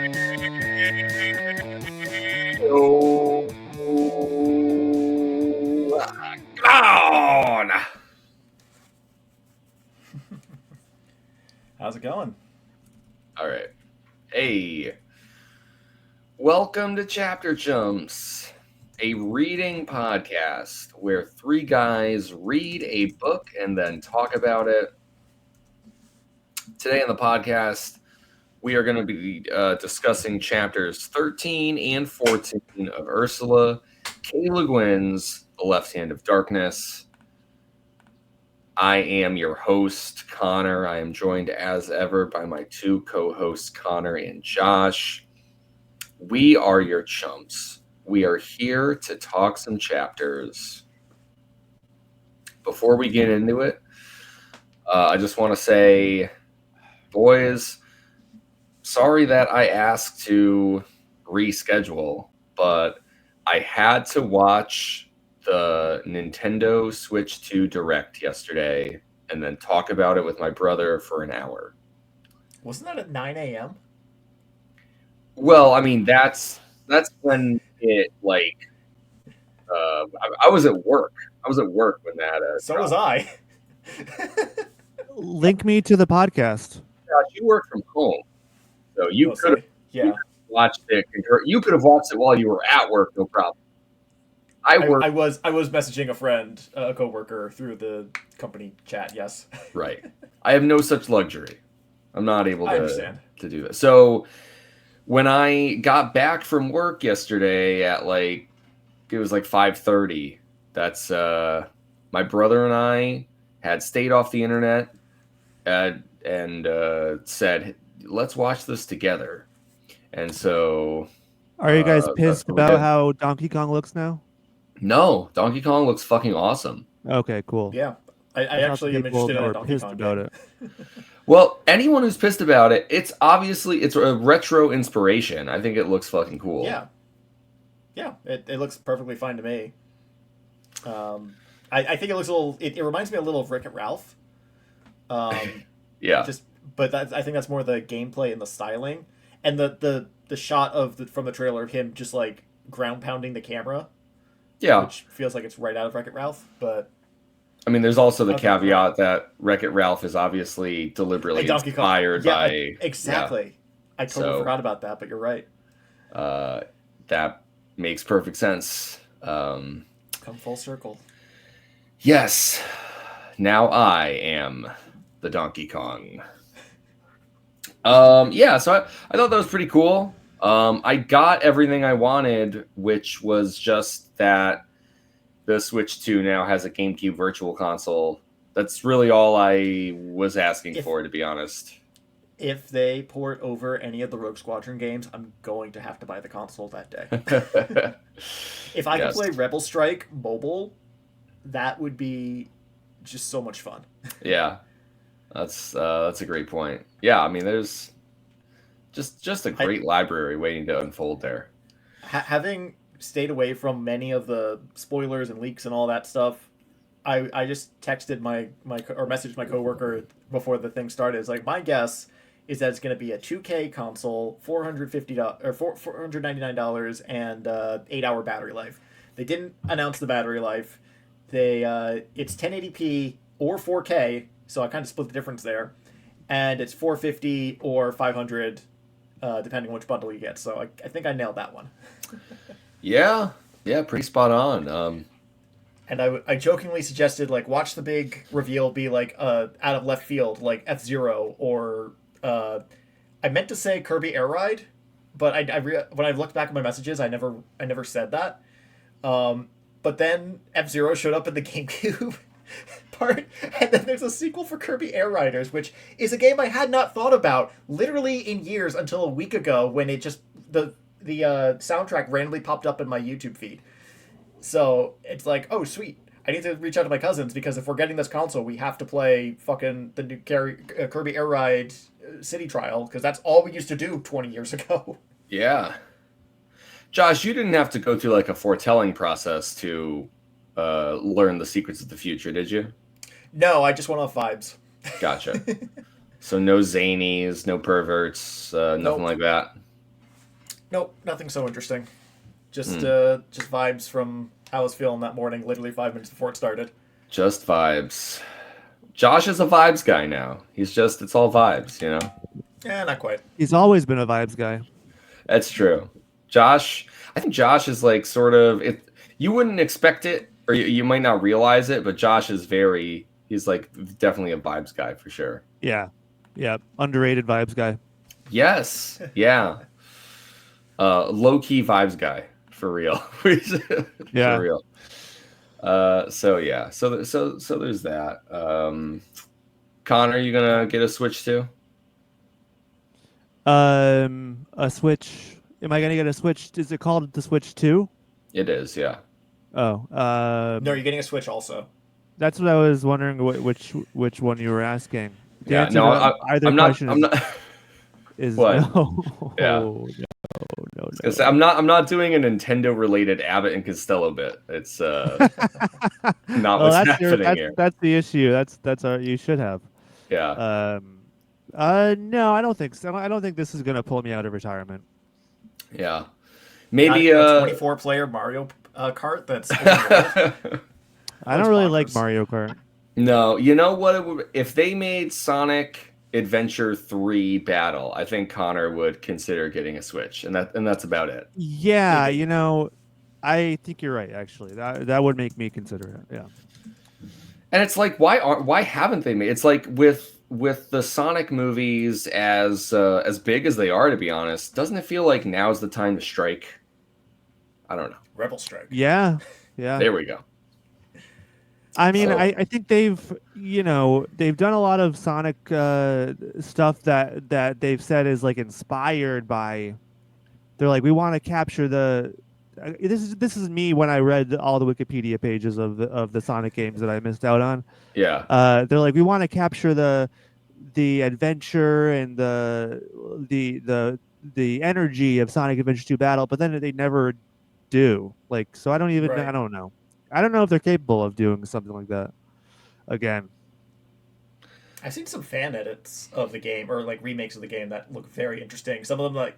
On. How's it going? All right. Hey, welcome to Chapter Chumps, a reading podcast where three guys read a book and then talk about it. Today on the podcast, we are going to be discussing chapters 13 and 14 of Ursula, Guin's The Left Hand of Darkness. I am your host, Connor. I am joined as ever by my two co-hosts, Connor and Josh. We are your chumps. We are here to talk some chapters. Before we get into it, I just want to say, boys, sorry that I asked to reschedule, but I had to watch the Nintendo Switch 2 Direct yesterday and then talk about it with my brother for an hour. Wasn't that at 9 a.m.? Well, I mean, that's when it, like, I was at work. I was at work when that So was I. Link me to the podcast. Josh, you work from home, so you could have watched it. You could have watched it while you were at work, no problem. I was messaging a friend, a coworker, through the company chat. Yes. Right. I have no such luxury. I'm not able to do that. So when I got back from work yesterday at it was 5:30. That's my brother and I had stayed off the internet and said, let's watch this together. And so are you guys pissed about how Donkey Kong looks now? No, Donkey Kong looks fucking awesome. Okay, cool. Yeah, I actually am interested in a Donkey Kong about game. it. Well, anyone who's pissed about it, it's a retro inspiration. I think it looks fucking cool. Yeah, it looks perfectly fine to me. I think it looks a little. It reminds me a little of Wreck-It Ralph. Yeah. But I think that's more the gameplay and the styling, and the shot from the trailer of him just like ground pounding the camera. Yeah. Which feels like it's right out of Wreck-It Ralph, but. I mean, there's also the caveat that Wreck-It Ralph is obviously deliberately inspired by. Exactly. Yeah. I totally forgot about that, but you're right. That makes perfect sense. Come full circle. Yes. Now I am the Donkey Kong. Yeah, so I thought that was pretty cool. I got everything I wanted, which was just that the Switch 2 now has a GameCube Virtual Console. That's really all I was asking for, to be honest. If they port over any of the Rogue Squadron games, I'm going to have to buy the console that day. If I could play Rebel Strike mobile, that would be just so much fun. Yeah, that's a great point. Yeah, I mean, there's just a great library waiting to unfold there. Having stayed away from many of the spoilers and leaks and all that stuff, I just texted or messaged my coworker before the thing started. It's like, my guess is that it's going to be a 2K console, $450 or $499, and 8-hour battery life. They didn't announce the battery life. It's 1080p or 4K, so I kind of split the difference there, and it's $450 or $500, depending on which bundle you get. So I think I nailed that one. Yeah, pretty spot on. And I jokingly suggested, watch the big reveal be out of left field, like F-Zero, or I meant to say Kirby Air Ride, but when I looked back at my messages, I never said that. But then F-Zero showed up in the GameCube part, and then there's a sequel for Kirby Air Riders, which is a game I had not thought about literally in years until a week ago when it just the soundtrack randomly popped up in my YouTube feed. So it's like, oh sweet, I need to reach out to my cousins, because if we're getting this console, we have to play fucking the new Kirby Air Ride City Trial, because that's all we used to do 20 years ago. Yeah. Josh, you didn't have to go through a foretelling process to learn the secrets of the future, did you? No, I just went off vibes. Gotcha. So no zanies, no perverts, nothing like that? Nope, nothing so interesting. Just Hmm. just vibes from how I was feeling that morning, literally 5 minutes before it started. Just vibes. Josh is a vibes guy now. It's all vibes, you know? Yeah, not quite. He's always been a vibes guy. That's true. Josh, I think Josh is like sort of, if you wouldn't expect it, or you might not realize it, but Josh is he's like definitely a vibes guy for sure. Yeah, yeah, underrated vibes guy. Yes. Yeah. Low key vibes guy for real. Yeah. For real. So yeah. So there's that. Connor, you gonna get a Switch too? A Switch. Am I gonna get a Switch? Is it called the Switch 2? It is, yeah. Oh, No, you're getting a Switch also. that's what I was wondering. Which one you were asking? The Yeah. answer No, to either I'm not. question I'm not. is What? no. Yeah. No, no, I was gonna say, I'm not doing a Nintendo related Abbott and Costello bit. It's not Well, what's that's happening here. that's the issue. That's you should have. Yeah. No, I don't think so. I don't think this is gonna pull me out of retirement. Yeah. Maybe a 24-player Mario Kart that's I don't really like Mario Kart. No, you know what it would, if they made Sonic Adventure 3 Battle, I think Connor would consider getting a Switch, and that's about it. Yeah, Maybe. you know, I think you're right. Actually, that would make me consider it. Yeah. And it's like, why haven't they made? It's like with the Sonic movies as big as they are, to be honest, doesn't it feel like now's the time to strike? I don't know. Rebel Strike. Yeah. Yeah. There we go. I mean, So- I think they've done a lot of Sonic stuff that they've said is like inspired by. They're like, we want to capture the. This is me when I read all the Wikipedia pages of the Sonic games that I missed out on. Yeah. They're like, we want to capture the adventure and the energy of Sonic Adventure 2 Battle, but then they never do. Like, so I don't even Right. I don't know. I don't know if they're capable of doing something like that again. I've seen some fan edits of the game or like remakes of the game that look very interesting. Some of them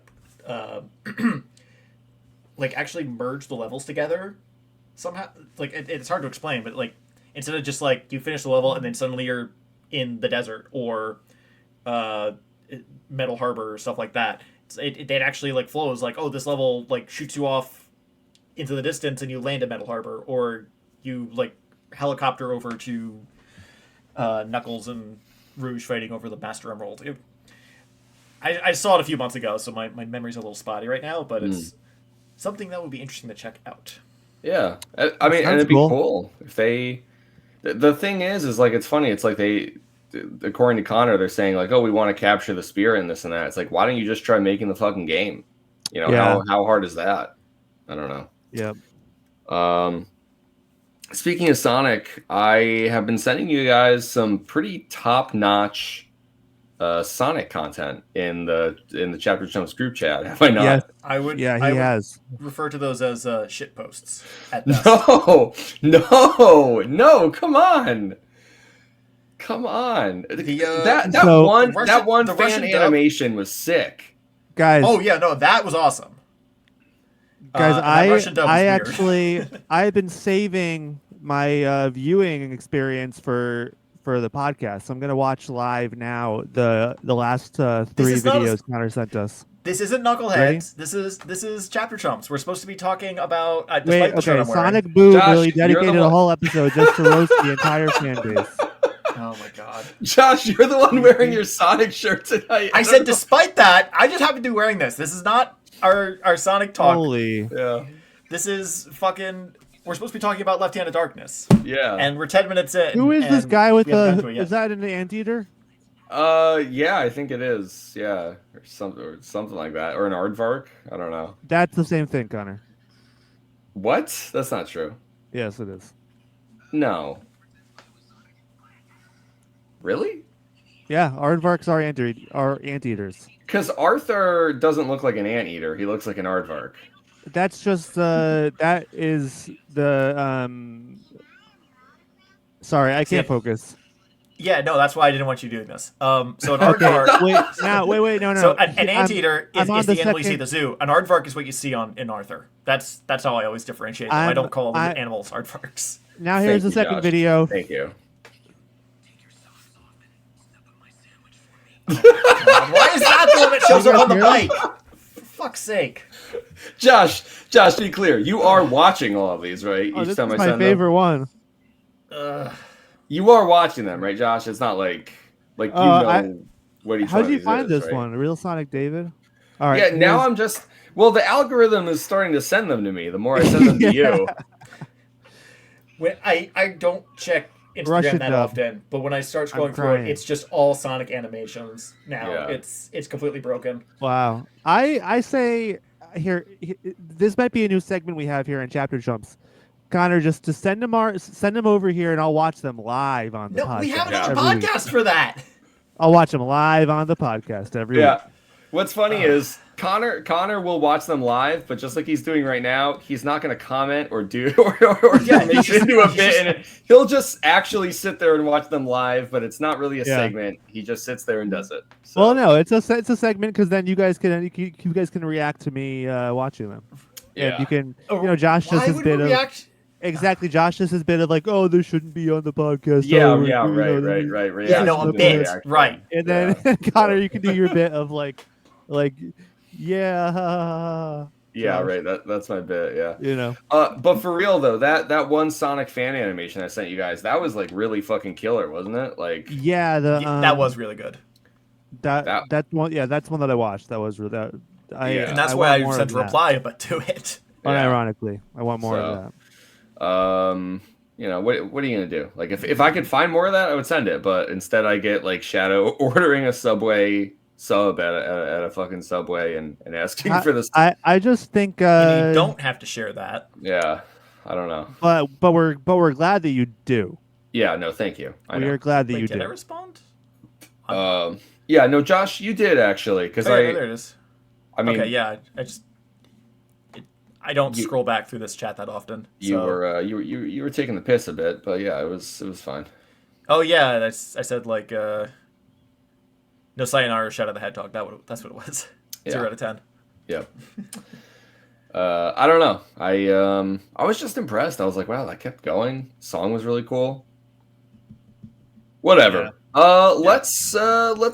like actually merge the levels together somehow. Like it's hard to explain, but like instead of just like you finish the level and then suddenly you're in the desert or Metal Harbor or stuff like that. It actually like flows like, oh, this level like shoots you off into the distance and you land at Metal Harbor, or you like helicopter over to Knuckles and Rouge fighting over the Master Emerald. I saw it a few months ago, so my memory's a little spotty right now, but it's something that would be interesting to check out. Yeah. I mean, and it'd be cool if they. The thing is like, it's funny. It's like according to Connor, they're saying like, oh, we want to capture the spirit and this and that. It's like, why don't you just try making the fucking game? You know, Yeah. how hard is that? I don't know. Yeah. Speaking of Sonic, I have been sending you guys some pretty top-notch Sonic content in the Chapter Chumps group chat. Have I not? Yes. I would. Yeah, I he would has. refer to those as shit posts. At best. No, come on. That one fan Russian dub- animation was sick. Guys. Oh yeah, no, that was awesome. Guys, that Russian dub was weird. actually I've been saving my viewing experience for the podcast. So I'm gonna watch live now the last 3 videos Connor sent us. This isn't Knuckleheads. Ready? This is Chapter Chumps. We're supposed to be talking about. Wait, the shirt okay. I'm wearing. Sonic Boom Josh, really you're the dedicated a one- whole episode just to roast the entire fan base. Oh my god. Josh, you're the one wearing your Sonic shirt tonight. I said, despite that, I just happen to be wearing this. This is not our Sonic talk. Holy. Yeah. This is fucking. We're supposed to be talking about Left Hand of Darkness. Yeah. And we're 10 minutes in. Who is this and guy with we haven't gotten the? to it yet. Is that an anteater? Yeah, I think it is. Yeah, or something like that, or an aardvark. I don't know. That's the same thing, Connor. What? That's not true. Yes, it is. No. Really? Yeah, aardvarks are anteaters. Because Arthur doesn't look like an anteater. He looks like an aardvark. That's just that is the Sorry, I can't focus. Yeah, no, that's why I didn't want you doing this. So an Okay, aardvark. wait, no. So an anteater I'm is on the animal you see second- at the zoo. An aardvark is what you see in Arthur. That's how I always differentiate them. I don't call the animals aardvarks. Now here's the second video. Thank you. Why is that the one that shows up on the bike? For fuck's sake. Josh, to be clear, you are watching all of these, right? Oh, Each this time is I my send favorite them. one. You are watching them, right, Josh? It's not like you know what each How one did you of these find is, this right? one? Real Sonic David? All right. Yeah, now I'm just the algorithm is starting to send them to me. The more I send them to you. When I don't check Instagram Russian that dub. often, but when I start I'm scrolling through it, crying. it's just all Sonic animations now. Yeah. It's completely broken. Wow. I say here, this might be a new segment we have here in Chapter Chumps. Connor, just to send them over here, and I'll watch them live on the podcast. No, we have another every week. podcast for that. I'll watch them live on the podcast every week. What's funny is Connor will watch them live, but just like he's doing right now, he's not going to comment or do or make into a bit, and he'll just actually sit there and watch them live. But it's not really a segment. He just sits there and does it. So. Well, no, it's a segment because then you guys can react to me watching them. Yeah, and you can Josh does his bit of exactly. Josh does his bit of like, oh, this shouldn't be on the podcast. Right. Yeah, no, a bit, right. And then Connor, you can do your bit of like, yeah, right. That's my bit. Yeah, But for real though, that one Sonic fan animation I sent you guys, that was like really fucking killer, wasn't it? Like, that was really good. That's one. Yeah, that's one that I watched. That was really. And that's why I sent a reply to it. Unironically, I want more of that. What are you gonna do? Like, if I could find more of that, I would send it. But instead, I get like Shadow ordering a Subway sub at a fucking Subway and asking for this. I just think you don't have to share that. Yeah, I don't know. But we're glad that you do. Yeah, no, thank you. We are glad that you did. did. I respond? Yeah, no, Josh, you did actually, because there it is. I mean, okay, yeah, I don't scroll back through this chat that often. You were taking the piss a bit, but yeah, it was fine. Oh yeah, I said like no sayonara, Shadow the Hedgehog. That's what it was. 0 out of 10. Yep. I don't know. I was just impressed. I was like, wow, that kept going. Song was really cool. Whatever. Yeah. Let's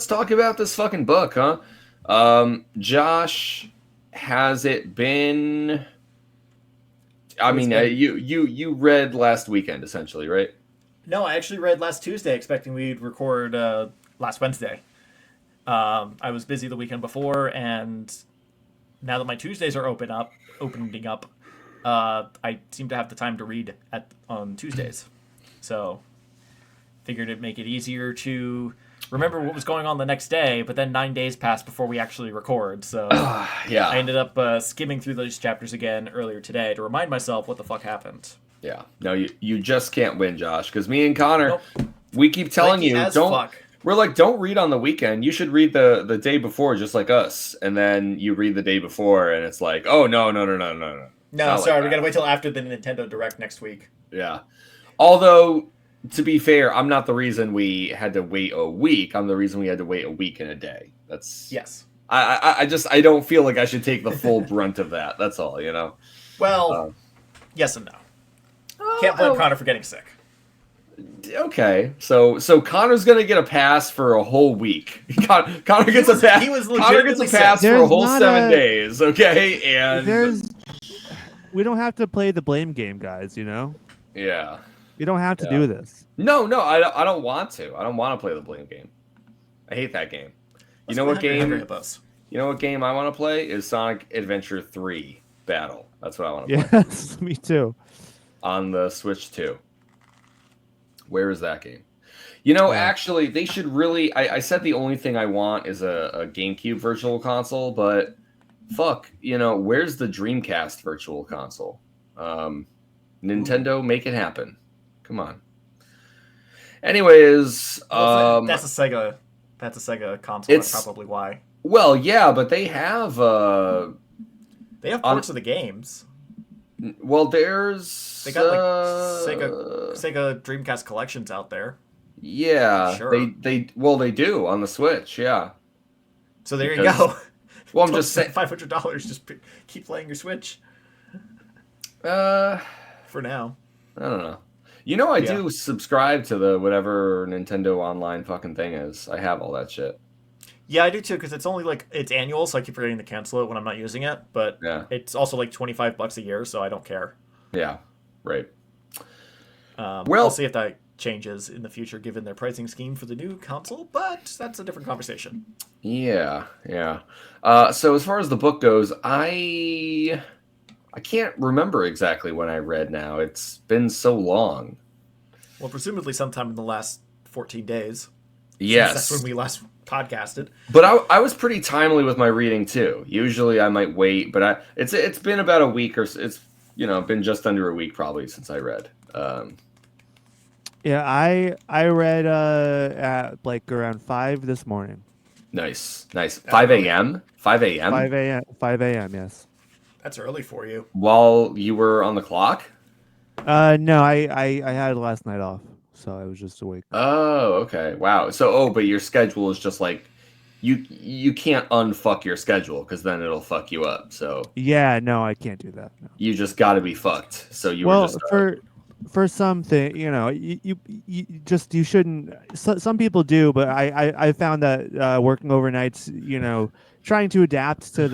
talk about this fucking book, huh? Josh, has it been? I mean, you read last weekend essentially, right? No, I actually read last Tuesday, expecting we'd record last Wednesday. I was busy the weekend before, and now that my Tuesdays are opening up, I seem to have the time to read on Tuesdays. So, figured it'd make it easier to remember what was going on the next day, but then 9 days passed before we actually record, so yeah. I ended up skimming through those chapters again earlier today to remind myself what the fuck happened. Yeah. No, you just can't win, Josh, because me and Connor, we keep telling you, we're like, don't read on the weekend. You should read the day before, just like us, and then you read the day before, and it's like, oh, no. No, sorry, we gotta wait till after the Nintendo Direct next week. Yeah. Although, to be fair, I'm not the reason we had to wait a week. I'm the reason we had to wait a week and a day. Yes. I don't feel like I should take the full brunt of that. That's all, Well, yes and no. Can't blame Connor for getting sick. Okay, so Connor's gonna get a pass for a whole week. Connor gets a pass. He was Connor gets a pass for a whole 7 days. Okay, and we don't have to play the blame game, guys. Yeah. You don't have to do this. No, I don't want to. I don't want to play the blame game. I hate that game. You know what game I want to play is Sonic Adventure 3 Battle. That's what I want to play. Yes, me too. On the Switch 2. Where is that game? Actually, they should really... I said the only thing I want is a GameCube Virtual Console, but fuck, where's the Dreamcast Virtual Console? Nintendo, make it happen. Come on. Anyways, that's a Sega console. That's probably why. Well, yeah, but they have ports of the games. Well, they got Sega Dreamcast collections out there. Yeah, Sure. they do on the Switch. Yeah. So there Because- you go. Well, I'm Don't just saying. spend $500. Just keep playing your Switch Uh, for now. I don't know. You know, I Yeah. do subscribe to the whatever Nintendo Online fucking thing is. I have all that shit. Yeah, I do too, because it's only like it's annual, so I keep forgetting to cancel it when I'm not using it. But Yeah. it's also like $25 a year, so I don't care. Yeah. Right. I'll Well, see if that changes in the future, given their pricing scheme for the new console. But that's a different conversation. yeah, yeah. So as far as the book goes, I can't remember exactly when I read now. It's been so long. Well, presumably sometime in the last 14 days. Yes. Since that's when we last podcasted. But I was pretty timely with my reading too. Usually I might wait, but it's been about a week or it's been just under a week probably since I read. Yeah, I read at like around 5 this morning. Nice. 5 early. a.m. 5 a.m. 5 a.m. Yes. That's early for you. While you were on the clock. No, I had last night off, so I was just awake. Oh, okay. Wow. So but your schedule is just like you can't unfuck your schedule because then it'll fuck you up. So Yeah, no, I can't do that. No. you just got to be fucked. So you were Well, just for something, you shouldn't. Some people do, but I found that working overnights, trying to adapt to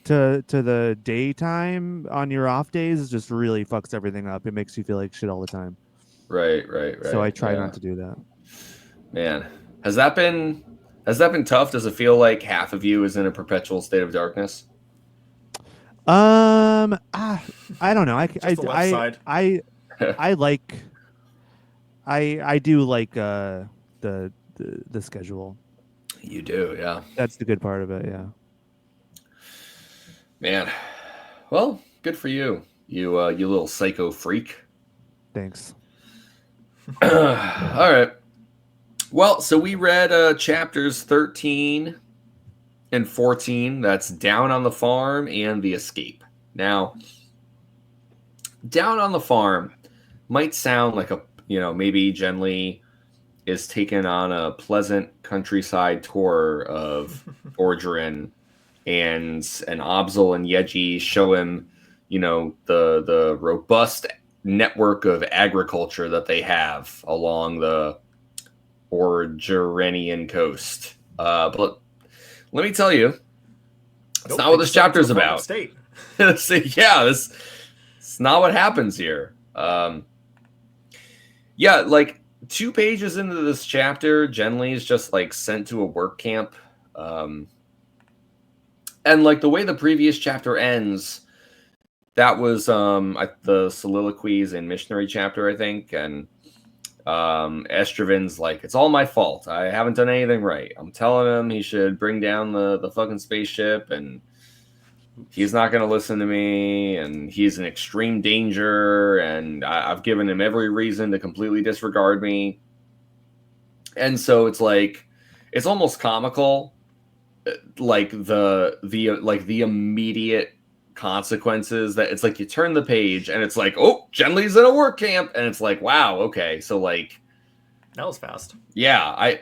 the daytime on your off days just really fucks everything up. It makes you feel like shit all the time. right. So I try Yeah. not to do that. Man, has that been tough? Does it feel like half of you is in a perpetual state of darkness? I don't know. Just the left side. I like I do like the schedule. You do, yeah. That's the good part of it. Yeah. Man, well, good for you. You little psycho freak. Thanks. All right. Well, so we read chapters 13 and 14. That's Down on the Farm and The Escape. Now, Down on the Farm might sound like maybe Genly is taken on a pleasant countryside tour of Orgerin, and Obzel and Yeji show him, the robust network of agriculture that they have along the Orgerinian coast. But let me tell you, that's not what this chapter is about. State. This it's not what happens here. Yeah, like 2 pages into this chapter, Genly is just like sent to a work camp. And like the way the previous chapter ends, that was the soliloquies in missionary chapter, I think, and Estraven's like, it's all my fault. I haven't done anything right. I'm telling him he should bring down the fucking spaceship, and he's not going to listen to me, and he's in extreme danger, and I've given him every reason to completely disregard me. And so it's like, it's almost comical, like the immediate consequences that it's like you turn the page and it's like, oh, Genly's in a work camp, and it's like, wow, okay, so like that was fast. Yeah,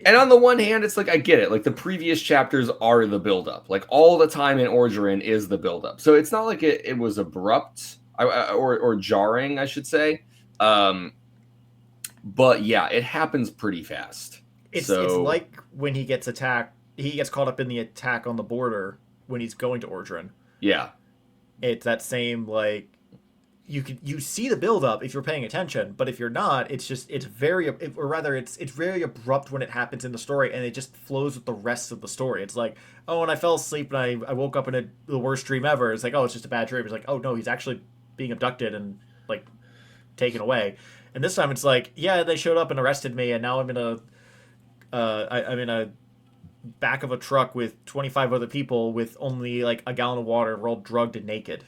and on the one hand, it's like I get it, like the previous chapters are the buildup, like all the time in Orgerin is the buildup, so it's not like it was abrupt or jarring, I should say. But yeah, it happens pretty fast. It's like when he gets attacked, he gets caught up in the attack on the border when he's going to Orgerin. Yeah. It's that same, like, you see the build up if you're paying attention, but if you're not, it's very abrupt when it happens in the story, and it just flows with the rest of the story. It's like, oh, and I fell asleep and I woke up in the worst dream ever. It's like, oh, it's just a bad dream. It's like, oh no, he's actually being abducted and like taken away. And this time it's like, yeah, they showed up and arrested me, and now I'm in a back of a truck with 25 other people with only like a gallon of water. We're all drugged and naked.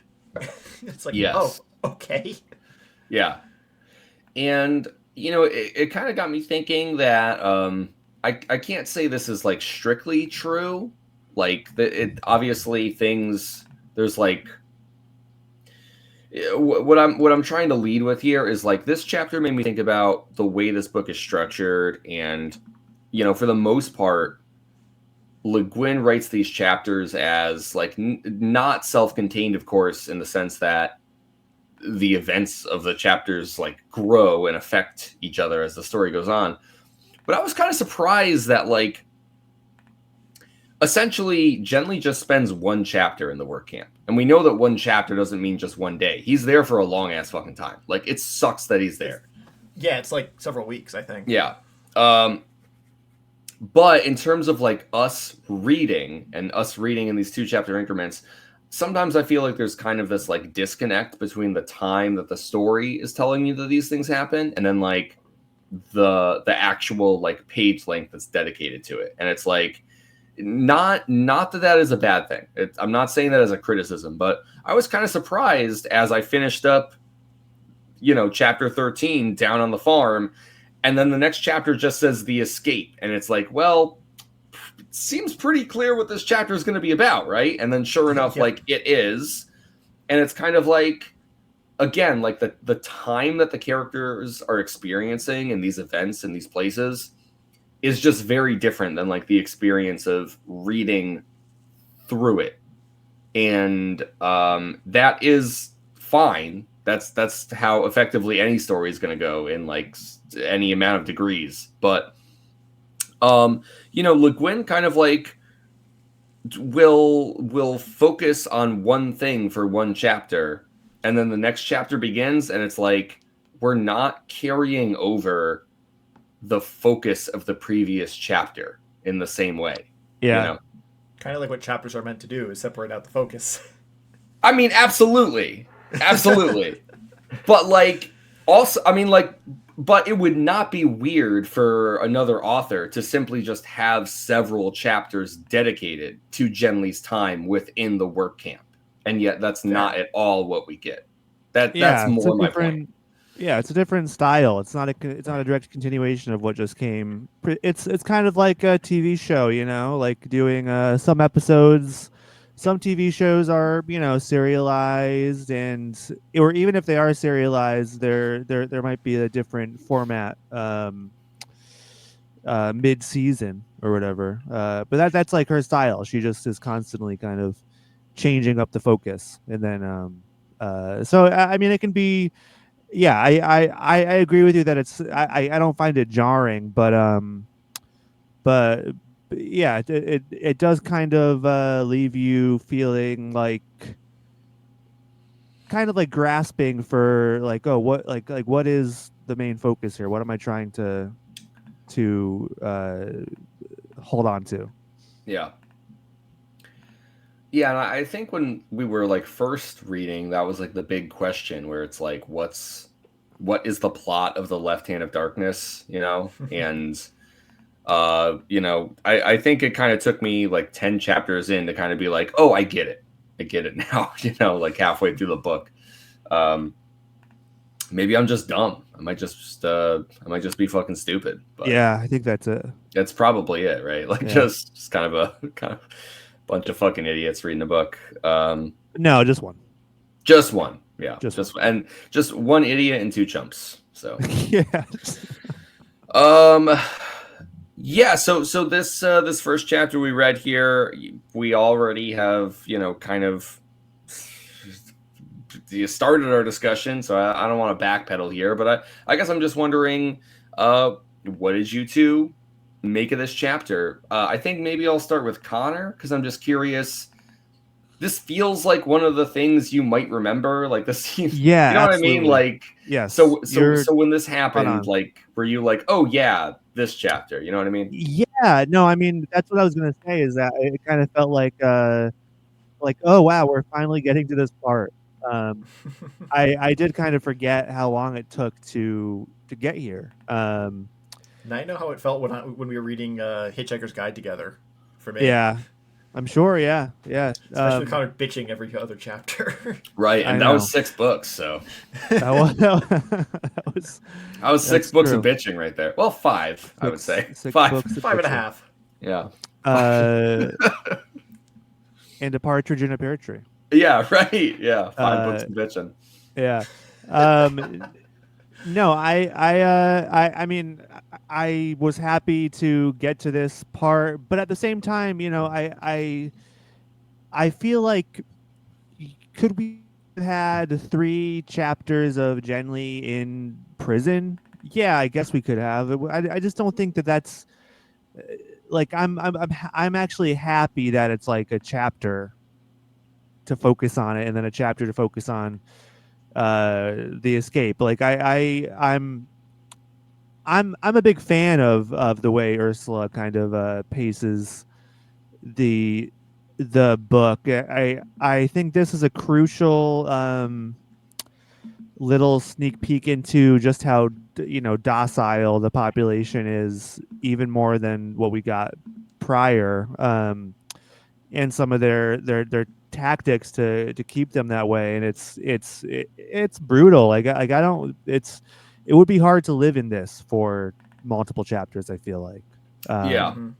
It's like, yes. Oh, okay. Yeah. And, it kind of got me thinking that I can't say this is like strictly true. Like it obviously there's like, what I'm trying to lead with here is like this chapter made me think about the way this book is structured, and for the most part, Le Guin writes these chapters as like not self-contained, of course, in the sense that the events of the chapters like grow and affect each other as the story goes on. But I was kind of surprised that like essentially Genly just spends one chapter in the work camp. And we know that one chapter doesn't mean just one day. He's there for a long ass fucking time. Like it sucks that he's there. Yeah, it's like several weeks, I think. Yeah. But in terms of like us reading in these 2-chapter increments, sometimes I feel like there's kind of this like disconnect between the time that the story is telling you that these things happen and then like the actual like page length that's dedicated to it. And it's like not that is a bad thing. I'm not saying that as a criticism, but I was kind of surprised as I finished up chapter 13 down on the farm, and then the next chapter just says the escape, and it's like, well, it seems pretty clear what this chapter is going to be about, right? And then sure enough, like it is, and it's kind of like, again, like the time that the characters are experiencing in these events in these places is just very different than like the experience of reading through it, and that is fine. That's how effectively any story is going to go in like any amount of degrees. But Le Guin kind of like will focus on one thing for one chapter, and then the next chapter begins, and it's like we're not carrying over the focus of the previous chapter in the same way. Yeah. Kind of like what chapters are meant to do, is separate out the focus. I mean, absolutely. But like, also, I mean, like, but it would not be weird for another author to simply just have several chapters dedicated to Genly's time within the work camp. And yet that's not at all what we get. That's more my point. Yeah, it's a different style. It's not a direct continuation of what just came. It's kind of like a TV show, like doing some episodes. Some TV shows are, serialized, or even if they are serialized, there might be a different format mid-season or whatever. But that's like her style. She just is constantly kind of changing up the focus, and then so I mean, it can be. Yeah, I agree with you that it's I don't find it jarring, but yeah, it does kind of leave you feeling like kind of like grasping for like, oh, what is the main focus here? What am I trying to hold on to? Yeah. Yeah, and I think when we were like first reading, that was like the big question where it's like, what is the plot of the Left Hand of Darkness, And I think it kind of took me like 10 chapters in to kind of be like, oh, I get it now, like halfway through the book. Maybe I'm just dumb. I might just be fucking stupid. But yeah, I think that's it. That's probably it, right? Like just kind of a bunch of fucking idiots reading a book. No, just one. Just one. Yeah. Just one idiot and 2 chumps. So yeah. Yeah, so this first chapter we read here, we already have, kind of started our discussion, so I don't want to backpedal here, but I guess I'm just wondering, what did you two make of this chapter? I think maybe I'll start with Connor, because I'm just curious. This feels like one of the things you might remember, like this seems, yeah, you know absolutely. What I mean? Like, yeah. So when this happened, like, were you like, oh yeah, this chapter, you know what I mean? Yeah, no, I mean, that's what I was gonna say, is that it kind of felt like, oh wow, we're finally getting to this part. I did kind of forget how long it took to get here. Now I know how it felt when we were reading Hitchhiker's Guide together. For me, yeah, I'm sure. Yeah. Especially Connor bitching every other chapter. Right, and that was 6 books. So that was 6 books of bitching right there. Well, 5, I would say 5, 5.5. Yeah. And a partridge in a pear tree. Yeah. Right. Yeah. 5 books of bitching. Yeah. Um, no, I mean, I was happy to get to this part, but at the same time, I feel like could we have had 3 chapters of Genly in prison? Yeah, I guess we could have. I just don't think that that's like I'm actually happy that it's like a chapter to focus on it and then a chapter to focus on the escape. Like I'm a big fan of the way Ursula kind of paces the the book. I think this is a crucial little sneak peek into just how docile the population is, even more than what we got prior, and some of their tactics to keep them that way. And it's brutal. I don't. It would be hard to live in this for multiple chapters. I feel like. Yeah. Um,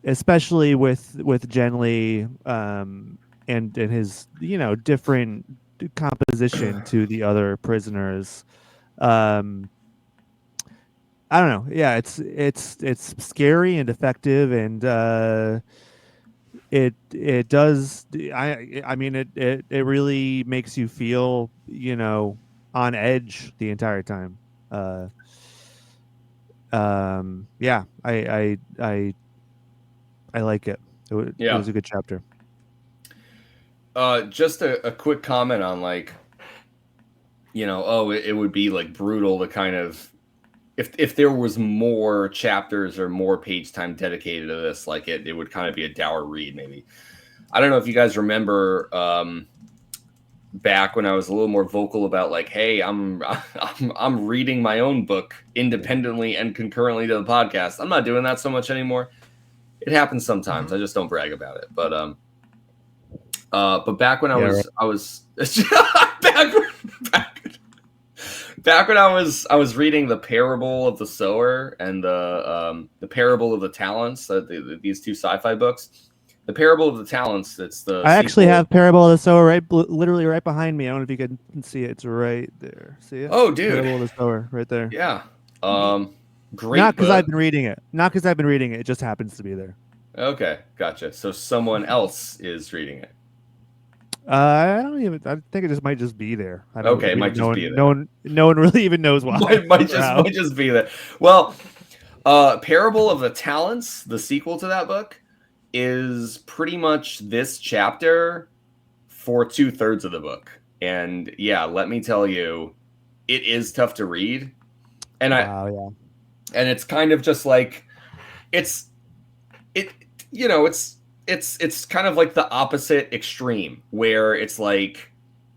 Especially with Genly and his different composition to the other prisoners. um I don't know. Yeah, it's scary and effective, and it does. I mean, it really makes you feel on edge the entire time. uh yeah, I like it. It Yeah. was a good chapter. Just a quick comment on like, it would be like brutal to kind of if there was more chapters or more page time dedicated to this, like it would kind of be a dour read maybe. I don't know if you guys remember back when I was a little more vocal about like, hey, I'm reading my own book independently and concurrently to the podcast. I'm not doing that so much anymore. It happens sometimes. I just don't brag about it. But back when I Yeah, was back, back when I was reading the parable of the sower and the parable of the talents, these 2 sci-fi books. The parable of the talents. It's the I actually sequel. have Parable of the Sower literally right behind me. I don't know if you can see it. It's right there. See it? Oh, dude. Parable of the Sower, right there. Yeah. Great. Not because book. I've been reading it. Not because I've been reading it. It just happens to be there. Okay, gotcha. So someone else is reading it. I don't even. I think it just might just be there. I don't. Okay, it might just be there. No one really even knows why. might just be there. Well, Parable of the Talents, the sequel to that book, is pretty much this chapter for 2/3 of the book. And yeah, let me tell you, it is tough to read. And yeah. And it's kind of just like it's kind of like the opposite extreme where it's like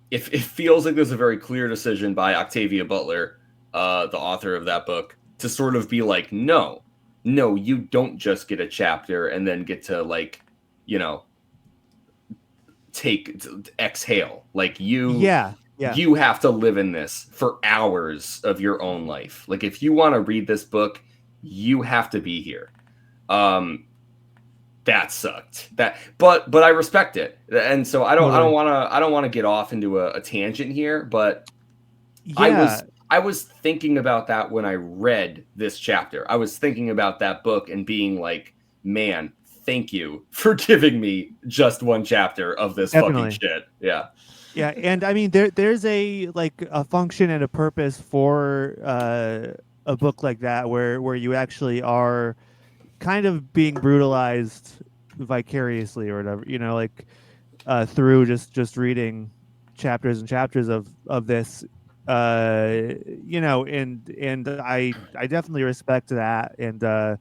if it feels like there's a very clear decision by Octavia Butler, the author of that book, to sort of be like, no, you don't just get a chapter and then get to like, exhale. Like you have to live in this for hours of your own life. Like if you want to read this book, you have to be here. That sucked. But I respect it, and so I don't want to get off into a tangent here. But yeah. I was thinking about that when I read this chapter. I was thinking about that book and being like, man, thank you for giving me just one chapter of this Definitely. fucking shit. Yeah. Yeah, and I mean there's a function and a purpose for a book like that where you actually are kind of being brutalized vicariously or whatever, through just reading chapters and chapters of this, and I definitely respect that, and I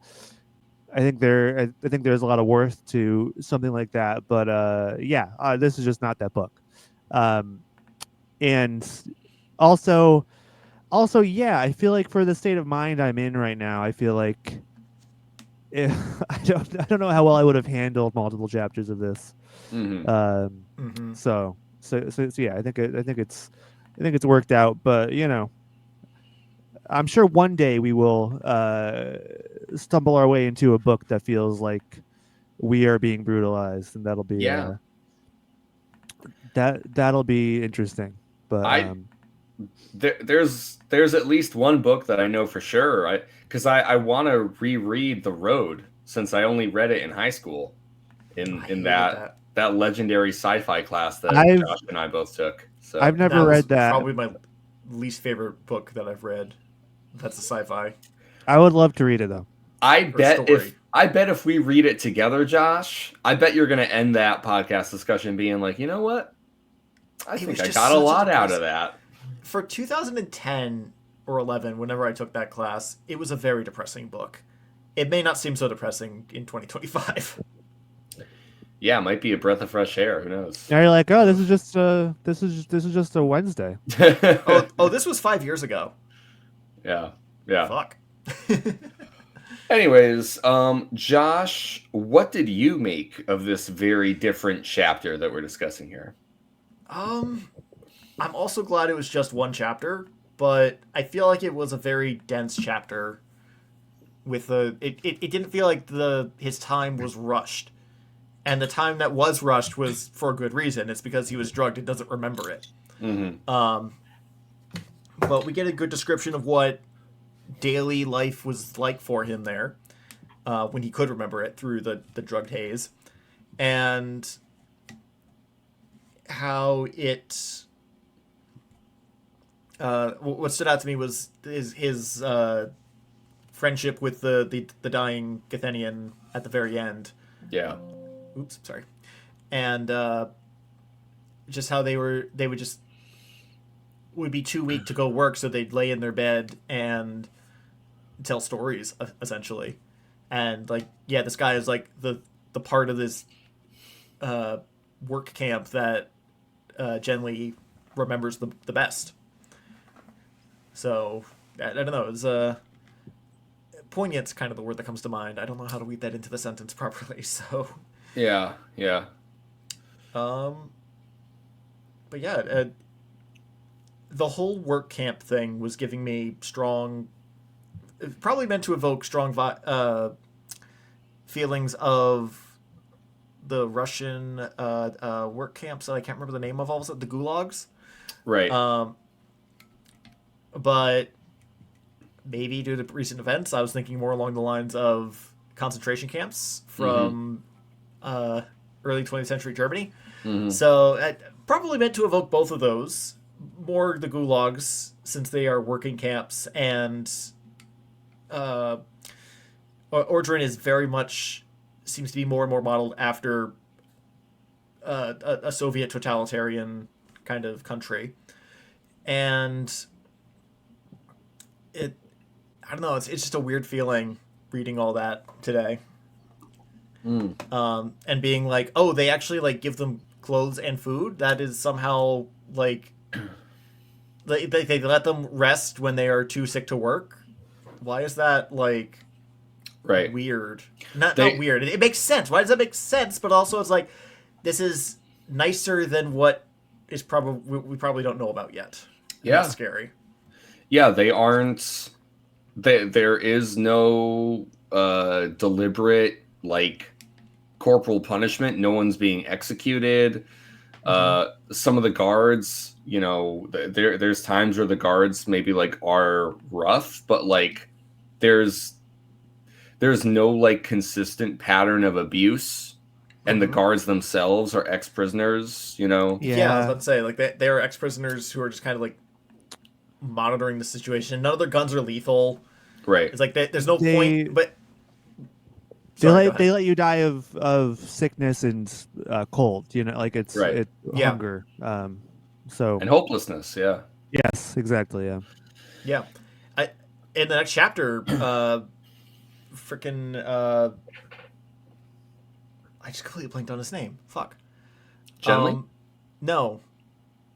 think there's a lot of worth to something like that, but this is just not that book. And also, yeah, I feel like for the state of mind I'm in right now, I feel like I don't know how well I would have handled multiple chapters of this. So yeah, I think it's worked out, but I'm sure one day we will stumble our way into a book that feels like we are being brutalized, and that'll be that'll be interesting. But there's at least one book that I know for sure. Because I want to reread The Road since I only read it in high school, in that legendary sci-fi class that Josh and I both took. So I've never read that. Probably my least favorite book that I've read. That's a sci-fi. I would love to read it though. I bet if we read it together, Josh, I bet you're going to end that podcast discussion being like, you know what? I think I got a lot out of that. For 2010 or 11, whenever I took that class, it was a very depressing book. It may not seem so depressing in 2025. Yeah, it might be a breath of fresh air. Who knows? Now you're like, oh, this is just a Wednesday. This was 5 years ago. Yeah. Fuck. Anyways, Josh, what did you make of this very different chapter that we're discussing here? I'm also glad it was just one chapter, but I feel like it was a very dense chapter. It didn't feel like his time was rushed, and the time that was rushed was for a good reason. It's because he was drugged and doesn't remember it. Mm-hmm. But we get a good description of what daily life was like for him there, when he could remember it through the drugged haze, and how it. What stood out to me was his friendship with the dying Githenian at the very end. Yeah. Oops, sorry. And just how they would be too weak to go work, so they'd lay in their bed and tell stories, essentially. And like, yeah, this guy is like the part of this work camp that Genly remembers the best. So I don't know. It's poignant's kind of the word that comes to mind. I don't know how to weave that into the sentence properly. So yeah. But yeah, the whole work camp thing was giving me strong, probably meant to evoke strong feelings of the Russian work camps that I can't remember the name of all of it, the gulags. Right. But maybe due to recent events, I was thinking more along the lines of concentration camps from early 20th century Germany. Mm-hmm. So probably meant to evoke both of those. More the gulags, since they are working camps, and Ordrin is very much, seems to be more and more modeled after a Soviet totalitarian kind of country. And I don't know, it's just a weird feeling reading all that today. And being like, oh, they actually like give them clothes and food. That is somehow like they let them rest when they are too sick to work. Why is that like right weird? Not weird. It makes sense. Why does that make sense? But also it's like, this is nicer than what is probably we probably don't know about yet. Yeah, that's scary. Yeah, they aren't. There is no deliberate like corporal punishment. No one's being executed. Some of the guards, you know, there's times where the guards maybe like are rough, but like there's no like consistent pattern of abuse, and the guards themselves are ex-prisoners, you know. Yeah, I was about to say, like they are ex-prisoners who are just kind of like monitoring the situation. None of their guns are lethal. Right. It's like there's no point, but they let you die of sickness and cold. You know, like it's hunger. So and hopelessness. Yeah. Yes, exactly. Yeah. Yeah. In the next chapter, freaking I just completely blanked on his name. Fuck. Genly? No.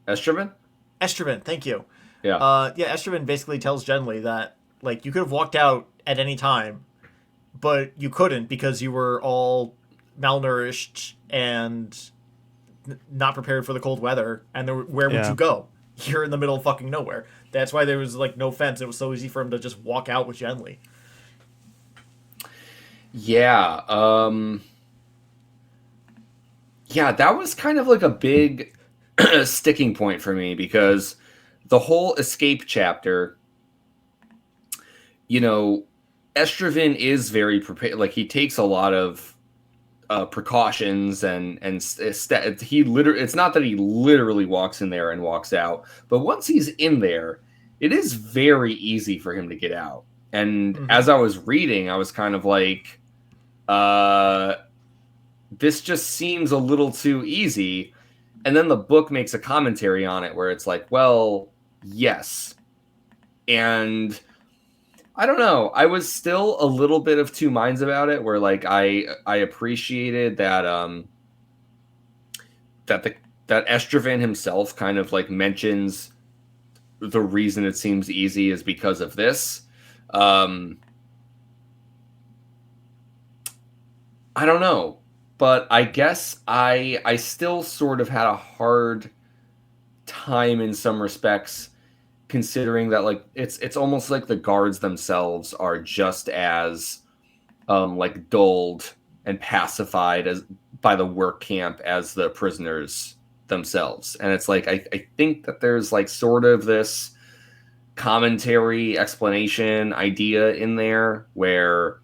Estraven? Estraven, thank you. Yeah. Estraven basically tells Genly that like you could have walked out at any time, but you couldn't because you were all malnourished and not prepared for the cold weather. And where would you go? You're in the middle of fucking nowhere. That's why there was like no fence. It was so easy for him to just walk out with Genly. Yeah. Yeah, that was kind of like a big sticking point for me, because the whole escape chapter, you know, Estraven is very prepared. Like, he takes a lot of precautions, he literally, it's not that he literally walks in there and walks out, but once he's in there, it is very easy for him to get out. And as I was reading, I was kind of like, this just seems a little too easy. And then the book makes a commentary on it where it's like, well, yes. And I don't know. I was still a little bit of two minds about it, where like I appreciated that that Estraven himself kind of like mentions the reason it seems easy is because of this. I don't know, but I guess I still sort of had a hard time in some respects, considering that like it's almost like the guards themselves are just as like dulled and pacified as by the work camp as the prisoners themselves. And it's like I think that there's like sort of this commentary explanation idea in there where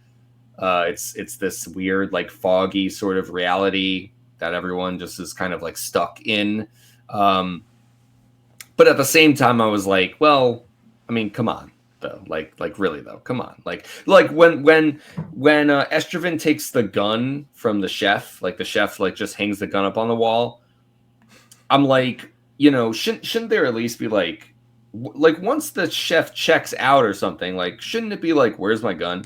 it's this weird like foggy sort of reality that everyone just is kind of like stuck in. But at the same time, I was like, well, I mean, come on, though, like really though, come on, like when Estraven takes the gun from the chef, like the chef like just hangs the gun up on the wall. I'm like, shouldn't there at least be like once the chef checks out or something, like shouldn't it be like, where's my gun?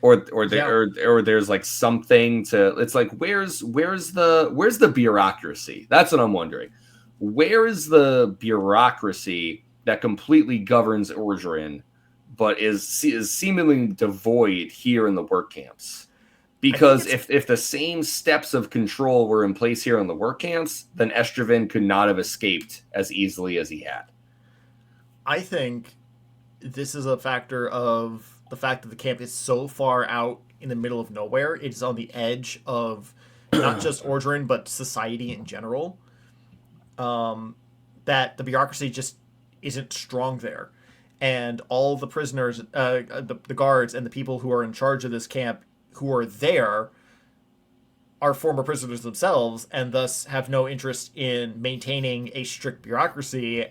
Or there's like something to, it's like, where's the bureaucracy? That's what I'm wondering. Where is the bureaucracy that completely governs Orgerin, but is seemingly devoid here in the work camps? Because if the same steps of control were in place here in the work camps, then Estraven could not have escaped as easily as he had. I think this is a factor of the fact that the camp is so far out in the middle of nowhere. It's on the edge of not just Orgerin, but society in general. That the bureaucracy just isn't strong there. And all the prisoners, the guards, and the people who are in charge of this camp who are there are former prisoners themselves, and thus have no interest in maintaining a strict bureaucracy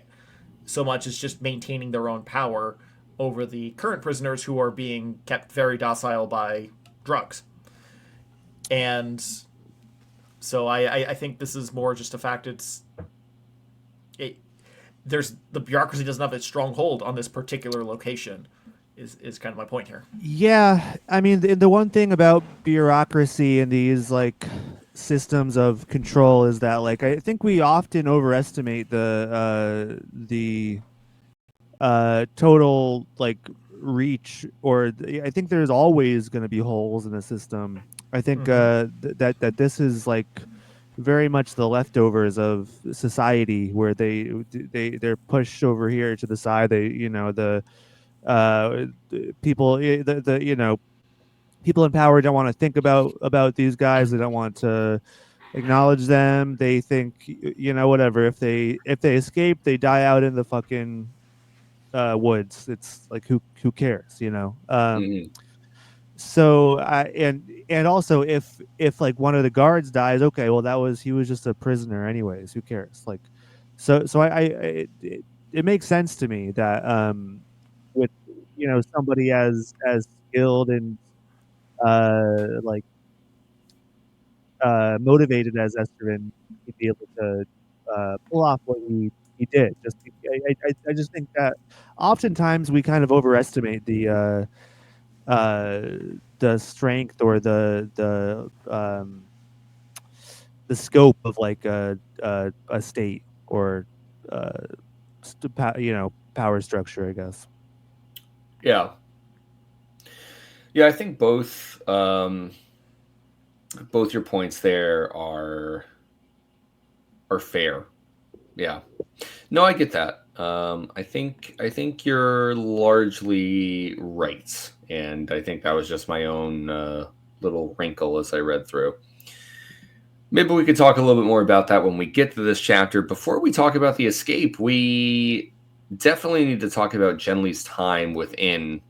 so much as just maintaining their own power over the current prisoners who are being kept very docile by drugs. And so I think this is more just a fact. There's the bureaucracy doesn't have a strong hold on this particular location, is kind of my point here. Yeah, I mean, the one thing about bureaucracy and these like systems of control is that like I think we often overestimate the total like reach, or I think there's always going to be holes in the system. I think that this is like very much the leftovers of society, where they're pushed over here to the side. The people, people in power don't want to think about these guys. They don't want to acknowledge them. They think, whatever, if they escape, they die out in the fucking woods. It's like, who cares, So and also, if like one of the guards dies, okay, well, he was just a prisoner anyways, who cares? Like, so it makes sense to me that with somebody as skilled and like motivated as Estraven, he'd be able to pull off what he did. I just think that oftentimes we kind of overestimate the strength or the scope of like a state or power structure, I guess. Yeah, I think both your points there are fair. Yeah, no, I get that. I think you're largely right, and I think that was just my own little wrinkle as I read through. maybe we could talk a little bit more about that when we get to this chapter. Before we talk about the escape, we definitely need to talk about Genly's time within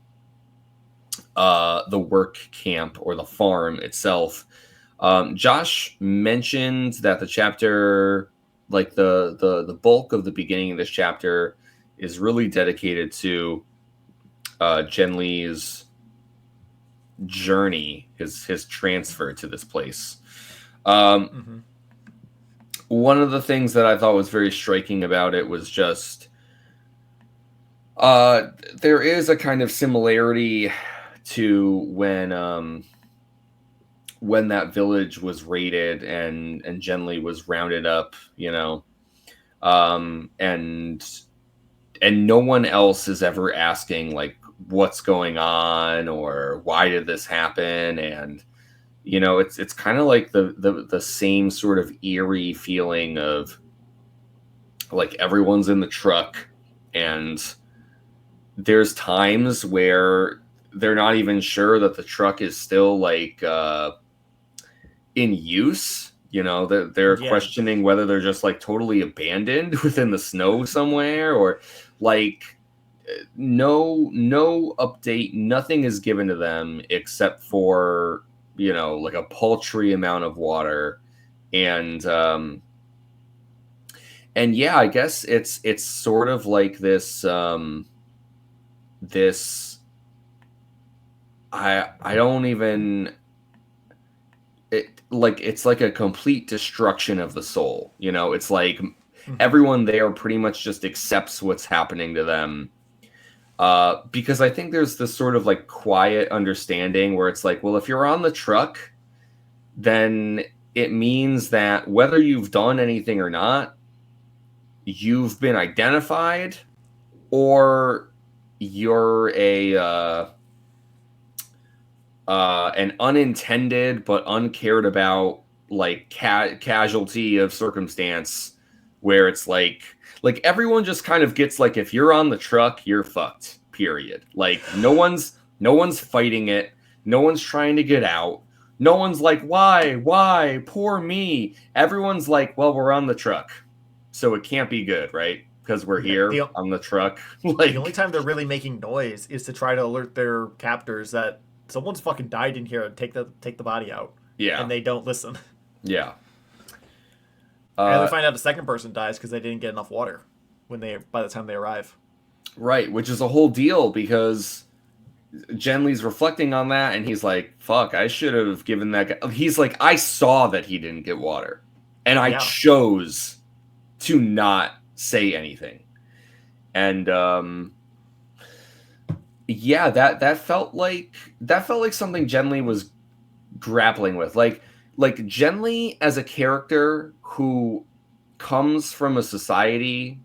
the work camp or the farm itself. Josh mentioned that the chapter, like the bulk of the beginning of this chapter, is really dedicated to Genly's journey, his transfer to this place. One of the things that I thought was very striking about it was just there is a kind of similarity to when that village was raided and Genly was rounded up, you know, and no one else is ever asking like what's going on or why did this happen. And you know, it's kind of like the same sort of eerie feeling of like everyone's in the truck and there's times where they're not even sure that the truck is still like in use. You know, they're questioning whether they're just like totally abandoned within the snow somewhere, or like no update, nothing is given to them except for, you know, like a paltry amount of water. And yeah, I guess it's sort of like this this I don't even it like it's like a complete destruction of the soul, you know. It's like everyone there pretty much just accepts what's happening to them, because I think there's this sort of like quiet understanding where it's like, well, if you're on the truck, then it means that whether you've done anything or not, you've been identified, or you're an unintended but uncared about like casualty of circumstance, where it's like everyone just kind of gets like, if you're on the truck, you're fucked, period. Like no one's fighting it, no one's trying to get out, no one's like why poor me. Everyone's like, well, we're on the truck, so it can't be good, right? Because we're here on the truck. Like the only time they're really making noise is to try to alert their captors that someone's fucking died in here and take the body out. Yeah. And they don't listen. Yeah. And we find out the second person dies because they didn't get enough water by the time they arrive. Right, which is a whole deal, because Genly's reflecting on that and he's like, fuck, I should have given that guy. He's like, I saw that he didn't get water and I chose to not say anything. And yeah, that felt like something Genly was grappling with. Like Genly as a character who comes from a society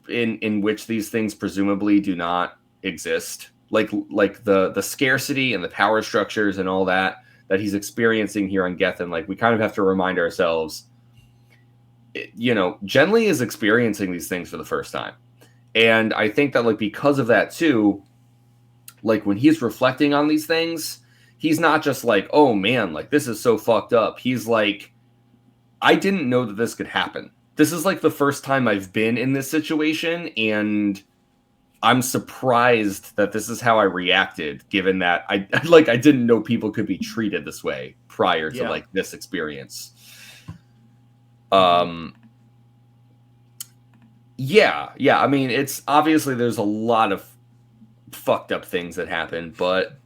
in which these things presumably do not exist. Like the scarcity and the power structures and all that he's experiencing here on Gethin. Like we kind of have to remind ourselves, you know, Genly is experiencing these things for the first time. And I think that like because of that too, like when he's reflecting on these things, he's not just like, oh man, like this is so fucked up. He's like, I didn't know that this could happen. This is like the first time I've been in this situation, and I'm surprised that this is how I reacted, given that I didn't know people could be treated this way prior to like this experience. Yeah. I mean, it's obviously there's a lot of fucked up things that happen, but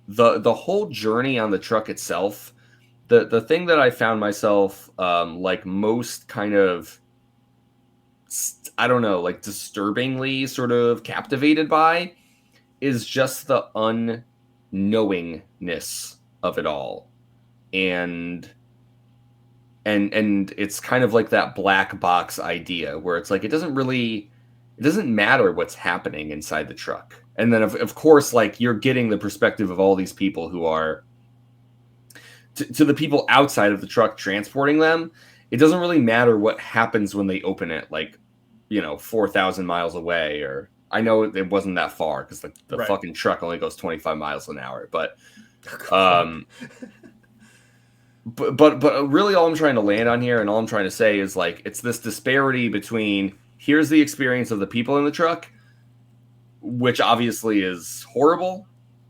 the whole journey on the truck itself, the thing that I found myself like most kind of, I don't know, like disturbingly sort of captivated by, is just the unknowingness of it all. And it's kind of like that black box idea where it's like it doesn't matter what's happening inside the truck. And then of course, like you're getting the perspective of all these people who are to the people outside of the truck transporting them. It doesn't really matter what happens when they open it, like, you know, 4,000 miles away, or I know it wasn't that far because the fucking truck only goes 25 miles an hour, but but really all I'm trying to land on here and all I'm trying to say is like it's this disparity between here's the experience of the people in the truck, which obviously is horrible,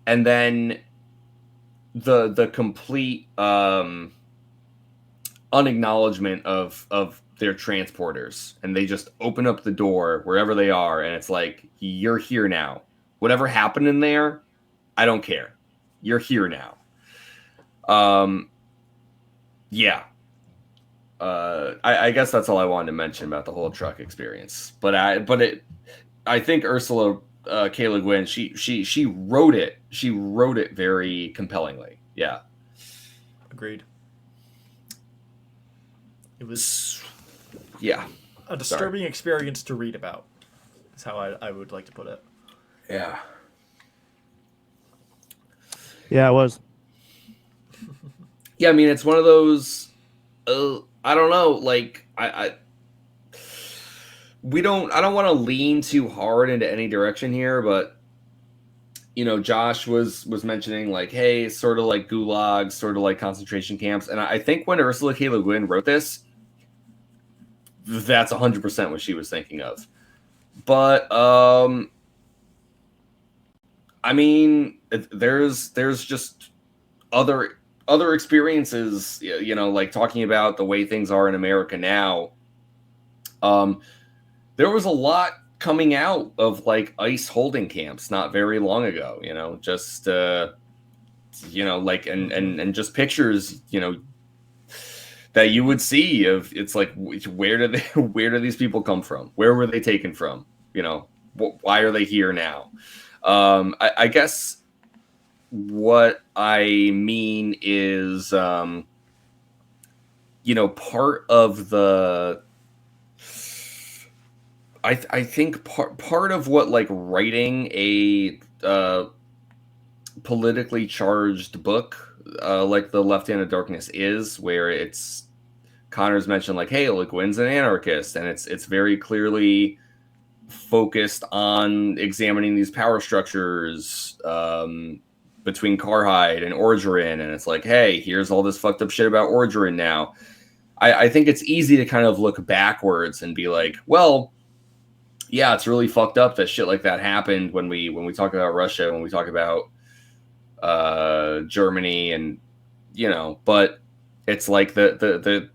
and then the complete unacknowledgement of their transporters, and they just open up the door wherever they are, and it's like you're here now. Whatever happened in there, I don't care. You're here now. Yeah. I guess that's all I wanted to mention about the whole truck experience. But I think Ursula K. Le Guin, she wrote it. She wrote it very compellingly. Yeah. Agreed. It was a disturbing experience to read about. Is how I would like to put it. Yeah. Yeah, it was. Yeah, I mean, it's one of those. I don't know. Like, I don't want to lean too hard into any direction here, but Josh was mentioning like, hey, sort of like gulags, sort of like concentration camps, and I think when Ursula K. Le Guin wrote this, that's 100% what she was thinking of. But I mean, there's just other experiences, like talking about the way things are in America now. There was a lot coming out of like ICE holding camps not very long ago, just like and just pictures, that you would see of it's like where do these people come from? Where were they taken from? Why are they here now? I guess what I mean is, part of the, I think part of what like writing a politically charged book like The Left Hand of Darkness is, where it's Connor's mentioned like, hey, Le Guin's an anarchist, and it's very clearly focused on examining these power structures between Carhide and Orgeron, and it's like, hey, here's all this fucked up shit about Orgeron now. I think it's easy to kind of look backwards and be like, well, yeah, it's really fucked up that shit like that happened when we talk about Russia, when we talk about Germany, and but it's like the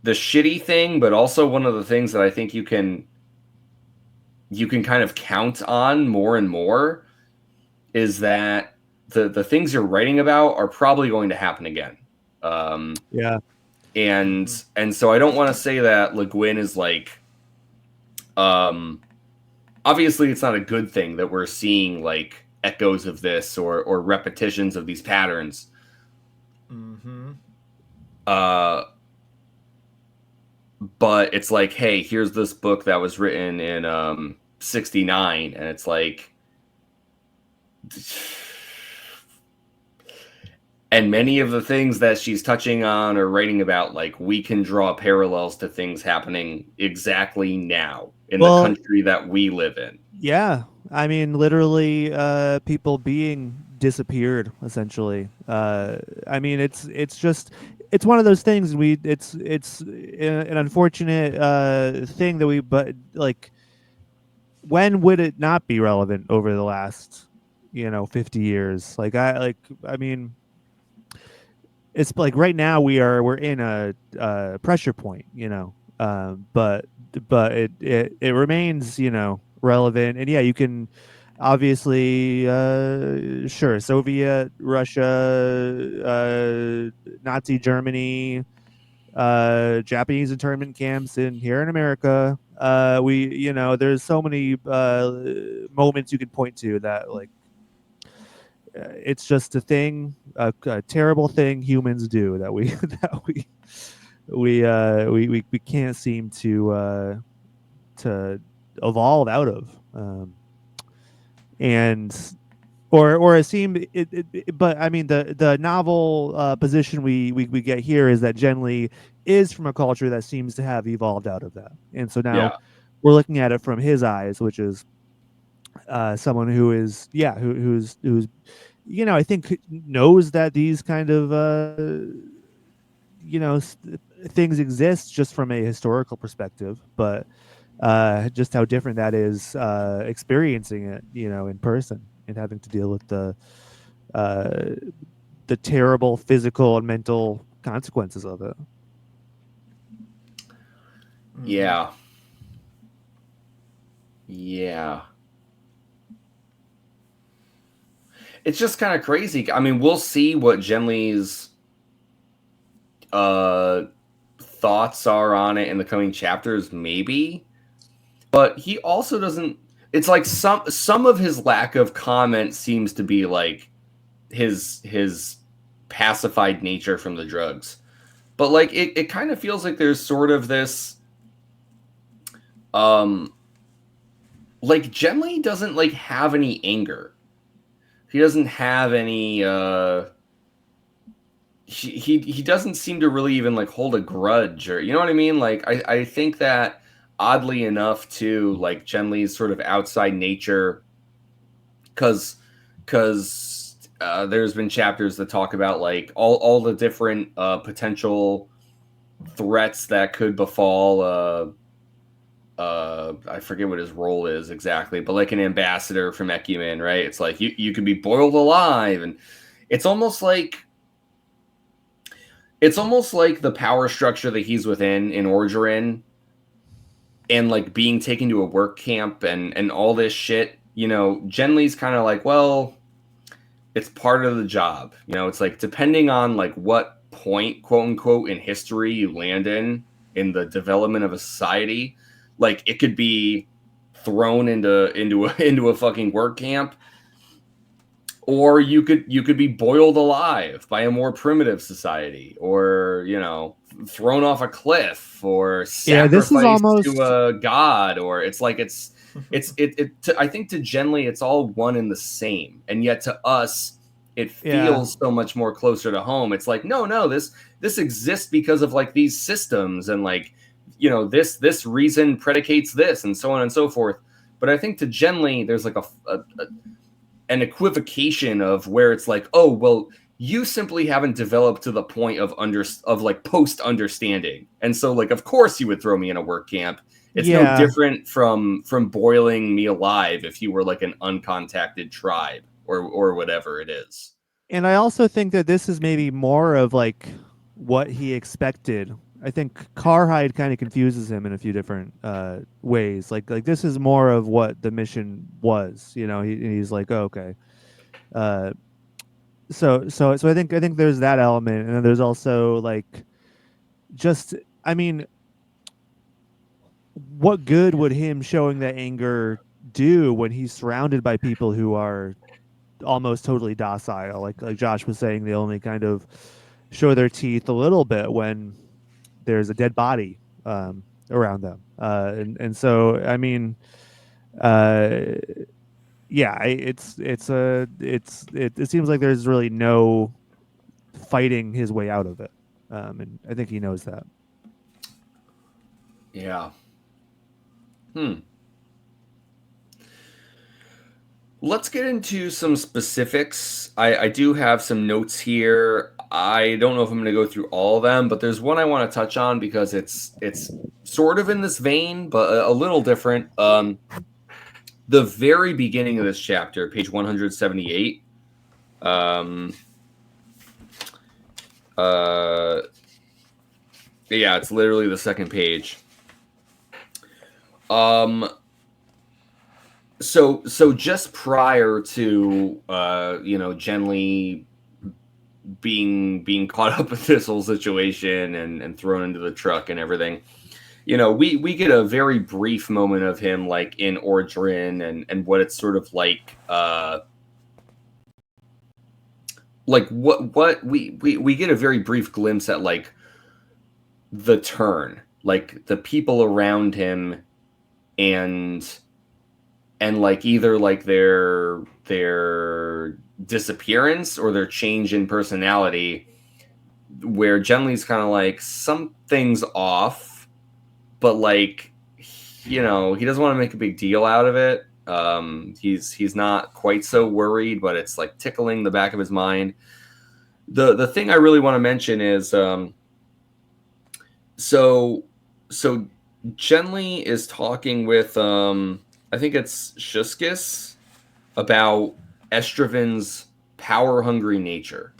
shitty thing, but also one of the things that I think you can kind of count on more and more is that the things you're writing about are probably going to happen again. Yeah. And so I don't want to say that Le Guin is like, obviously it's not a good thing that we're seeing like echoes of this or repetitions of these patterns. Mm-hmm. But it's like, hey, here's this book that was written in 69, and it's like, and many of the things that she's touching on or writing about, like, we can draw parallels to things happening exactly now in the country that we live in. Yeah, I mean, literally, people being disappeared, essentially. I mean, it's one of those things. It's an unfortunate thing that but like, when would it not be relevant over the last 50 years? Like I mean, it's like right now we're in a pressure point, but it remains relevant. And yeah, you can obviously sure, Soviet Russia, Nazi Germany, Japanese internment camps in here in America. We there's so many moments you can point to that, like, it's just a thing, a terrible thing humans do that we we can't seem to evolve out of, and or it seemed but I mean the novel position we get here is that Jen Lee is from a culture that seems to have evolved out of that, and so now we're looking at it from his eyes, which is someone who is who's I think knows that these kind of things exist just from a historical perspective, but just how different that is experiencing it, in person and having to deal with uh, the terrible physical and mental consequences of it. Yeah. Yeah. It's just kind of crazy. I mean, we'll see what Genly's thoughts are on it in the coming chapters, maybe. But he also doesn't. It's like some of his lack of comment seems to be like his pacified nature from the drugs. But like it kind of feels like there's sort of this like Genly doesn't like have any anger. He doesn't have any he doesn't seem to really even like hold a grudge, or you know what I mean? Like I think that oddly enough too, like Genly's sort of outside nature, because there's been chapters that talk about like all the different potential threats that could befall I forget what his role is exactly, but like an ambassador from Ecumen, right? It's like you could be boiled alive, and it's almost like the power structure that he's within in Orgerin, and like being taken to a work camp and all this shit. Genly's kind of like, well, it's part of the job. It's like depending on like what point, quote unquote, in history you land in the development of a society, like it could be thrown into a fucking work camp, or you could be boiled alive by a more primitive society, or thrown off a cliff, or This is sacrificed almost to a god, or it's like I think to Genly it's all one and the same, and yet to us it feels so much more closer to home. It's like no, this exists because of like these systems, and like this reason predicates this, and so on and so forth. But I think to Genly there's like an equivocation of where it's like, oh well, you simply haven't developed to the point of like post understanding, and so like of course you would throw me in a work camp. It's no different from boiling me alive if you were like an uncontacted tribe or whatever it is. And I also think that this is maybe more of like what he expected. I think Carhide kind of confuses him in a few different ways. Like this is more of what the mission was. He's like, oh, okay. So I think there's that element, and then there's also like, just I mean, what good would him showing that anger do when he's surrounded by people who are almost totally docile? Like Josh was saying, they only kind of show their teeth a little bit when there's a dead body around them, and so I mean, yeah, it seems like there's really no fighting his way out of it, and I think he knows that. Yeah. Let's get into some specifics. I do have some notes here. I don't know if I'm going to go through all of them, but there's one I want to touch on because it's sort of in this vein, but a little different. The very beginning of this chapter, page 178. Yeah, it's literally the second page. So just prior to Genly being caught up with this whole situation and thrown into the truck and everything, we get a very brief moment of him like in Orgerin and what it's sort of like what we get a very brief glimpse at like the turn, like the people around him, and like either like their disappearance or their change in personality, where Genly's kind of like something's off, but like he doesn't want to make a big deal out of it. He's not quite so worried, but it's like tickling the back of his mind. The thing I really want to mention is so so Genly is talking with I think it's Shuskis about Estraven's power hungry nature.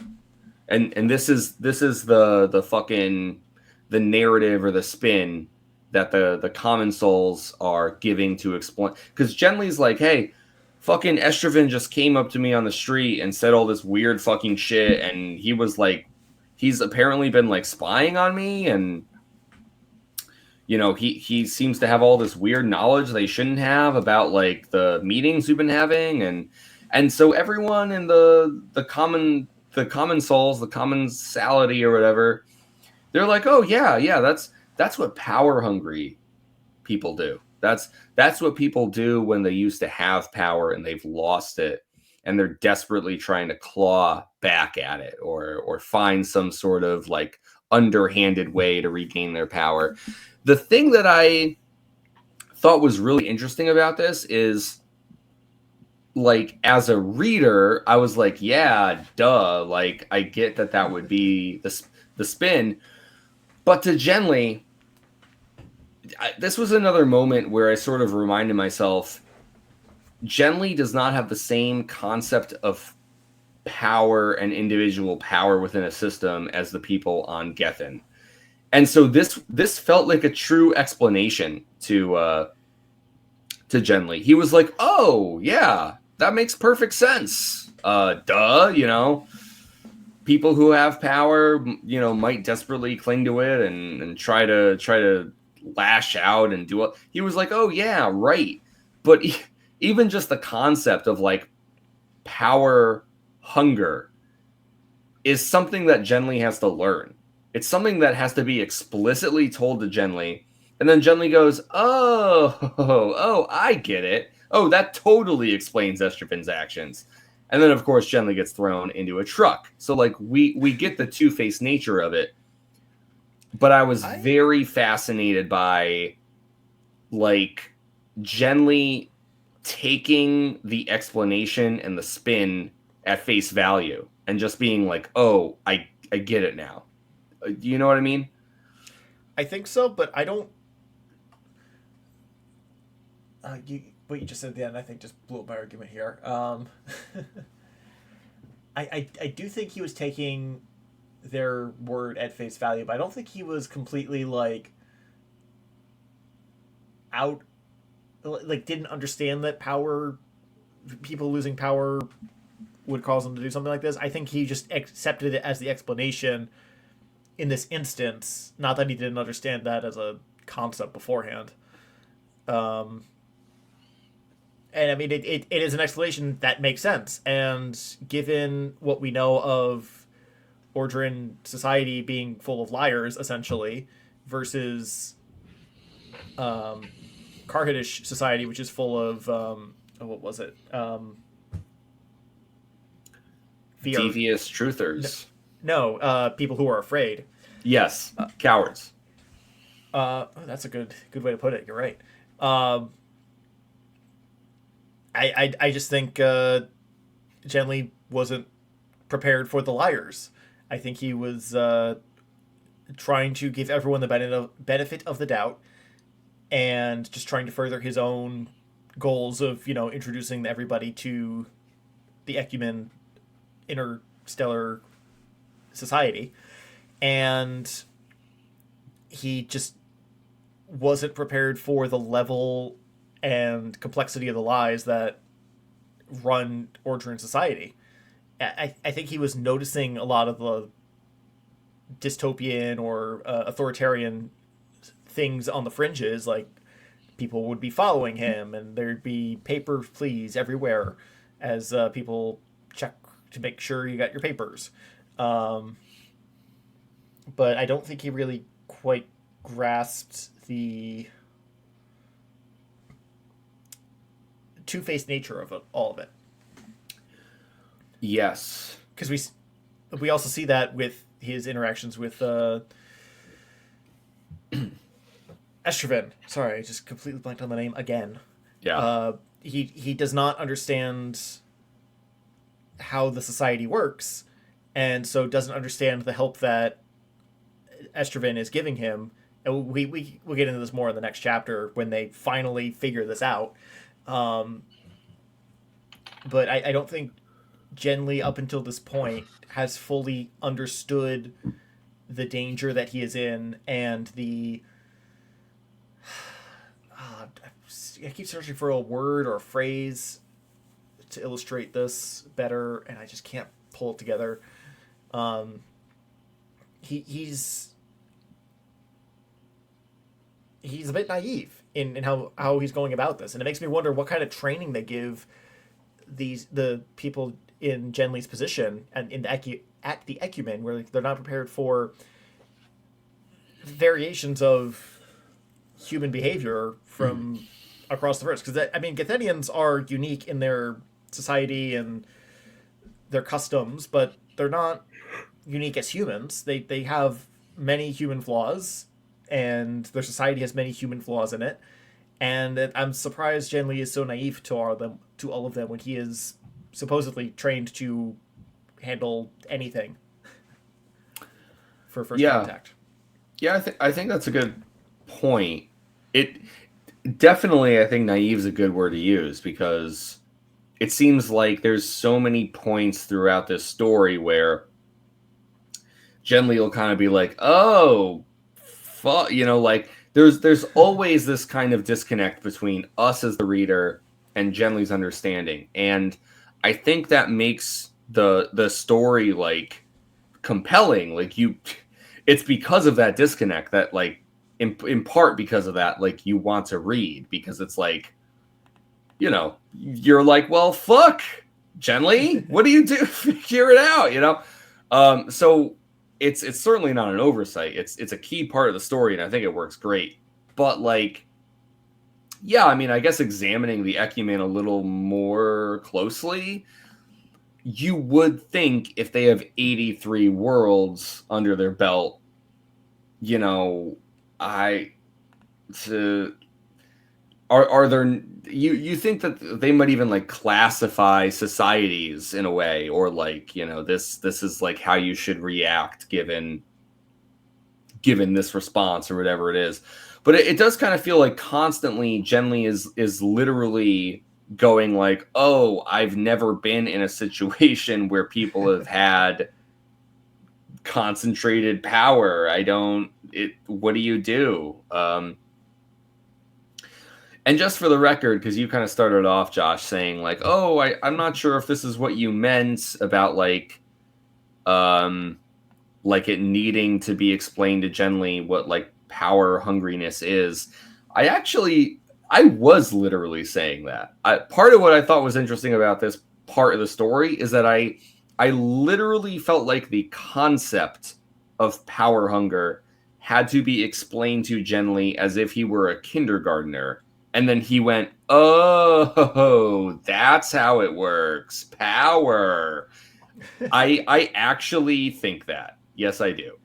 And this is the fucking the narrative or the spin that the common souls are giving to explain, because Genly's like, hey, fucking Estraven just came up to me on the street and said all this weird fucking shit, and he was like, he's apparently been like spying on me, and he seems to have all this weird knowledge they shouldn't have about like the meetings we've been having, and so everyone in the common souls, the commonsality or whatever, they're like, oh yeah, that's what power hungry people do. That's what people do when they used to have power and they've lost it, and they're desperately trying to claw back at it, or find some sort of like underhanded way to regain their power. The thing that I thought was really interesting about this is, like, as a reader, I was like, yeah, duh, like I get that would be the spin, but to Genly, this was another moment where I sort of reminded myself, Genly does not have the same concept of power and individual power within a system as the people on Gethin. And so this felt like a true explanation to Genly. He was like, "Oh yeah, that makes perfect sense. Duh, people who have power, might desperately cling to it and try to lash out and do it." He was like, "Oh yeah, right." But even just the concept of like power hunger is something that Genly has to learn. It's something that has to be explicitly told to Genly. And then Genly goes, oh, I get it. Oh, that totally explains Estraven's actions. And then, of course, Genly gets thrown into a truck. So, like, we get the two-faced nature of it. But I was very fascinated by, like, Genly taking the explanation and the spin at face value and just being like, oh, I get it now. Do you know what I mean? I think so, but I don't. What you just said at the end, I think, just blew up my argument here. I do think he was taking their word at face value, but I don't think he was completely like out, like didn't understand that people losing power would cause them to do something like this. I think he just accepted it as the explanation in this instance, not that he didn't understand that as a concept beforehand. Um, and I mean, it is an explanation that makes sense. And given what we know of Ordrin society being full of liars, essentially, versus Karhadish society, which is full of what was it? Fear. Devious truthers. No, people who are afraid. Yes, cowards. That's a good way to put it. You're right. I just think Genly wasn't prepared for the liars. I think he was trying to give everyone the benefit of the doubt, and just trying to further his own goals of introducing everybody to the Ecumen interstellar society, and he just wasn't prepared for the level and complexity of the lies that run Ordrin society. I think he was noticing a lot of the dystopian or authoritarian things on the fringes, like people would be following him and there'd be paper please everywhere as people check to make sure you got your papers. But I don't think he really quite grasped the two-faced nature of all of it. Yes, because we also see that with his interactions with Estraven. Sorry, I just completely blanked on the name again. Yeah. He does not understand how the society works, and so doesn't understand the help that Estraven is giving him, and we'll get into this more in the next chapter when they finally figure this out. Um, but I don't think Genly up until this point has fully understood the danger that he is in and the I keep searching for a word or a phrase to illustrate this better, and I just can't pull it together. Um, he's a bit naive in how he's going about this, and it makes me wonder what kind of training they give the people in Genly's position and in the at the Ecumen, where they're not prepared for variations of human behavior from across the verse. Because I mean, Gethenians are unique in their society and their customs, but they're not unique as humans. They have many human flaws, and their society has many human flaws in it. And I'm surprised Genly is so naive to all of them when he is supposedly trained to handle anything for first contact. Yeah, I think that's a good point. It definitely, I think naive is a good word to use, because it seems like there's so many points throughout this story where Genly will kind of be like, oh, fuck, like there's always this kind of disconnect between us as the reader and Genly's understanding. And I think that makes the story like compelling. Like it's because of that disconnect that, like, in part because of that, like, you want to read, because it's like, you're like, well, fuck, Genly, what do you do? Figure it out, so it's certainly not an oversight. It's a key part of the story, and I think it works great. But, like, yeah, I mean, I guess examining the Ecumen a little more closely, you would think if they have 83 worlds under their belt, are there, you think that they might even like classify societies in a way, or like, this is like how you should react given this response or whatever it is. But it does kind of feel like constantly Genly is literally going like, oh, I've never been in a situation where people have had concentrated power. What do you do? And just for the record, because you kind of started off, Josh, saying like, oh, I'm not sure if this is what you meant about like it needing to be explained to Genly what like power hungriness is. I was literally saying that. Part of what I thought was interesting about this part of the story is that I literally felt like the concept of power hunger had to be explained to Genly as if he were a kindergartner. And then he went, oh, that's how it works. Power. I actually think that. Yes, I do.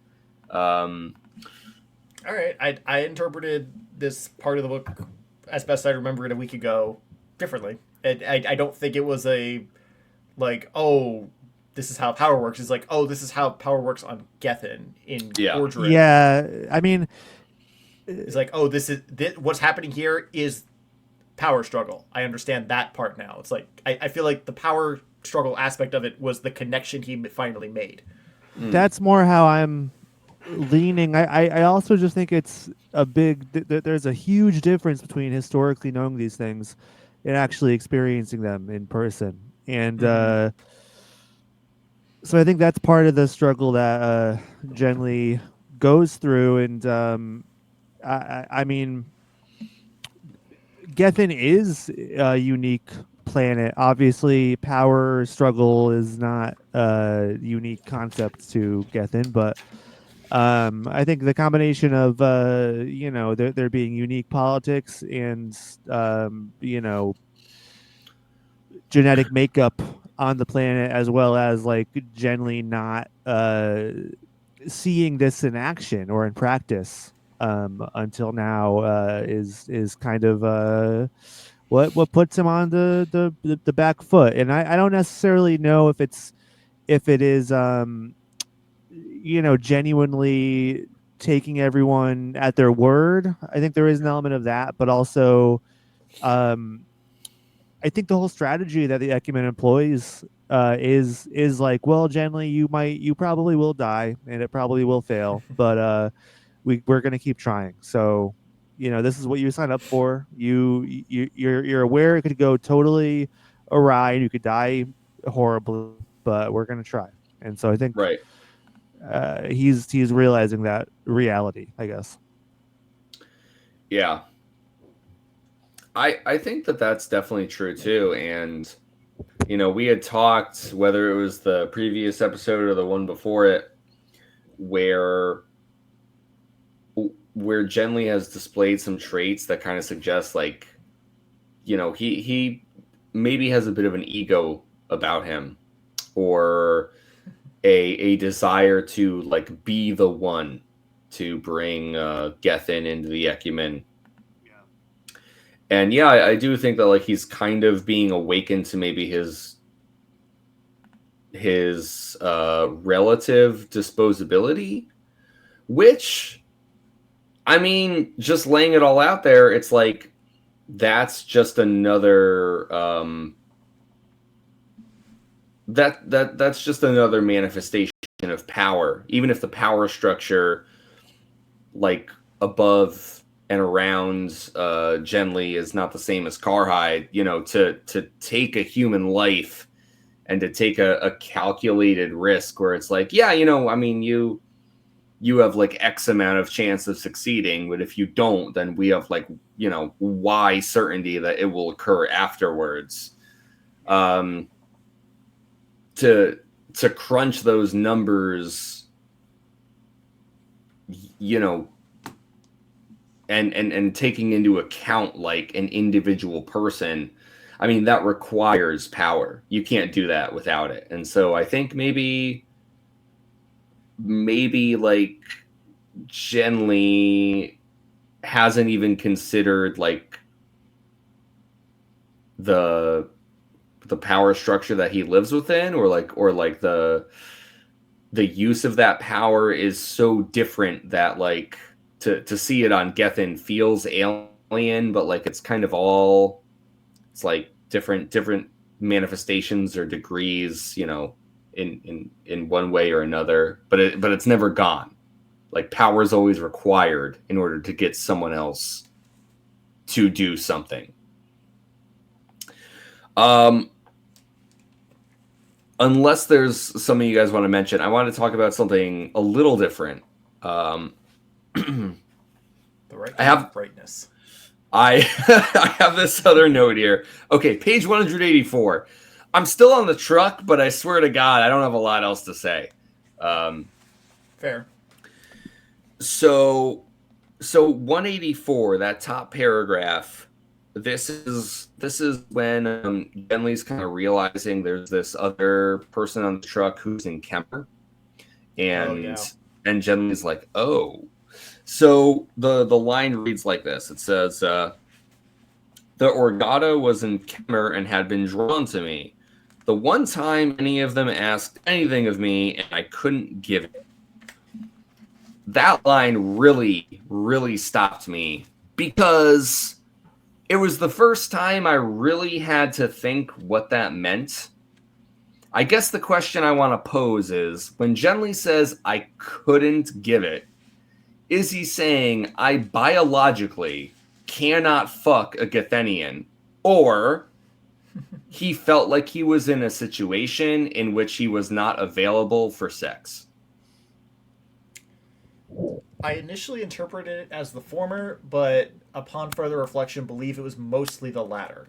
All right. I interpreted this part of the book, as best I remember it a week ago, differently. I don't think it was a, like, oh, this is how power works. It's like, oh, this is how power works on Gethin in Ordrin. Yeah, I mean, it's like, oh, this what's happening here is power struggle. I understand that part now. It's like, I feel like the power struggle aspect of it was the connection he finally made. That's more how I'm leaning. I also just think it's there's a huge difference between historically knowing these things and actually experiencing them in person. And so I think that's part of the struggle that Genly goes through. And I mean, Gethin is a unique planet. Obviously, power struggle is not a unique concept to Gethin, but I think the combination of there being unique politics and genetic makeup on the planet, as well as like generally not seeing this in action or in practice until now is kind of what puts him on the back foot. And I don't necessarily know if it is genuinely taking everyone at their word. I think there is an element of that, but also um, I think the whole strategy that the Ecumen employs is like, well, generally you probably will die and it probably will fail, but we're gonna keep trying. So, this is what you signed up for. You're aware it could go totally awry and you could die horribly, but we're gonna try. And so I think Right. he's realizing that reality, I guess. Yeah. I think that that's definitely true too. And, we had talked, whether it was the previous episode or the one before it, where Genly has displayed some traits that kind of suggest like, he maybe has a bit of an ego about him, or a desire to like be the one to bring Gethin into the Ecumen. And yeah, I do think that like he's kind of being awakened to maybe his relative disposability, which, I mean, just laying it all out there, it's like that's just another that's just another manifestation of power. Even if the power structure, like above and around Genly, is not the same as Karhide, to take a human life and to take a calculated risk where it's like, yeah, I mean, you have like X amount of chance of succeeding, but if you don't, then we have like, Y certainty that it will occur afterwards. To crunch those numbers, and taking into account like an individual person, I mean, that requires power. You can't do that without it. And so I think maybe like Genly hasn't even considered like the power structure that he lives within, or like the use of that power is so different that like to see it on Gethin feels alien, but like it's kind of all, it's like different manifestations or degrees, in one way or another, but it's never gone. Like power is always required in order to get someone else to do something. Unless there's something you guys want to mention, I want to talk about something a little different. The right I have brightness. I have this other note here. Okay, page 184. I'm still on the truck, but I swear to God, I don't have a lot else to say. Fair. So 184, that top paragraph. This is when Genly's kind of realizing there's this other person on the truck who's in Kemper, and Genly's like, oh. So the line reads like this. It says, the Orgata was in Kemmer and had been drawn to me. The one time any of them asked anything of me, and I couldn't give it. That line really, really stopped me, because it was the first time I really had to think what that meant. I guess the question I want to pose is, when Genly says I couldn't give it, is he saying I biologically cannot fuck a Gethenian, or he felt like he was in a situation in which he was not available for sex? I initially interpreted it as the former, but upon further reflection, believe it was mostly the latter.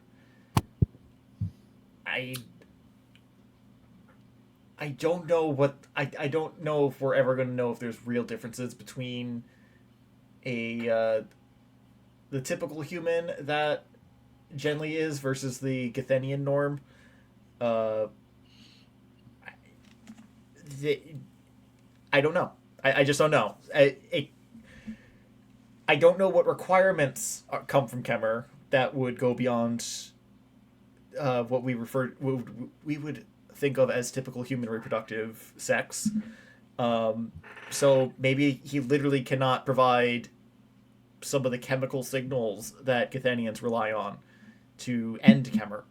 I don't know what I don't know if we're ever going to know if there's real differences between the typical human that Genly is versus the Gethenian norm. I don't know. I just don't know. I don't know what requirements come from Kemmer that would go beyond what we would think of as typical human reproductive sex. So maybe he literally cannot provide some of the chemical signals that Githanians rely on to end Kemer.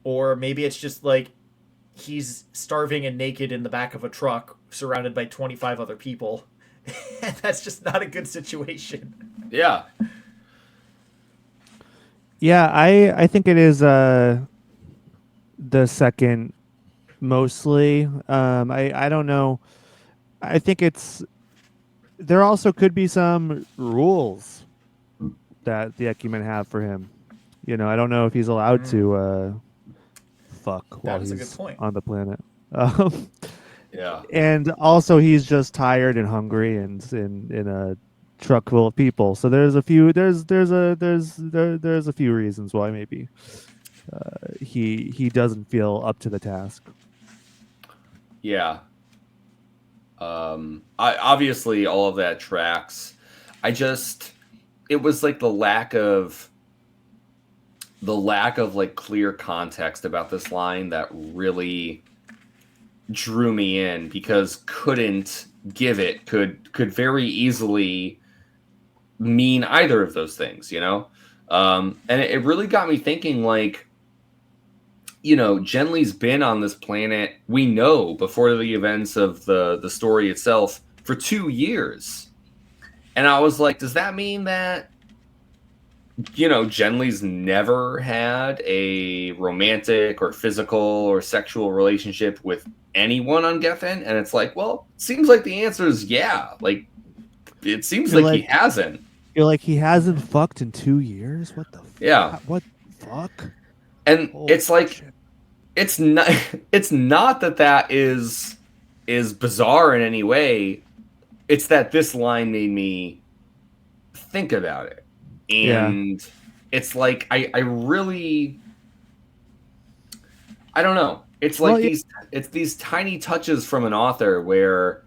Or maybe it's just like he's starving and naked in the back of a truck surrounded by 25 other people. And that's just not a good situation. Yeah. Yeah, I think it is the second mostly. I don't know. I think it's there also could be some rules that the Ecumen have for him. I don't know if he's allowed to fuck while That is a good he's point. on the planet. Um, Yeah. and also he's just tired and hungry and in a truck full of people. So there's a few reasons why maybe he doesn't feel up to the task. Yeah. I obviously all of that tracks. It was like the lack of like clear context about this line that really drew me in, because couldn't give it could very easily mean either of those things, and it really got me thinking, like, Genly's been on this planet, we know, before the events of the story itself, for 2 years. And I was like, does that mean that, Genly's never had a romantic or physical or sexual relationship with anyone on Gethin? And it's like, well, it seems like the answer is yeah. Like, it seems You're like he like hasn't. you're like he hasn't fucked in 2 years. What the Yeah. what fuck? And Holy it's like, shit. it's not it's not that is bizarre in any way. It's that this line made me think about it. Yeah. And it's like I really, I don't know. It's like Well, yeah, these tiny touches from an author where,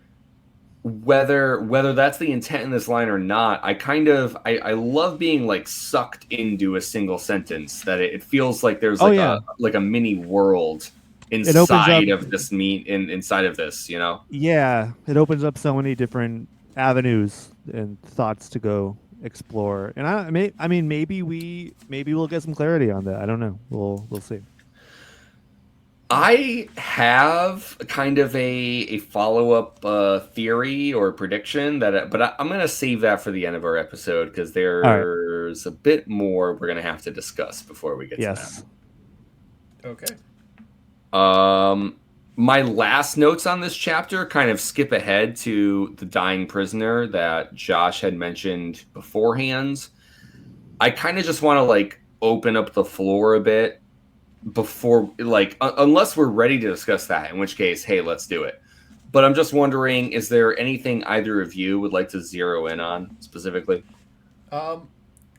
whether that's the intent in this line or not, I love being like sucked into a single sentence, that it feels like there's oh like yeah. a mini world It opens up. inside of this inside of this. Yeah, it opens up so many different avenues and thoughts to go explore. And I mean, maybe we'll get some clarity on that. I don't know. We'll see. I have kind of a follow-up theory or prediction but I'm going to save that for the end of our episode, because All right. there's a bit more we're going to have to discuss before we get to Yes. Okay. that. My last notes on this chapter kind of skip ahead to the dying prisoner that Josh had mentioned beforehand. I kind of just want to like open up the floor a bit before, like, unless we're ready to discuss that, in which case, hey, let's do it. But I'm just wondering, is there anything either of you would like to zero in on specifically? I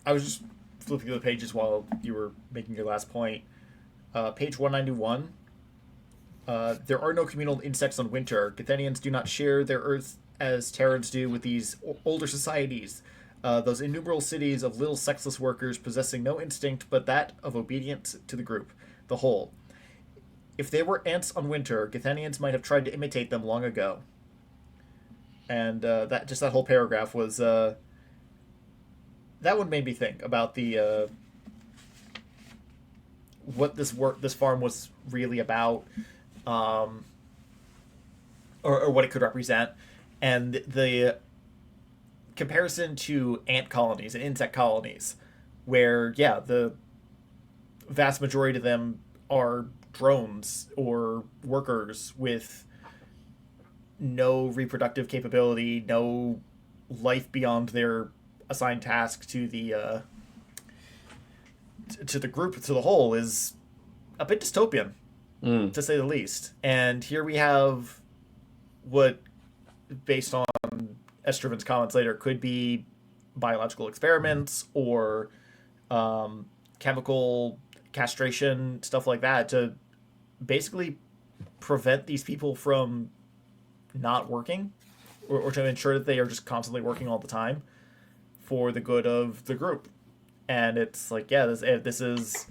was just flipping through the pages while you were making your last point. Page 191. There are no communal insects on Winter. Githanians do not share their Earth as Terrans do with these older societies. Those innumerable cities of little sexless workers possessing no instinct but that of obedience to the group, the whole. If they were ants on Winter, Githanians might have tried to imitate them long ago. And that whole paragraph was that one made me think about the what this farm was really about, or what it could represent, and the comparison to ant colonies and insect colonies, where the vast majority of them are drones or workers with no reproductive capability, no life beyond their assigned task to the group, to the whole, is a bit dystopian, to say the least. And here we have what, based on Estriven's comments later, could be biological experiments or chemical castration, stuff like that, to basically prevent these people from not working, or to ensure that they are just constantly working all the time for the good of the group. And it's like, this is,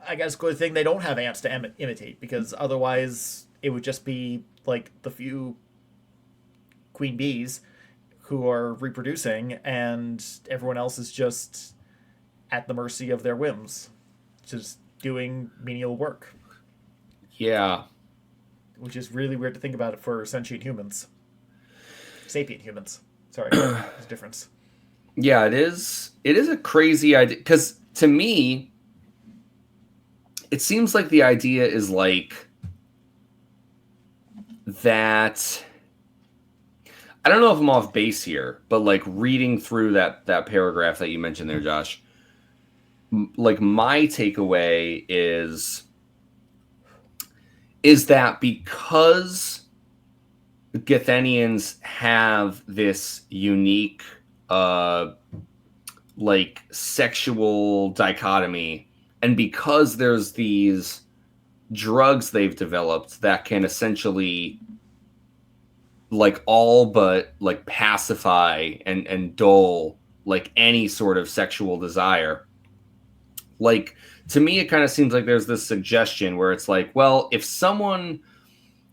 I guess, a good thing they don't have ants to imitate, because otherwise it would just be like the few queen bees who are reproducing, and everyone else is just at the mercy of their whims, just doing menial work, Yeah. which is really weird to think about it for sentient humans. Sapient humans. Sorry, there's a difference. Yeah, it is. It is a crazy idea because to me, it seems like the idea is like that. I don't know if I'm off base here, but like reading through that paragraph that you mentioned there, Josh, like my takeaway is that because Githenians have this unique like sexual dichotomy, and because there's these drugs they've developed that can essentially like all but like pacify and dull like any sort of sexual desire, like to me it kind of seems like there's this suggestion where it's like, well, if someone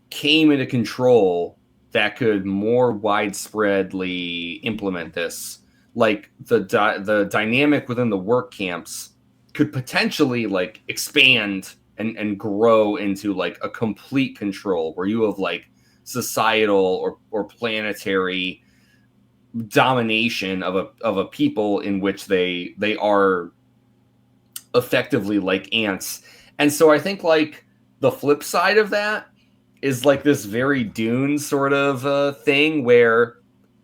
came into control that could more widespreadly implement this, like the dynamic within the work camps could potentially like expand and grow into like a complete control where you have like societal or planetary domination of a people in which they are effectively like ants. And so I think like the flip side of that is like this very Dune sort of thing where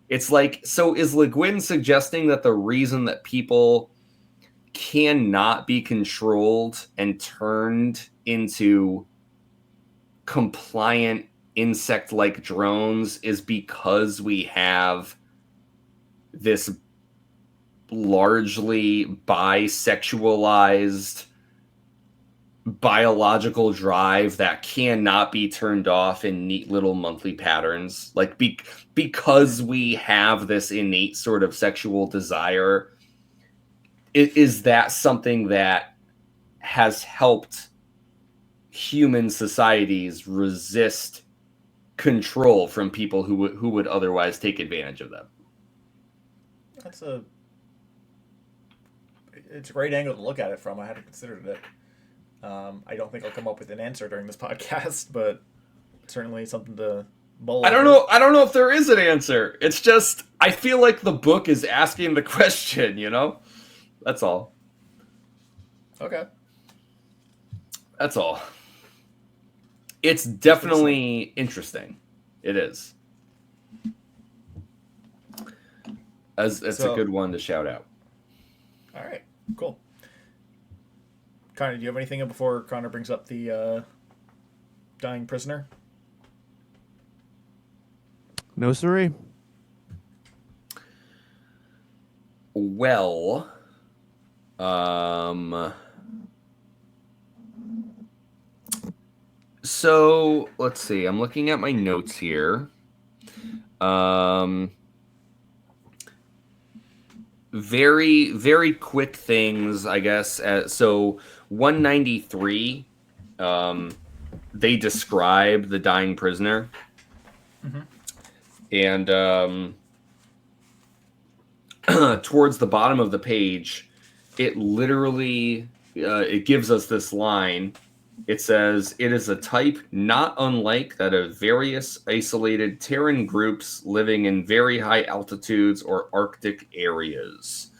it's like, so is Le Guin suggesting that the reason that people cannot be controlled and turned into compliant insect-like drones is because we have this largely bisexualized biological drive that cannot be turned off in neat little monthly patterns, like because we have this innate sort of sexual desire? Is that something that has helped human societies resist control from people who would otherwise take advantage of them? It's a great angle to look at it from. I hadn't considered it. I don't think I'll come up with an answer during this podcast, but certainly something to mull over. I don't know if there is an answer. It's just I feel like the book is asking the question, you know? That's all. Okay. That's all. It's definitely interesting. It is. It's a good one to shout out. All right. Cool. Connor, do you have anything before Connor brings up the dying prisoner? No, siree. Well, so let's see. I'm looking at my notes here. Very, very quick things, I guess. So 193, they describe the dying prisoner. Mm-hmm. And towards the bottom of the page, it literally it gives us this line. It says, "It is a type not unlike that of various isolated Terran groups living in very high altitudes or Arctic areas."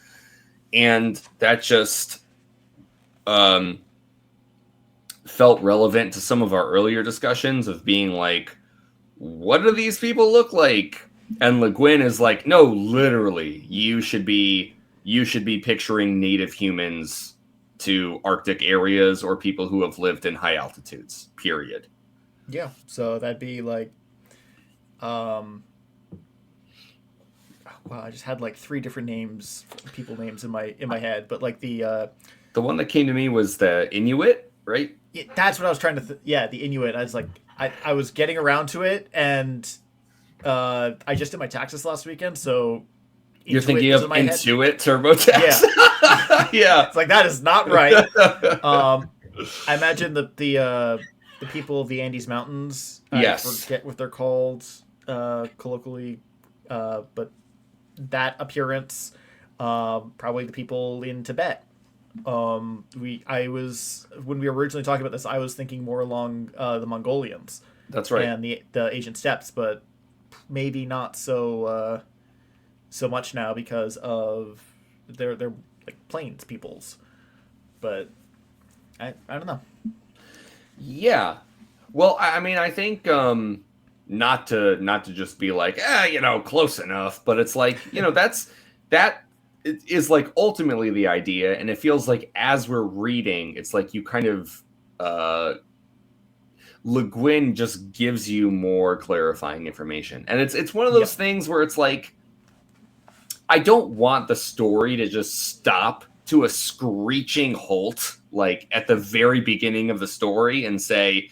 And that just felt relevant to some of our earlier discussions of being like, what do these people look like? And Le Guin is like, no, literally, you should be picturing native humans to Arctic areas or people who have lived in high altitudes, period. Yeah, so that'd be like, wow, I just had like 3 different names, people names in my head, but like the one that came to me was the Inuit, right? That's what I was trying to. The Inuit. I was like, I was getting around to it, and I just did my taxes last weekend, so you're thinking of Intuit TurboTax. Yeah, yeah. It's like that is not right. I imagine the people of the Andes Mountains. Yes. I forget what they're called colloquially. but that appearance, probably the people in Tibet. I was when we were originally talking about this, I was thinking more along the Mongolians That's right. and the Asian steppes, but maybe not so much now because of they're like plains peoples. But I don't know. Yeah. Well, I mean, I think not to just be like, close enough, but it's like, that is like ultimately the idea, and it feels like as we're reading, it's like you kind of Le Guin just gives you more clarifying information. And it's one of those things where it's like, I don't want the story to just stop to a screeching halt, like at the very beginning of the story, and say,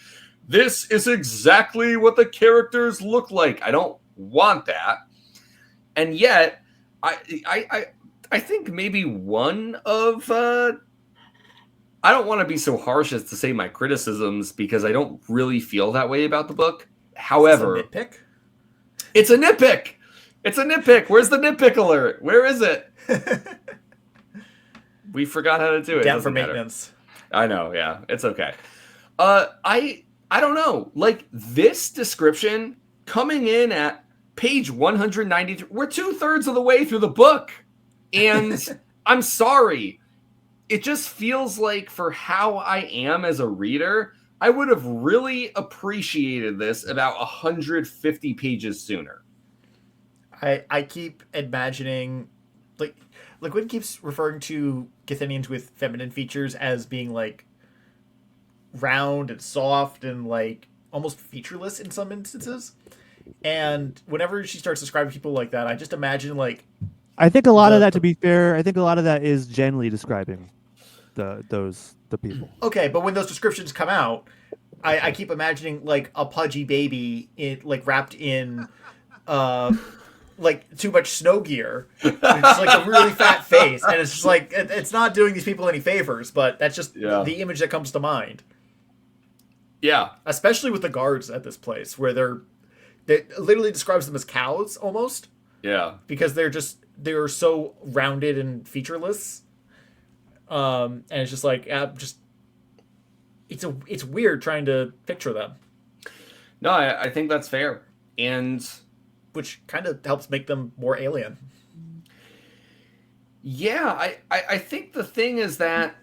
this is exactly what the characters look like. I don't want that. And yet, I think maybe one of I don't want to be so harsh as to say my criticisms, because I don't really feel that way about the book. However, Is this a nitpick? It's a nitpick. It's a nitpick. Where's the nitpick alert? Where is it? We forgot how to do it. Down for maintenance. I know. Yeah, it's okay. I don't know. Like, this description coming in at page 193. We're 2/3 of the way through the book, and I'm sorry. It just feels like, for how I am as a reader, I would have really appreciated this about 150 pages sooner. I keep imagining, like Gwyn keeps referring to Githinians with feminine features as being like round and soft and like almost featureless in some instances. And whenever she starts describing people like that, I just imagine like. I think a lot of that, to be fair, I think a lot of that is generally describing the people. Okay, but when those descriptions come out, I keep imagining like a pudgy baby wrapped in like too much snow gear. It's like a really fat face, and it's just like it's not doing these people any favors, but that's just the image that comes to mind. Yeah, especially with the guards at this place, where they literally describes them as cows almost. Yeah, because they're so rounded and featureless. And it's just like it's weird trying to picture them. No, I think that's fair, and which kind of helps make them more alien. Yeah, I think the thing is that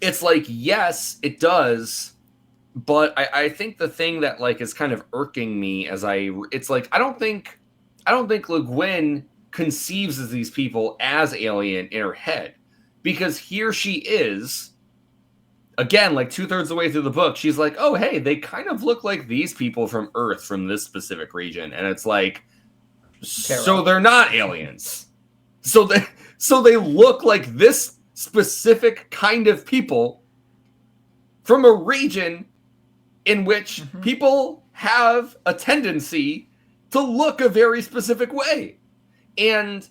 it's like, yes, it does, but I think the thing that like is kind of irking me it's like I don't think Le Guin conceives of these people as alien in her head, because here she is again, like 2/3 of the way through the book, she's like, oh hey, they kind of look like these people from Earth, from this specific region, and it's like, so they're not aliens, so they look like this specific kind of people from a region in which people have a tendency to look a very specific way. And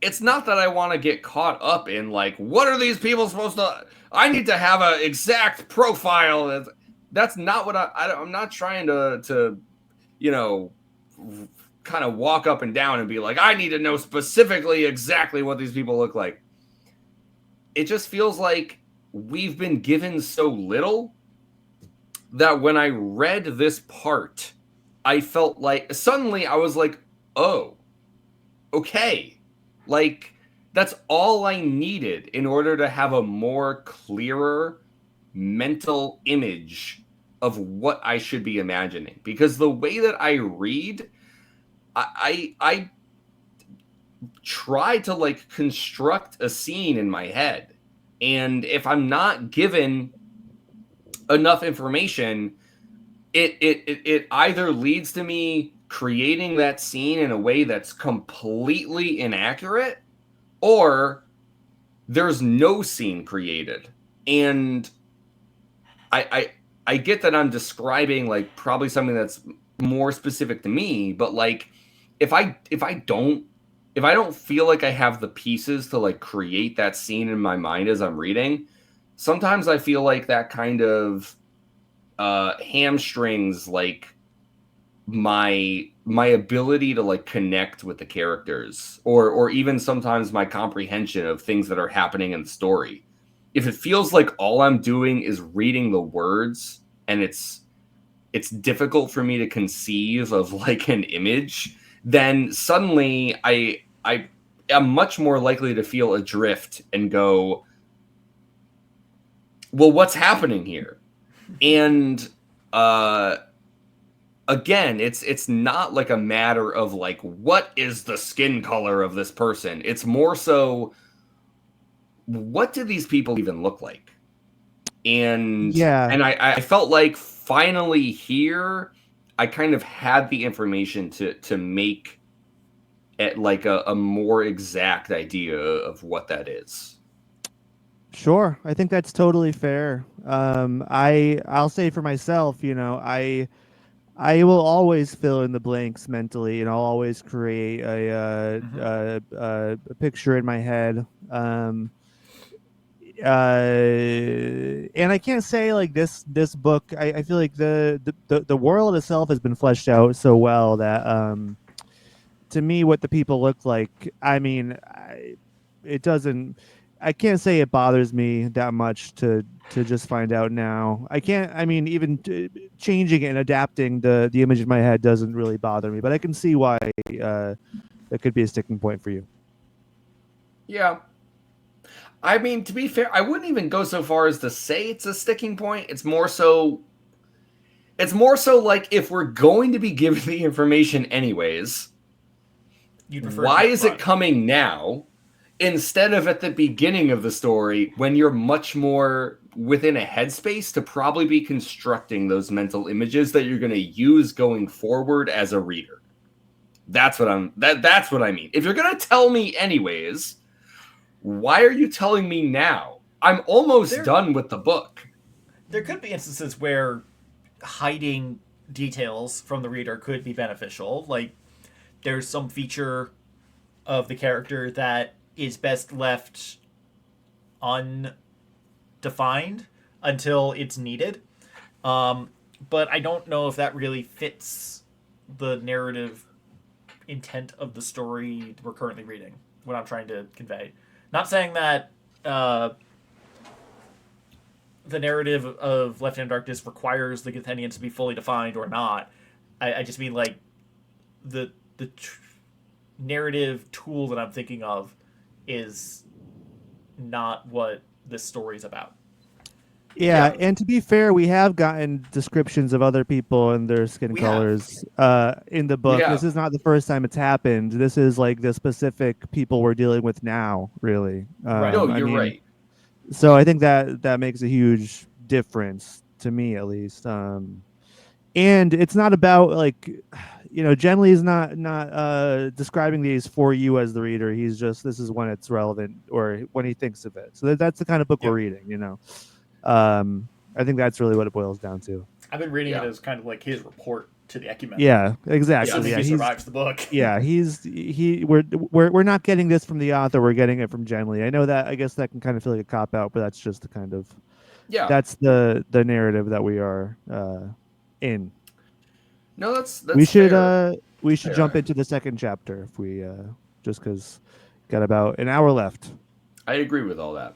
it's not that I want to get caught up in like, what are these people supposed to, I need to have an exact profile. That's not what I'm not trying to kind of walk up and down and be like, I need to know specifically exactly what these people look like. It just feels like we've been given so little that when I read this part, I felt like suddenly I was like, oh, okay. Like, that's all I needed in order to have a more clearer mental image of what I should be imagining. Because the way that I read, I try to like construct a scene in my head. And if I'm not given enough information, it either leads to me creating that scene in a way that's completely inaccurate, or there's no scene created. And I get that I'm describing like probably something that's more specific to me, but like if I don't feel like I have the pieces to like create that scene in my mind as I'm reading, sometimes I feel like that kind of hamstrings like my ability to like connect with the characters, or even sometimes my comprehension of things that are happening in the story. If it feels like all I'm doing is reading the words and it's difficult for me to conceive of like an image, then suddenly I am much more likely to feel adrift and go, well, what's happening here? And again, it's not like a matter of like, what is the skin color of this person? It's more so, what do these people even look like? And Yeah, I felt like finally here I kind of had the information to make it like a more exact idea of what that is. sure. I think that's totally fair. I'll say for myself, I will always fill in the blanks mentally, and I'll always create a picture in my head. And I can't say like this book. I feel like the world itself has been fleshed out so well that to me, what the people look like, I mean, it doesn't. I can't say it bothers me that much to just find out now. I can't. I mean, even changing it and adapting the image in my head doesn't really bother me. But I can see why that could be a sticking point for you. Yeah. I mean, to be fair, I wouldn't even go so far as to say it's a sticking point. It's more so like, if we're going to be given the information anyways, why is it coming now instead of at the beginning of the story, when you're much more within a headspace to probably be constructing those mental images that you're going to use going forward as a reader? That's what that's what I mean. If you're going to tell me anyways, why are you telling me now? I'm almost done with the book. There could be instances where hiding details from the reader could be beneficial. Like, there's some feature of the character that is best left undefined until it's needed. But I don't know if that really fits the narrative intent of the story we're currently reading, what I'm trying to convey. Not saying that the narrative of Left Hand Darkness requires the Githenians to be fully defined or not. I just mean, like, the narrative tool that I'm thinking of is not what this story is about. Yeah, and to be fair, we have gotten descriptions of other people and their skin colors in the book. Yeah. This is not the first time it's happened. This is like the specific people we're dealing with now, really. Right. No, you're right. So I think that makes a huge difference to me, at least. And it's not about like, Genly is not describing these for you as the reader. He's just, this is when it's relevant or when he thinks of it. So that's the kind of book we're reading, I think that's really what it boils down to. I've been reading it as kind of like his report to the Ecumen. Yeah, exactly. He survives the book. Yeah, we're not getting this from the author. We're getting it from Genly. I know that. I guess that can kind of feel like a cop out, but that's just the kind of that's the narrative that we are in. No, that's we should fair. We should jump into the second chapter if we just because got about an hour left. I agree with all that.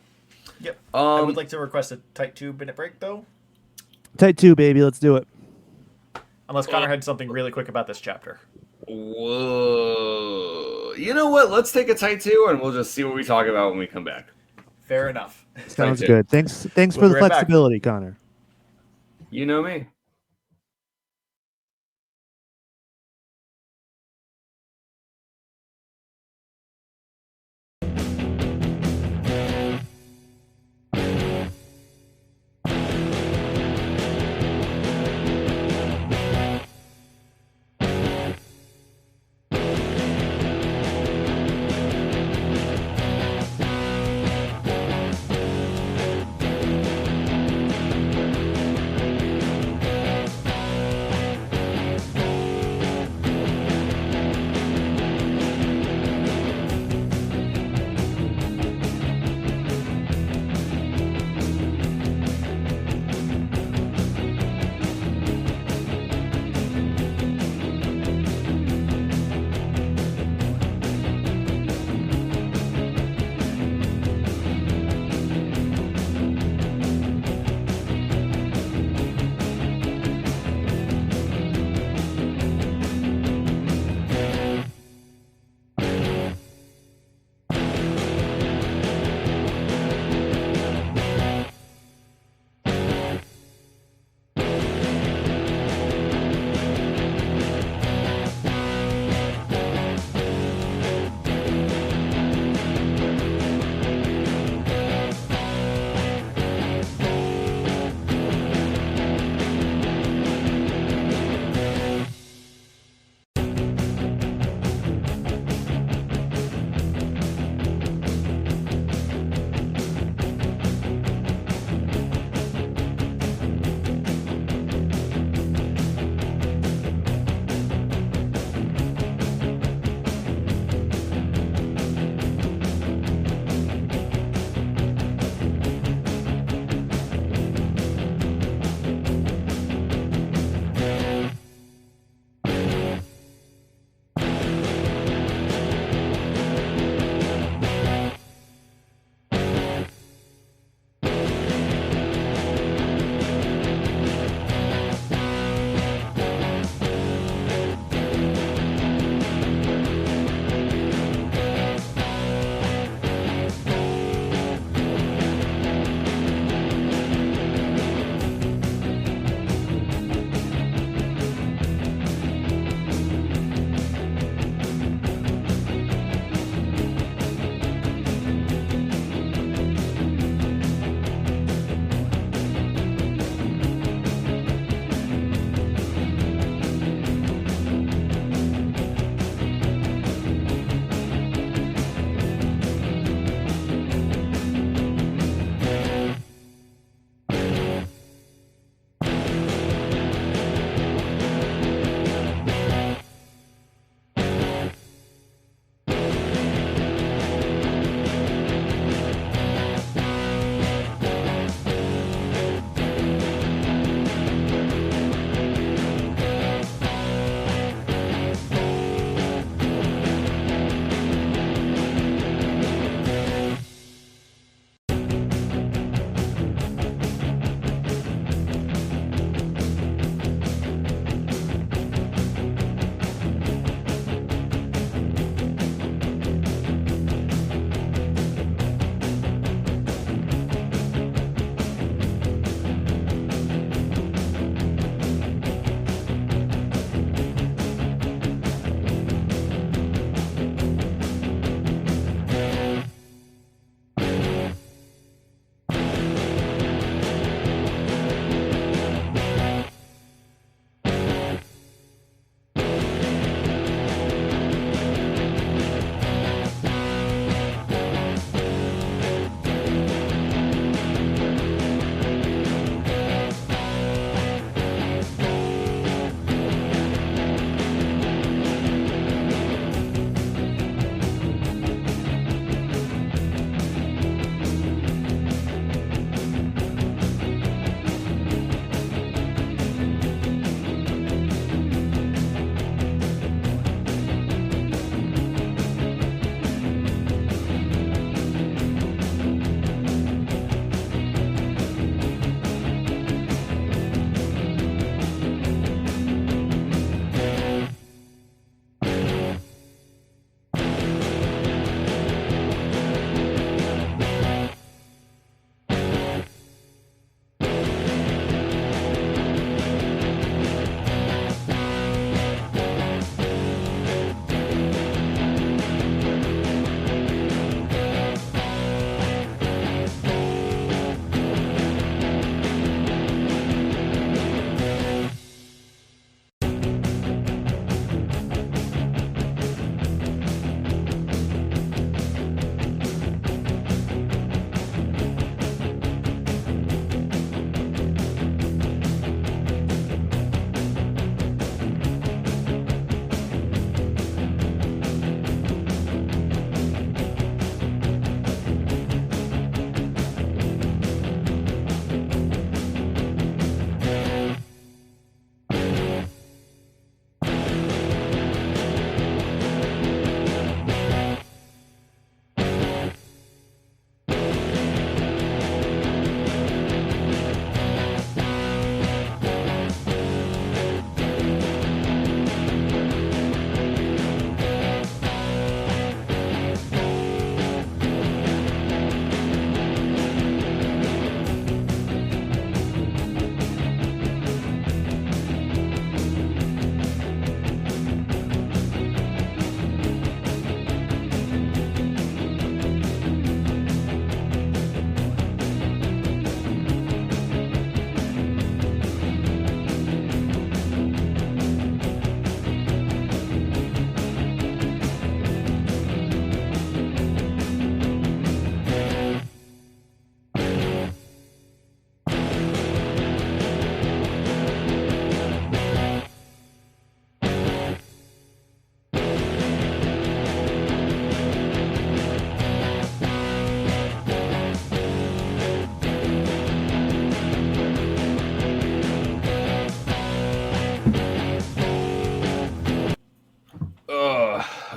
Yep. I would like to request a tight 2-minute break, though. Tight 2, baby. Let's do it. Unless Connor had something really quick about this chapter. Whoa. You know what? Let's take a tight 2 and we'll just see what we talk about when we come back. Fair enough. Sounds good. Thanks for the flexibility, Connor. You know me.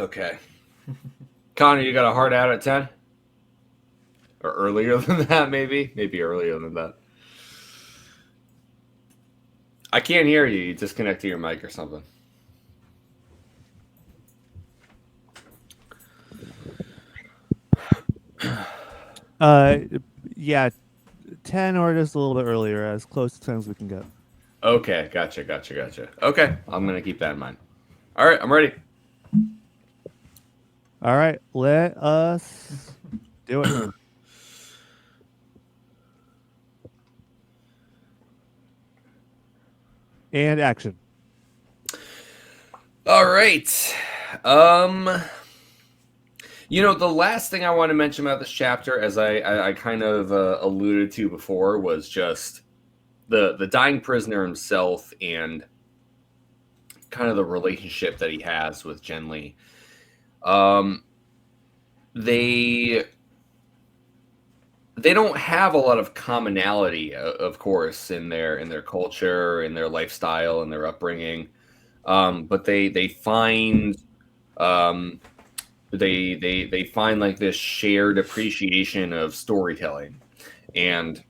Okay. Connor, you got a hard out at 10? Or earlier than that, maybe? Maybe earlier than that. I can't hear you. You disconnect to your mic or something. Yeah, 10 or just a little bit earlier, as close to 10 as we can get. Okay, gotcha. Okay, I'm going to keep that in mind. All right, I'm ready. All right, let us do it. And action. All right. The last thing I want to mention about this chapter, as I kind of alluded to before, was just the dying prisoner himself and kind of the relationship that he has with Genli. They don't have a lot of commonality, of course, in their culture, in their lifestyle, in their upbringing. But they find they find like this shared appreciation of storytelling. And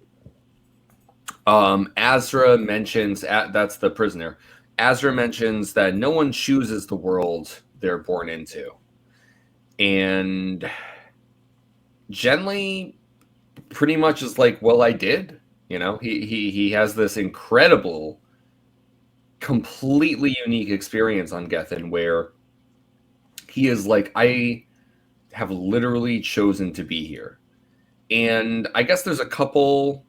Azra mentions that's the prisoner. Azra mentions that no one chooses the world they're born into, and Genli pretty much is like, well, I did. He has this incredible, completely unique experience on Gethin where he is like, I have literally chosen to be here. And I guess there's a couple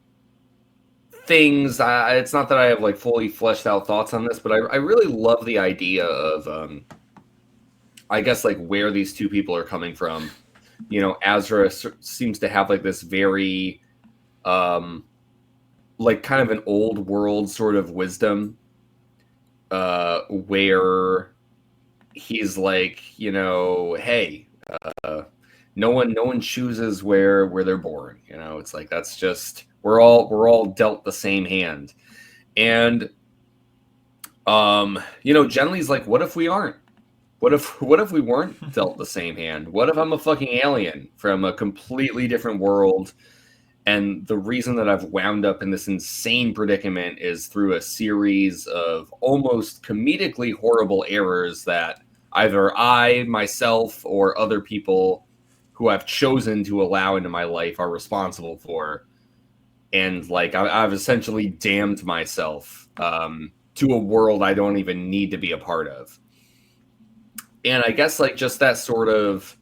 things. It's not that I have like fully fleshed out thoughts on this, but I really love the idea of, I guess, like where these two people are coming from. Azra seems to have like this very, like kind of an old world sort of wisdom, where he's like, hey, no one chooses where they're born. It's like that's just we're all dealt the same hand, and Genli's like, what if we aren't? What if we weren't dealt the same hand? What if I'm a fucking alien from a completely different world? And the reason that I've wound up in this insane predicament is through a series of almost comedically horrible errors that either I, myself, or other people who I've chosen to allow into my life are responsible for. And like I've essentially damned myself to a world I don't even need to be a part of. And I guess like just that sort of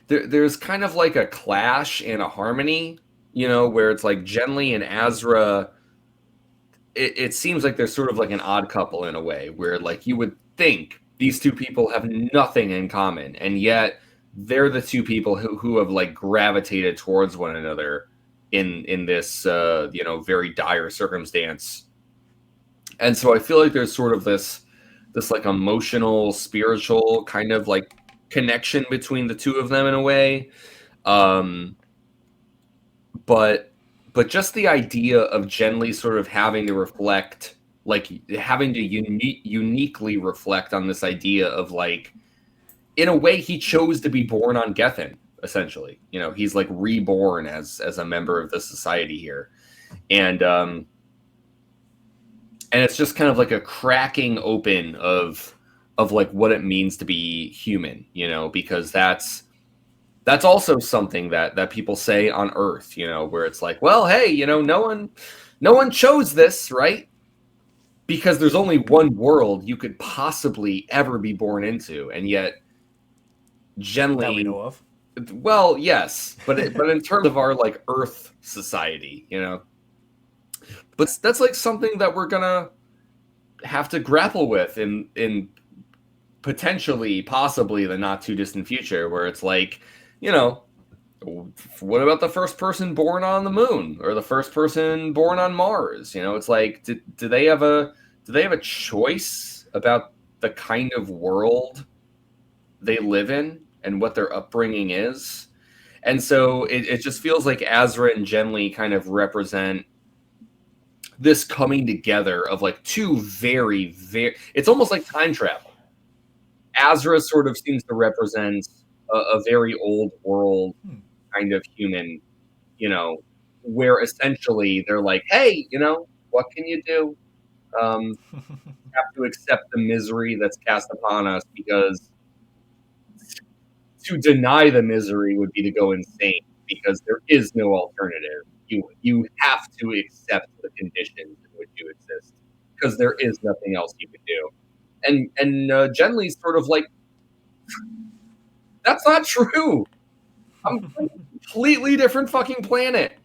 there's kind of like a clash and a harmony, where it's like Genli and Azra. It seems like they're sort of like an odd couple in a way, where like you would think these two people have nothing in common, and yet they're the two people who have like gravitated towards one another in this very dire circumstance. And so I feel like there's sort of this like emotional, spiritual kind of like connection between the two of them in a way. But just the idea of Genli sort of having to reflect, like having to uniquely reflect on this idea of like, in a way, he chose to be born on Gethin, essentially. He's like reborn as a member of the society here. And it's just kind of like a cracking open of like what it means to be human, because that's also something that people say on Earth, where it's like, well, hey, no one chose this, right? Because there's only one world you could possibly ever be born into, and yet Genli, that we know of. Well, yes, but in terms of our like Earth society, but that's like something that we're gonna have to grapple with in potentially, possibly the not too distant future, where it's like, what about the first person born on the moon or the first person born on Mars? It's like, do they have a choice about the kind of world they live in and what their upbringing is? And so it just feels like Azra and Genli kind of represent this coming together of like two very, very, it's almost like time travel. Azra sort of seems to represent a very old world kind of human, where essentially they're like, hey, what can you do? Have to accept the misery that's cast upon us, because to deny the misery would be to go insane, because there is no alternative. You have to accept the conditions in which you exist, because there is nothing else you can do. And Genly's sort of like, that's not true. I'm from a completely different fucking planet.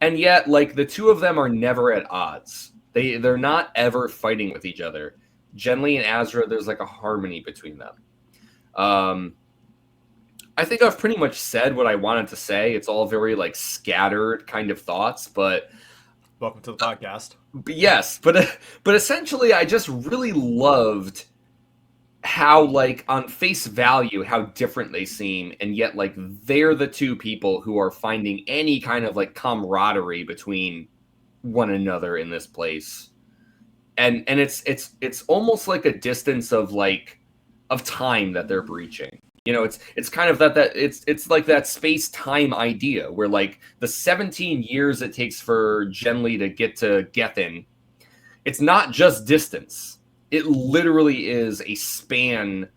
And yet, like, the two of them are never at odds. They're not ever fighting with each other. Genly and Azra, there's like a harmony between them. I think I've pretty much said what I wanted to say. It's all very like scattered kind of thoughts, but welcome to the podcast. Yes, but essentially, I just really loved how, like, on face value, how different they seem, and yet, like, they're the two people who are finding any kind of like camaraderie between one another in this place, and it's almost like a distance of time that they're breaching. It's kind of that it's like that space-time idea where, like, the 17 years it takes for Genly to get to Gethin, it's not just distance. It literally is a span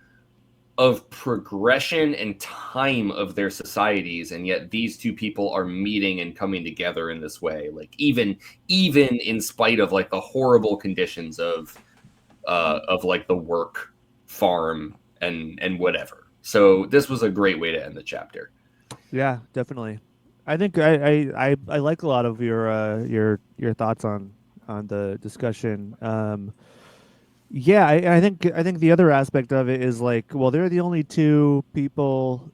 of progression and time of their societies, and yet these two people are meeting and coming together in this way. Like, even in spite of like the horrible conditions of like the work farm and whatever. So this was a great way to end the chapter. Yeah, definitely. I think I like a lot of your thoughts on the discussion. Yeah, I think the other aspect of it is like, well, they're the only two people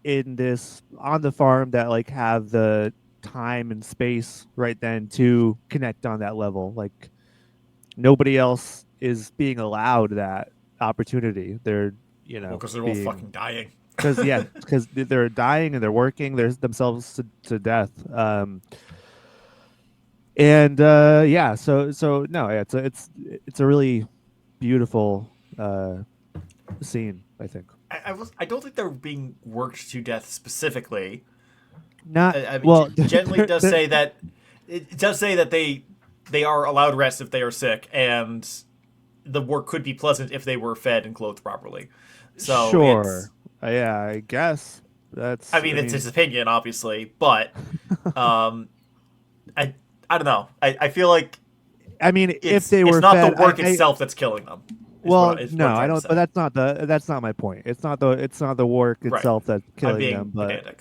on the farm that like have the time and space right then to connect on that level. Like, nobody else is being allowed that opportunity. They're because they're all fucking dying. Because they're dying and they're working themselves to death. So no, it's a really beautiful scene, I think. I don't think they're being worked to death specifically. Not I mean, well. Genly does say that it does say that they are allowed rest if they are sick, and the work could be pleasant if they were fed and clothed properly. So sure, yeah, I guess that's. I mean, it's his opinion, obviously, but I don't know. I feel like. I mean, if they were it's not fed, the work itself that's killing them. Well, no, I don't. But that's not my point. It's not the work itself that's killing them. But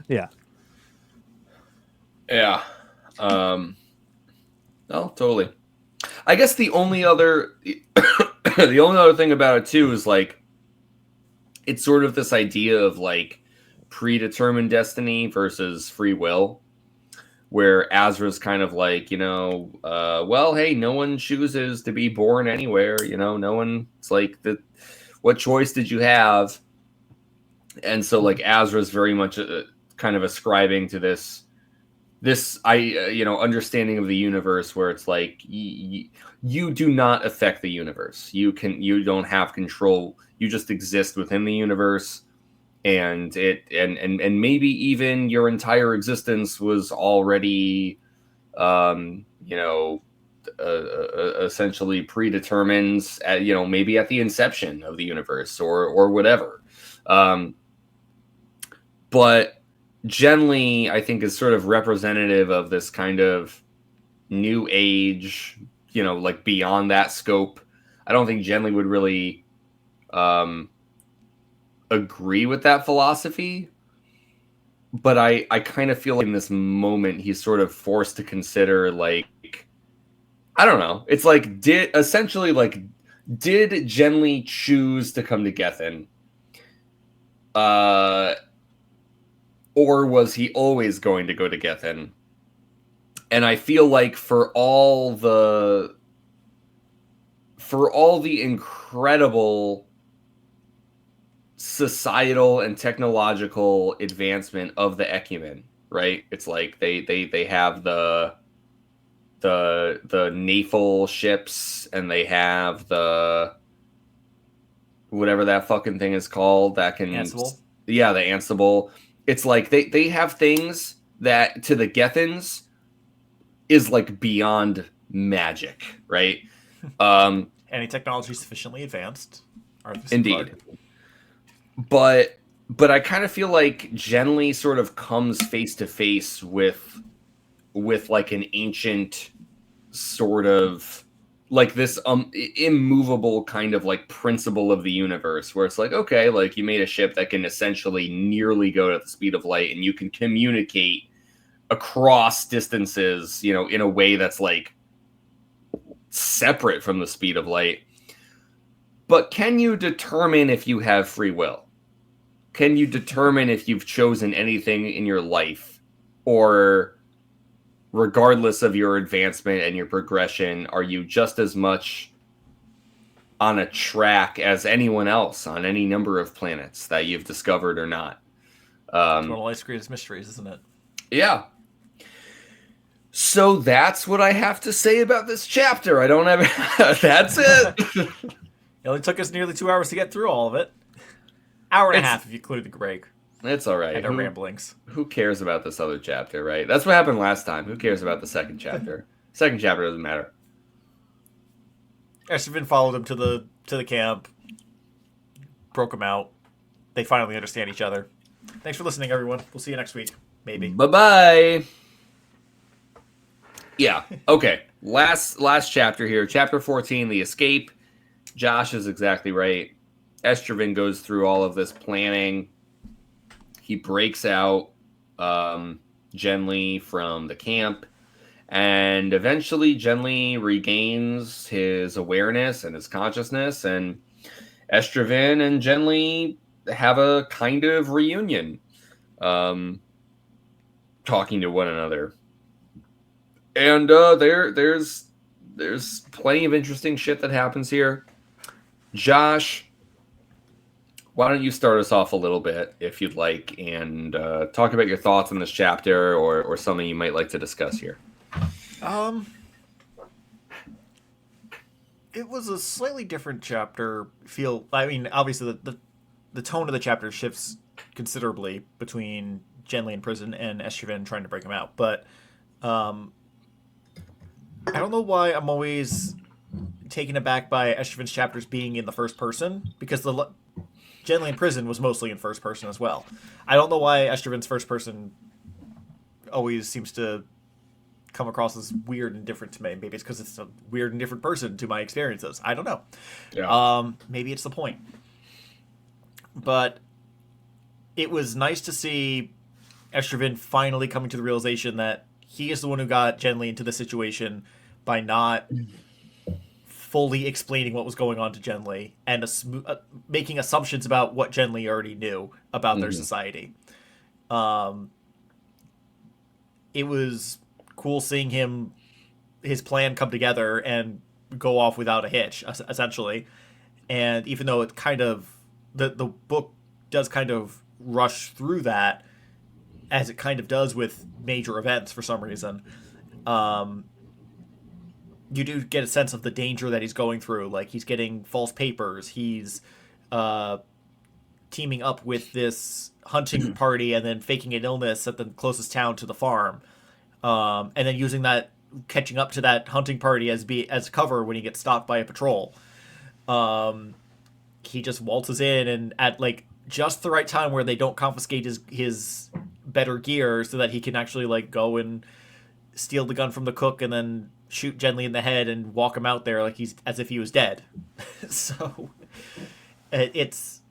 yeah. Yeah. No, totally. I guess the only other thing about it too is like, it's sort of this idea of like predetermined destiny versus free will, where Azra's kind of like, well, hey, no one chooses to be born anywhere. No one. It's like, what choice did you have? And so like Azra's very much kind of ascribing to this understanding of the universe, where it's like, you do not affect the universe. You don't have control. You just exist within the universe, and maybe even your entire existence was already essentially predetermined at, maybe at the inception of the universe or whatever. But Genly, I think, is sort of representative of this kind of new age, like beyond that scope. I don't think Genly would really agree with that philosophy, but I kind of feel like in this moment he's sort of forced to consider, like, I don't know. It's like, did Genly choose to come to Gethin? Or was he always going to go to Gethin? And I feel like for all the incredible societal and technological advancement of the Ecumen, right? It's like they have the naval ships, and they have the whatever that fucking thing is called, that can Ansible? Yeah, the Ansible. It's like they have things that to the Gethans is like beyond magic, right? Any technology sufficiently advanced? Arthur C. Indeed. Clarke. But I kind of feel like Genly sort of comes face to face with like an ancient sort of like this immovable kind of like principle of the universe, where it's like, okay, like you made a ship that can essentially nearly go at the speed of light, and you can communicate across distances, you know, in a way that's like separate from the speed of light. But can you determine if you have free will? Can you determine if you've chosen anything in your life? Or regardless of your advancement and your progression, are you just as much on a track as anyone else on any number of planets that you've discovered or not? One of life's greatest mysteries, isn't it? Yeah. So that's what I have to say about this chapter. I don't have... That's it. It only took us nearly 2 hours to get through all of it. Hour and a half if you include the break. It's all right. And our ramblings. Who cares about this other chapter, right? That's what happened last time. Who cares about the second chapter? Second chapter doesn't matter. Esteban followed him to the camp, broke him out. They finally understand each other. Thanks for listening, everyone. We'll see you next week. Maybe. Bye-bye. Yeah. Okay. Last chapter here. Chapter 14, The Escape. Josh is exactly right. Estraven goes through all of this planning. He breaks out Genly from the camp. And eventually Genly regains his awareness and his consciousness. And Estraven and Genly have a kind of reunion. Talking to one another. And there's plenty of interesting shit that happens here. Josh, why don't you start us off a little bit, if you'd like, and talk about your thoughts on this chapter or something you might like to discuss here. It was a slightly different chapter feel. I mean, obviously the tone of the chapter shifts considerably between Genly in prison and Estraven trying to break him out. But I don't know why I'm always taken aback by Estraven's chapters being in the first person, because the Genly in prison was mostly in first person as well. I don't know why Estraven's first person always seems to come across as weird and different to me. Maybe it's because it's a weird and different person to my experiences. I don't know. Yeah. Maybe it's the point. But it was nice to see Estraven finally coming to the realization that he is the one who got Genly into the situation by not fully explaining what was going on to Genly and making assumptions about what Genly already knew about their society. It was cool seeing his plan come together and go off without a hitch, essentially. And even though it kind of the book does kind of rush through that, as it kind of does with major events for some reason, you do get a sense of the danger that he's going through. Like, he's getting false papers, he's teaming up with this hunting party and then faking an illness at the closest town to the farm, and then using that, catching up to that hunting party as cover when he gets stopped by a patrol. He just waltzes in, and at like just the right time where they don't confiscate his better gear, so that he can actually like go and steal the gun from the cook and then shoot Genly in the head and walk him out there like he's as if he was dead. So it's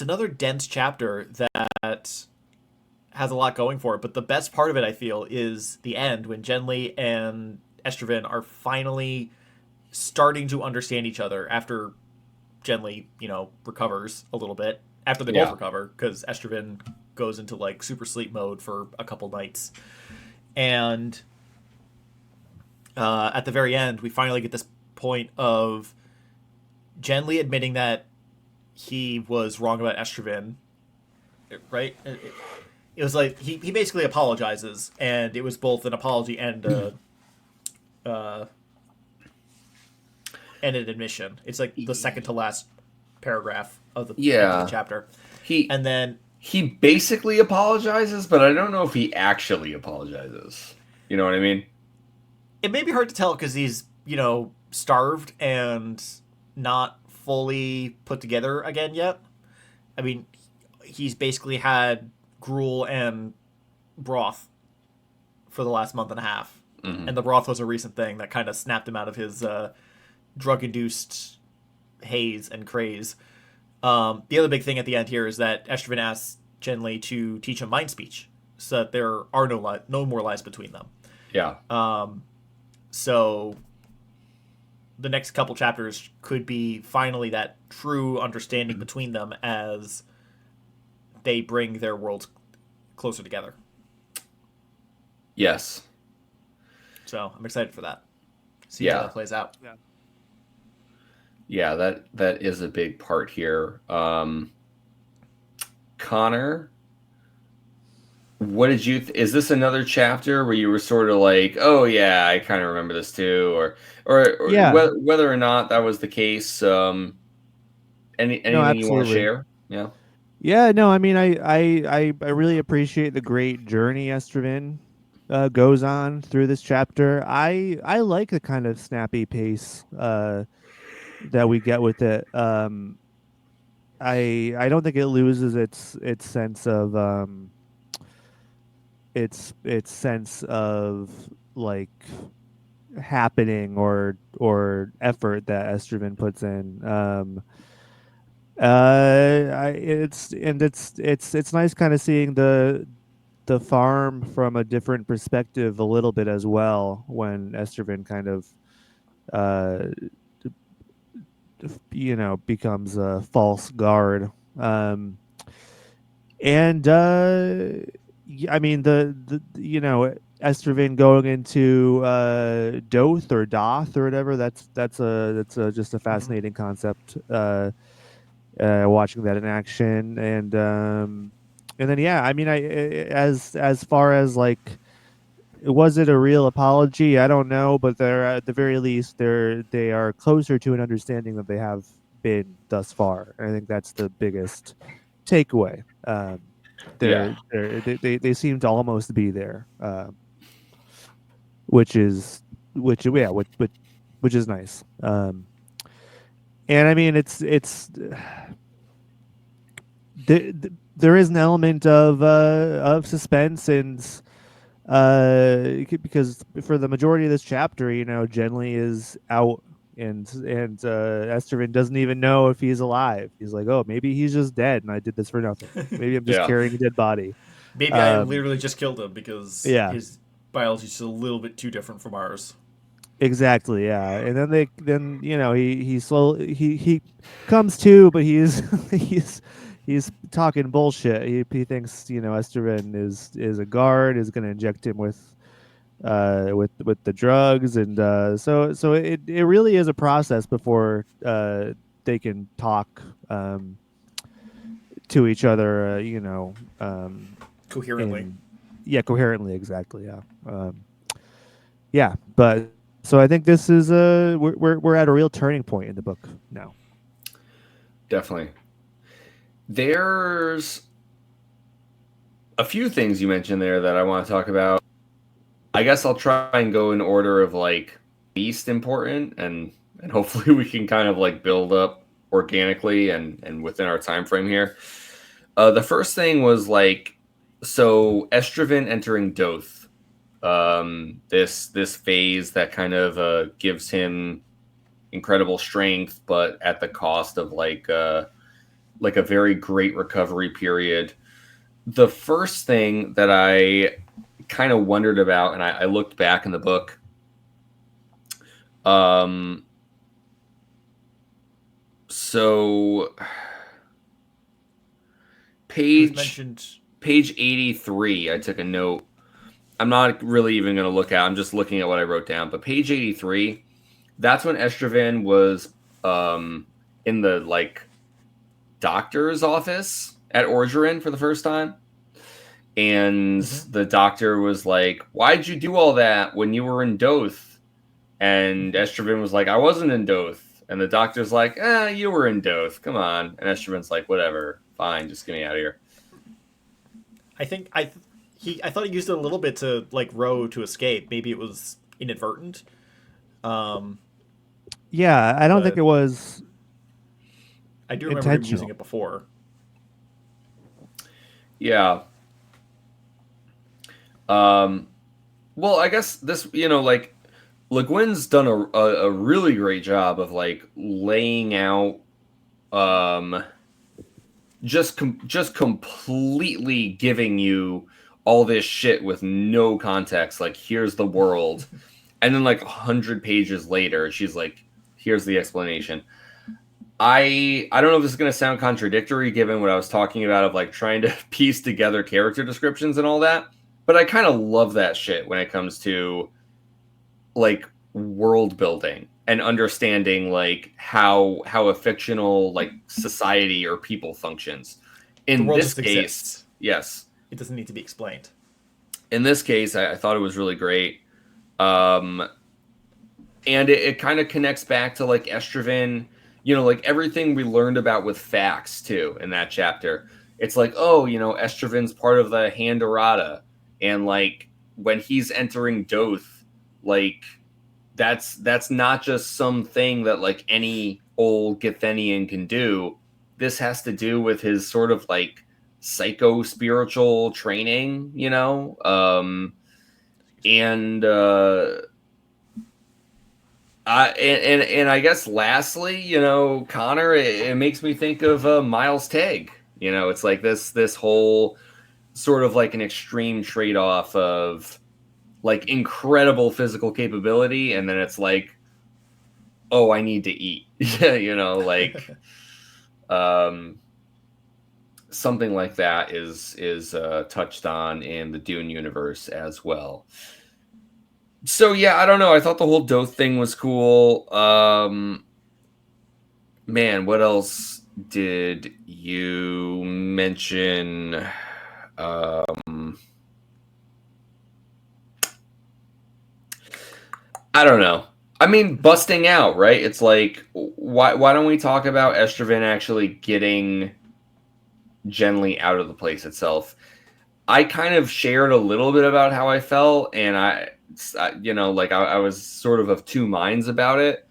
another dense chapter that has a lot going for it. But the best part of it, I feel, is the end, when Genly and Estraven are finally starting to understand each other after Genly, recovers a little bit. After they both recover, because Estraven goes into like super sleep mode for a couple nights. And at the very end, we finally get this point of Genly admitting that he was wrong about Estraven, right? It was like he basically apologizes, and it was both an apology and an admission. It's like the second to last paragraph of the end of Yeah. the chapter. He And then he basically apologizes, but I don't know if he actually apologizes. You know what I mean? it may be hard to tell because he's, starved and not fully put together again yet. I mean, he's basically had gruel and broth for the last month and a half. Mm-hmm. And the broth was a recent thing that kind of snapped him out of his drug-induced haze and craze. The other big thing at the end here is that Eshravan asks Genli to teach him mind speech, so that there are no more lies between them. Yeah. So the next couple chapters could be finally that true understanding between them as they bring their worlds closer together. Yes. So I'm excited for that. See Yeah. how that plays out. Yeah, that is a big part here. Connor, what did you? Is this another chapter where you were sort of like, "Oh yeah, I kind of remember this too," or Yeah. whether or not that was the case? Anything you want to absolutely. share? Yeah. Yeah, no, I mean, I really appreciate the great journey Estraven goes on through this chapter. I like the kind of snappy pace that we get with it. I don't think it loses its sense of its sense of like happening or effort that Estraven puts in. It's nice kind of seeing the farm from a different perspective a little bit as well when Estraven kind of uh becomes a false guard. And I mean the Estraven going into Doth or Doth or whatever, that's just a fascinating concept. Watching that in action, and then yeah, I mean, as far as like, was it a real apology? I don't know, but they're at the very least they are closer to an understanding than they have been thus far. And I think that's the biggest takeaway. They seem to almost be there, which is which is nice. And I mean, it's there is an element of suspense and because for the majority of this chapter, Genli is out and Estervan doesn't even know if he's alive. He's like, oh, maybe he's just dead, and I did this for nothing. Maybe I'm just Yeah. carrying a dead body. Maybe I literally just killed him because Yeah. his biology is a little bit too different from ours. Exactly, yeah. And then he slowly he comes to, but he's he's talking bullshit. He thinks Estervan is a guard, is going to inject him with the drugs, and so it really is a process before they can talk to each other, Coherently. coherently, exactly, yeah. Yeah, but so I think this is we're at a real turning point in the book now. Definitely. There's a few things you mentioned there that I want to talk about. I guess I'll try and go in order of like least important, and hopefully we can kind of like build up organically and within our time frame here. The first thing was like, so Estraven entering Doth. This phase that kind of gives him incredible strength, but at the cost of like a very great recovery period. The first thing that I kind of wondered about, and I looked back in the book, so page 83, I took a note. I'm not really even going to look at. I'm just looking at what I wrote down. But page 83, that's when Estraven was in the like doctor's office at Orgeron for the first time, and the doctor was like, "Why'd you do all that when you were in Doth?" And Estraven was like, "I wasn't in Doth. And the doctor's like, you were in Doth. Come on. And Estraven's like, whatever. Fine, just get me out of here. I thought he used it a little bit to like row to escape. Maybe it was inadvertent. Yeah, I don't think But- it was. I do remember him Intentional. using it before. Yeah. Well, I guess this, like, Le Guin's done a really great job of like laying out, just completely giving you all this shit with no context. Like, here's the world, and then like 100 pages later, she's like, here's the explanation. I don't know if this is going to sound contradictory given what I was talking about of like trying to piece together character descriptions and all that, but I kind of love that shit when it comes to like world building and understanding like how a fictional like society or people functions. In The world this just case, exists. yes. It doesn't need to be explained. In this case, I thought it was really great. And it kind of connects back to like Estraven, like everything we learned about with Fax too in that chapter. It's like, oh, Estraven's part of the Handorata, and like when he's entering Doth, like that's not just something that like any old Githenian can do. This has to do with his sort of like psycho spiritual training, and I guess lastly, Connor, it makes me think of Miles Teg. It's like this whole sort of like an extreme trade-off of like incredible physical capability, and then it's like, oh, I need to eat. Like something like that is touched on in the Dune universe as well. So yeah, I don't know. I thought the whole Doth thing was cool. Man, what else did you mention? I don't know. I mean, busting out, right? It's like, why don't we talk about Estraven actually getting Genly out of the place itself? I kind of shared a little bit about how I felt, and I was sort of two minds about it.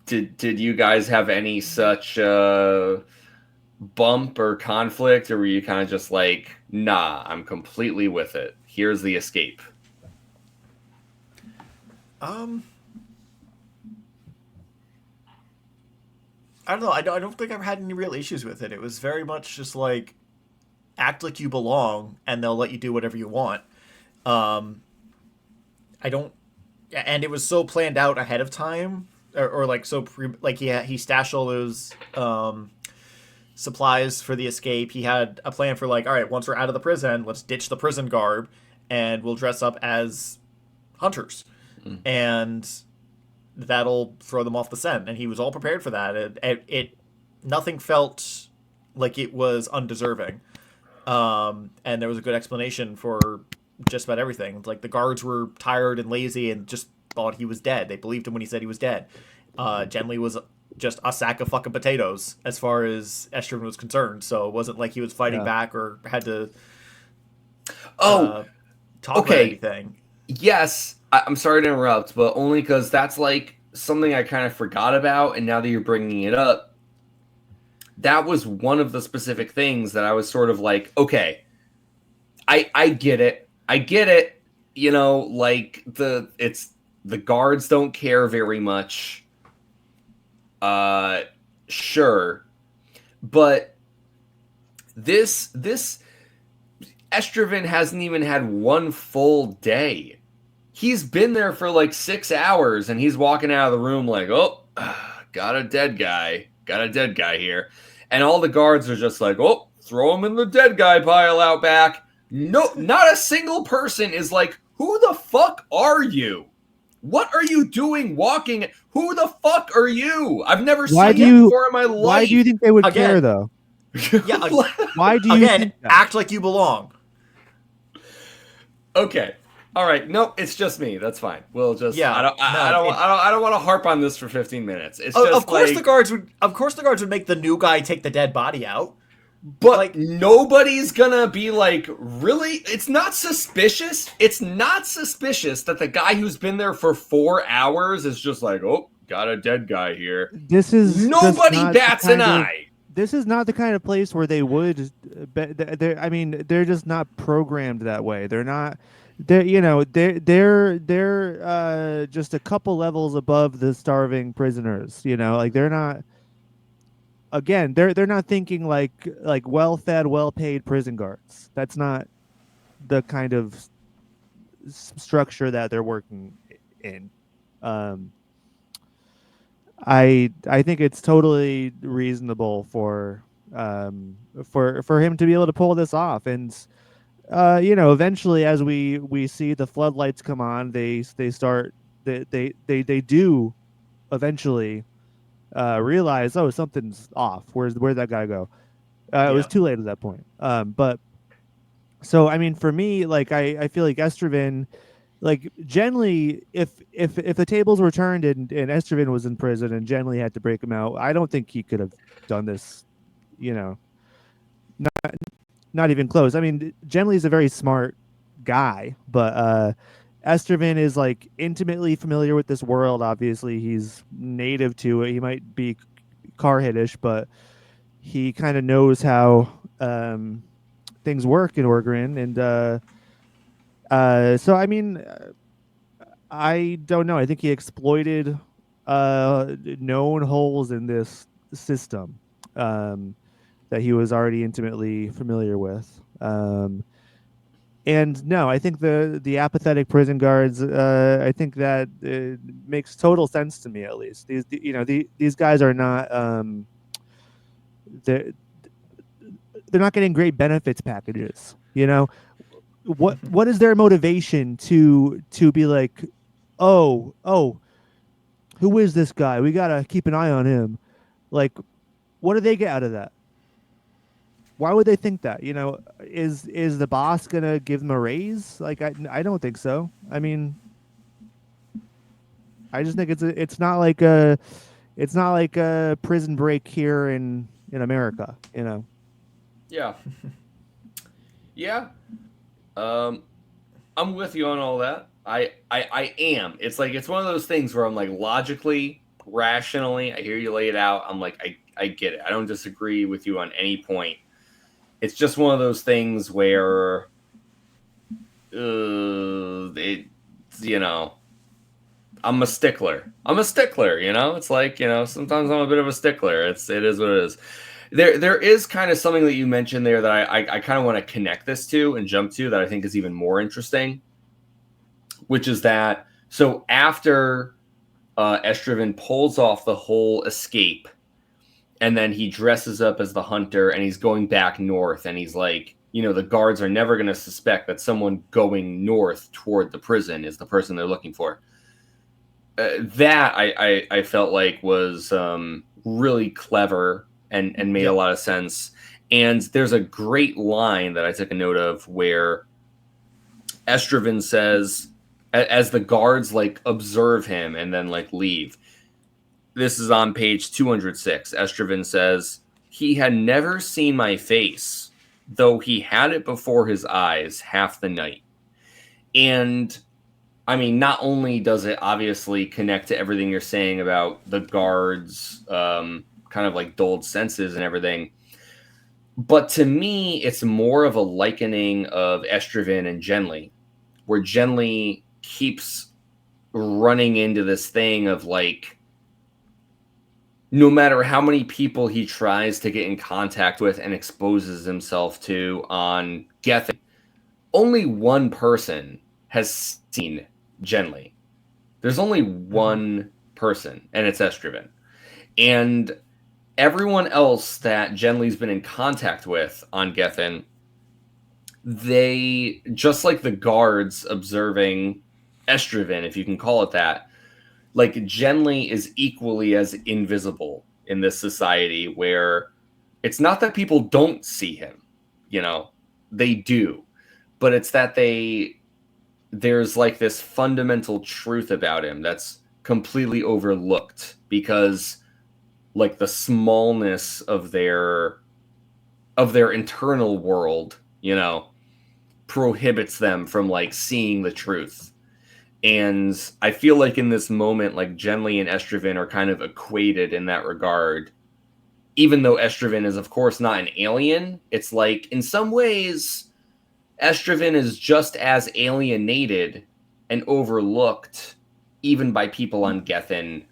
Did you guys have any such bump or conflict, or were you kind of just like, nah, I'm completely with it. Here's the escape. I don't know. I don't think I've had any real issues with it. It was very much just like act like you belong, and they'll let you do whatever you want. I don't, and it was so planned out ahead of time, or like he stashed all those supplies for the escape. He had a plan for like, all right, once we're out of the prison, let's ditch the prison garb, and we'll dress up as hunters, and that'll throw them off the scent. And he was all prepared for that. It nothing felt like it was undeserving. And there was a good explanation for just about everything. Like the guards were tired and lazy and just thought he was dead. They believed him when he said he was dead. Genly was just a sack of fucking potatoes as far as Estraven was concerned. So it wasn't like he was fighting back or had to talk about anything. Yes, I'm sorry to interrupt, but only because that's like something I kind of forgot about, and now that you're bringing it up, that was one of the specific things that I was sort of like, okay, I get it. Like the guards don't care very much. Sure, but this Estraven hasn't even had one full day. He's been there for like 6 hours, and he's walking out of the room like, oh, got a dead guy here. And all the guards are just like, oh, throw him in the dead guy pile out back. No, not a single person is like, who the fuck are you? What are you doing walking? Who the fuck are you? I've never seen you before in my life. Why do you think they would care, though? Yeah. Why do you think that? Act like you belong? Okay. All right, no, it's just me. That's fine. We'll just. Yeah, I don't want to harp on this for 15 minutes. It's of just course like. the guards would make the new guy take the dead body out. But nobody's gonna be like, really? It's not suspicious. It's not suspicious that the guy who's been there for 4 hours is just like, oh, got a dead guy here. This is Nobody bats an eye. This is not the kind of place where they would. I mean, they're just not programmed that way. They're not. They're just a couple levels above the starving prisoners. Like they're not. Again, they're not thinking like well-fed, well-paid prison guards. That's not the kind of structure that they're working in. I think it's totally reasonable for him to be able to pull this off, and eventually, as we see the floodlights come on, they do eventually realize, oh, something's off. Where'd that guy go? It was too late at that point. But so I mean, for me, like I feel like Estraven, like Genly, if the tables were turned and Estraven was in prison and Genly had to break him out, I don't think he could have done this. Not even close. I mean, Genly is a very smart guy, but Estraven is like intimately familiar with this world. Obviously, he's native to it. He might be Carhittish, but he kind of knows how things work in Orgrin. And so, I mean, I don't know. I think he exploited known holes in this system that he was already intimately familiar with. And no, I think the apathetic prison guards. I think that makes total sense to me. At least these guys are not. They're not getting great benefits packages. What is their motivation to be like, oh, who is this guy? We gotta keep an eye on him. Like, what do they get out of that? Why would they think that? Is the boss gonna give them a raise? Like, I don't think so. I mean, I just think it's not like a Prison Break here in America. Yeah. Yeah. I'm with you on all that. I am. It's like it's one of those things where I'm like logically, rationally, I hear you lay it out. I'm like I get it. I don't disagree with you on any point. It's just one of those things where, I'm a stickler. It's like, sometimes I'm a bit of a stickler. It is what it is. There is kind of something that you mentioned there that I kind of want to connect this to and jump to that I think is even more interesting, which is that, so after Estraven pulls off the whole escape, and then he dresses up as the hunter and he's going back north. And he's like, the guards are never going to suspect that someone going north toward the prison is the person they're looking for. That I felt like was really clever and made a lot of sense. And there's a great line that I took a note of where Estraven says, as the guards like observe him and then like leave, this is on page 206. Estraven says, he had never seen my face, though he had it before his eyes half the night. And I mean, not only does it obviously connect to everything you're saying about the guards, kind of like dulled senses and everything, but to me, it's more of a likening of Estraven and Genly, where Genly keeps running into this thing of like, no matter how many people he tries to get in contact with and exposes himself to on Gethin, only one person has seen Genly. There's only one person, and it's Estraven. And everyone else that Genly's been in contact with on Gethin, they, just like the guards observing Estraven, if you can call it that, like Genly is equally as invisible in this society where it's not that people don't see him, they do, but it's that they there's like this fundamental truth about him that's completely overlooked because like the smallness of their internal world, you know, prohibits them from like seeing the truth. And I feel like in this moment, like Genly and Estraven are kind of equated in that regard. Even though Estraven is, of course, not an alien, it's like in some ways, Estraven is just as alienated and overlooked, even by people on Gethin,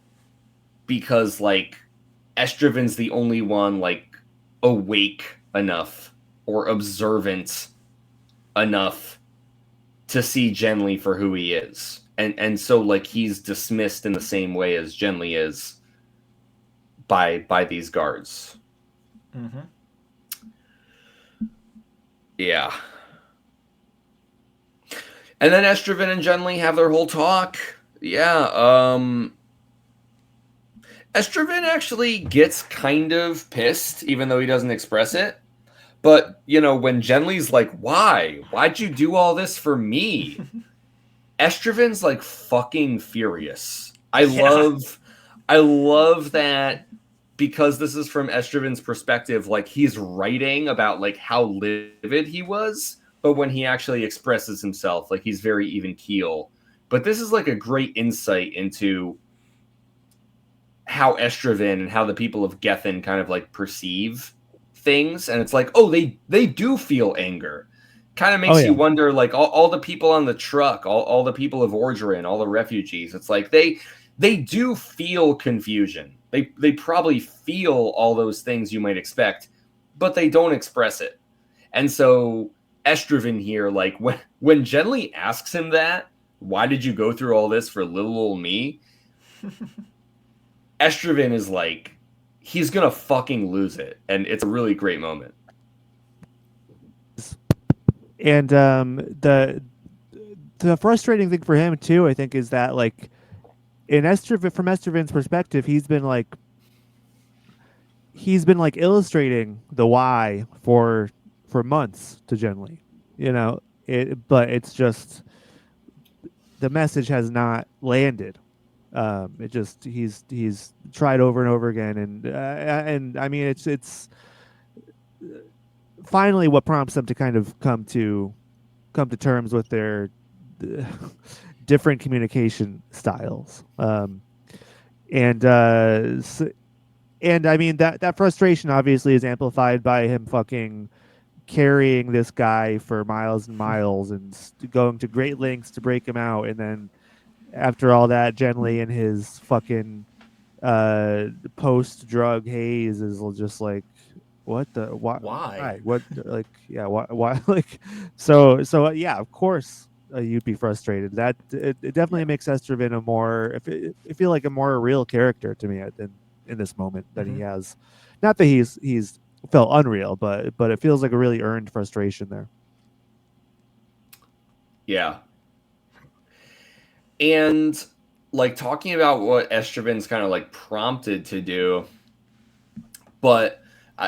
because like Estraven's the only one like awake enough or observant enough to see Genly for who he is. And so like he's dismissed in the same way as Genly is by these guards. Mm-hmm. Yeah. And then Estraven and Genly have their whole talk. Yeah, Estraven actually gets kind of pissed, even though he doesn't express it. But, you know, when Genly's like, why? Why'd you do all this for me? Estraven's like fucking furious. I love that because this is from Estraven's perspective, like he's writing about like how livid he was, but when he actually expresses himself, like he's very even keel. But this is like a great insight into how Estraven and how the people of Gethin kind of like perceive things, and it's like, oh, they do feel anger. Kind of makes you wonder, like all the people on the truck, all the people of Orgeron, all the refugees. It's like they do feel confusion. They probably feel all those things you might expect, but they don't express it. And so Estraven here, like when Genly asks him that, why did you go through all this for little old me? Estraven is like, he's gonna fucking lose it, and it's a really great moment. And the frustrating thing for him too, I think, is that like in Estraven, from Estraven's perspective, he's been like illustrating the why for months to Genly, you know. But it's just the message has not landed. It just he's tried over and over again, and I mean it's finally what prompts them to kind of come to terms with their different communication styles. And and I mean that frustration obviously is amplified by him fucking carrying this guy for miles and miles and going to great lengths to break him out, and then after all that, Genly in his fucking post drug haze is just like, what the why what like yeah why like so yeah, of course you'd be frustrated. That it definitely makes Estraven a more I feel like a more real character to me in this moment than he has. Not that he's felt unreal, but it feels like a really earned frustration there. Yeah. And like talking about what Estraven's kind of like prompted to do, but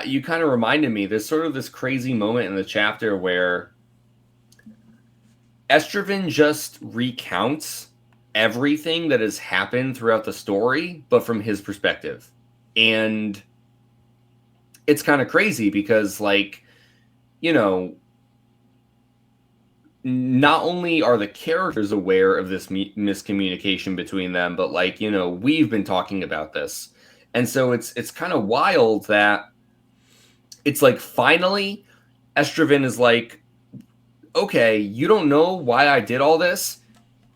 you kind of reminded me, there's sort of this crazy moment in the chapter where Estraven just recounts everything that has happened throughout the story, but from his perspective. And it's kind of crazy because, like, you know, not only are the characters aware of this miscommunication between them, but like, you know, we've been talking about this. And so it's kind of wild that it's like finally Estraven is like, okay, you don't know why I did all this.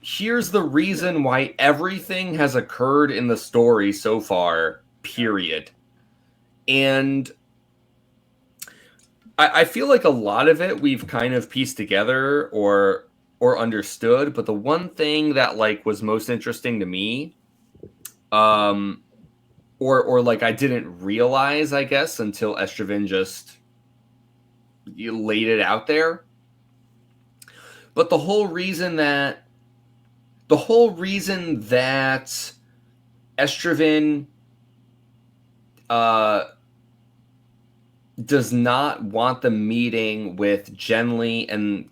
Here's the reason why everything has occurred in the story so far, period. And I feel like a lot of it we've kind of pieced together or understood, but the one thing that like was most interesting to me, or like I didn't realize, I guess, until Estraven just laid it out there. But the whole reason that Estraven does not want the meeting with Genly and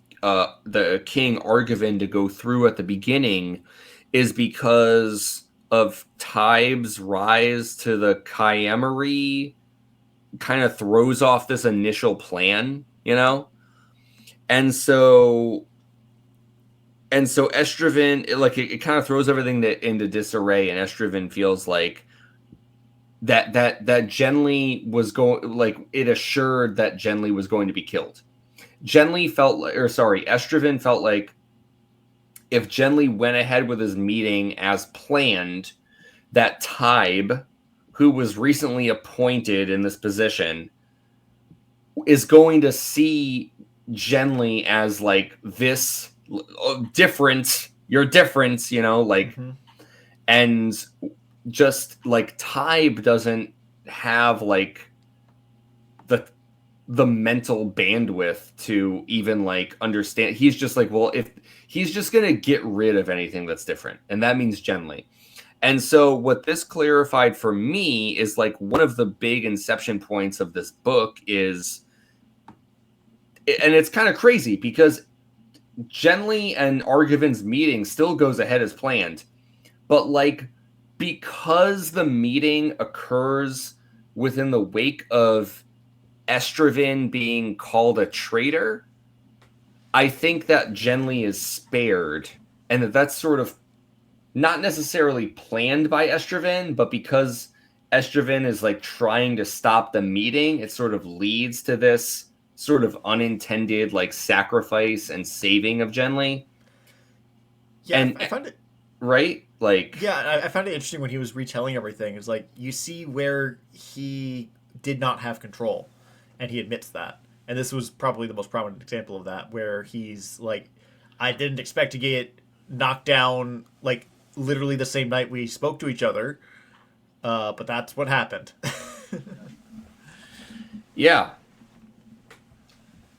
the King Argivan to go through at the beginning is because of Tybe's rise to the Chiamery kind of throws off this initial plan, you know? And so Estraven, it kind of throws everything into disarray, and Estraven feels like that Genly was going, like, it assured that Genly was going to be killed. Estraven felt like if Genly went ahead with his meeting as planned, that Tybe, who was recently appointed in this position, is going to see Genly as like this different, you're different, you know, like, Mm-hmm. and just like Tybe doesn't have like the mental bandwidth to even like understand. He's just like, well, if he's just gonna get rid of anything that's different, and that means Genly. And so what this clarified for me is like one of the big inception points of this book is, and it's kind of crazy because Genly and Argivan's meeting still goes ahead as planned, but like because the meeting occurs within the wake of Estraven being called a traitor, I think that Genly is spared, and that's sort of not necessarily planned by Estraven, but because Estraven is like trying to stop the meeting, it sort of leads to this sort of unintended like sacrifice and saving of Genly. Yeah, And I found it. right, like, Yeah, I found it interesting when he was retelling everything. It's like you see where he did not have control, and he admits that. And this was probably the most prominent example of that, where he's like, "I didn't expect to get knocked down like literally the same night we spoke to each other, but that's what happened." yeah,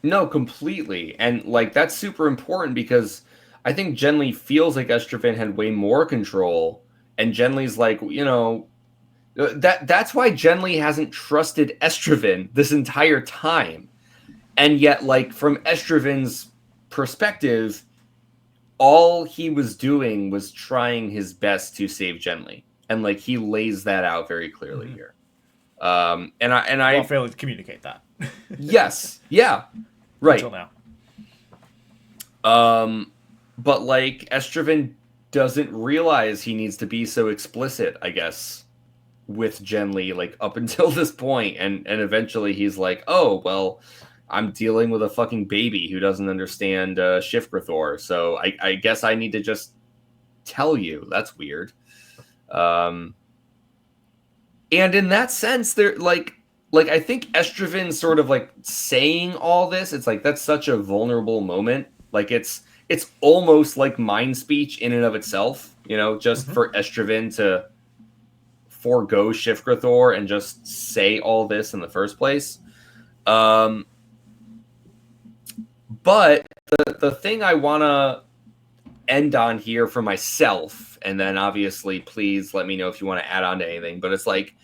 no, completely. And like that's super important because I think Genly feels like Estraven had way more control, and Genly's like, you know, that's why Genly hasn't trusted Estraven this entire time. And yet, like, from Estraven's perspective, all he was doing was trying his best to save Genly. And like he lays that out very clearly Mhm. here. And I While failing to communicate that yes, yeah, until right. now. But like Estraven doesn't realize he needs to be so explicit, I guess, with Genly, like up until this point, and eventually he's like, oh well, I'm dealing with a fucking baby who doesn't understand Shifgrathor, so I guess I need to just tell you. That's weird. And in that sense, they're like I think Estraven sort of like saying all this. It's like that's such a vulnerable moment. Like it's almost like mind speech in and of itself. You know, just Mm-hmm. for Estraven to forego Shifgrathor and just say all this in the first place. But the thing I want to end on here for myself, and then obviously please let me know if you want to add on to anything, but it's like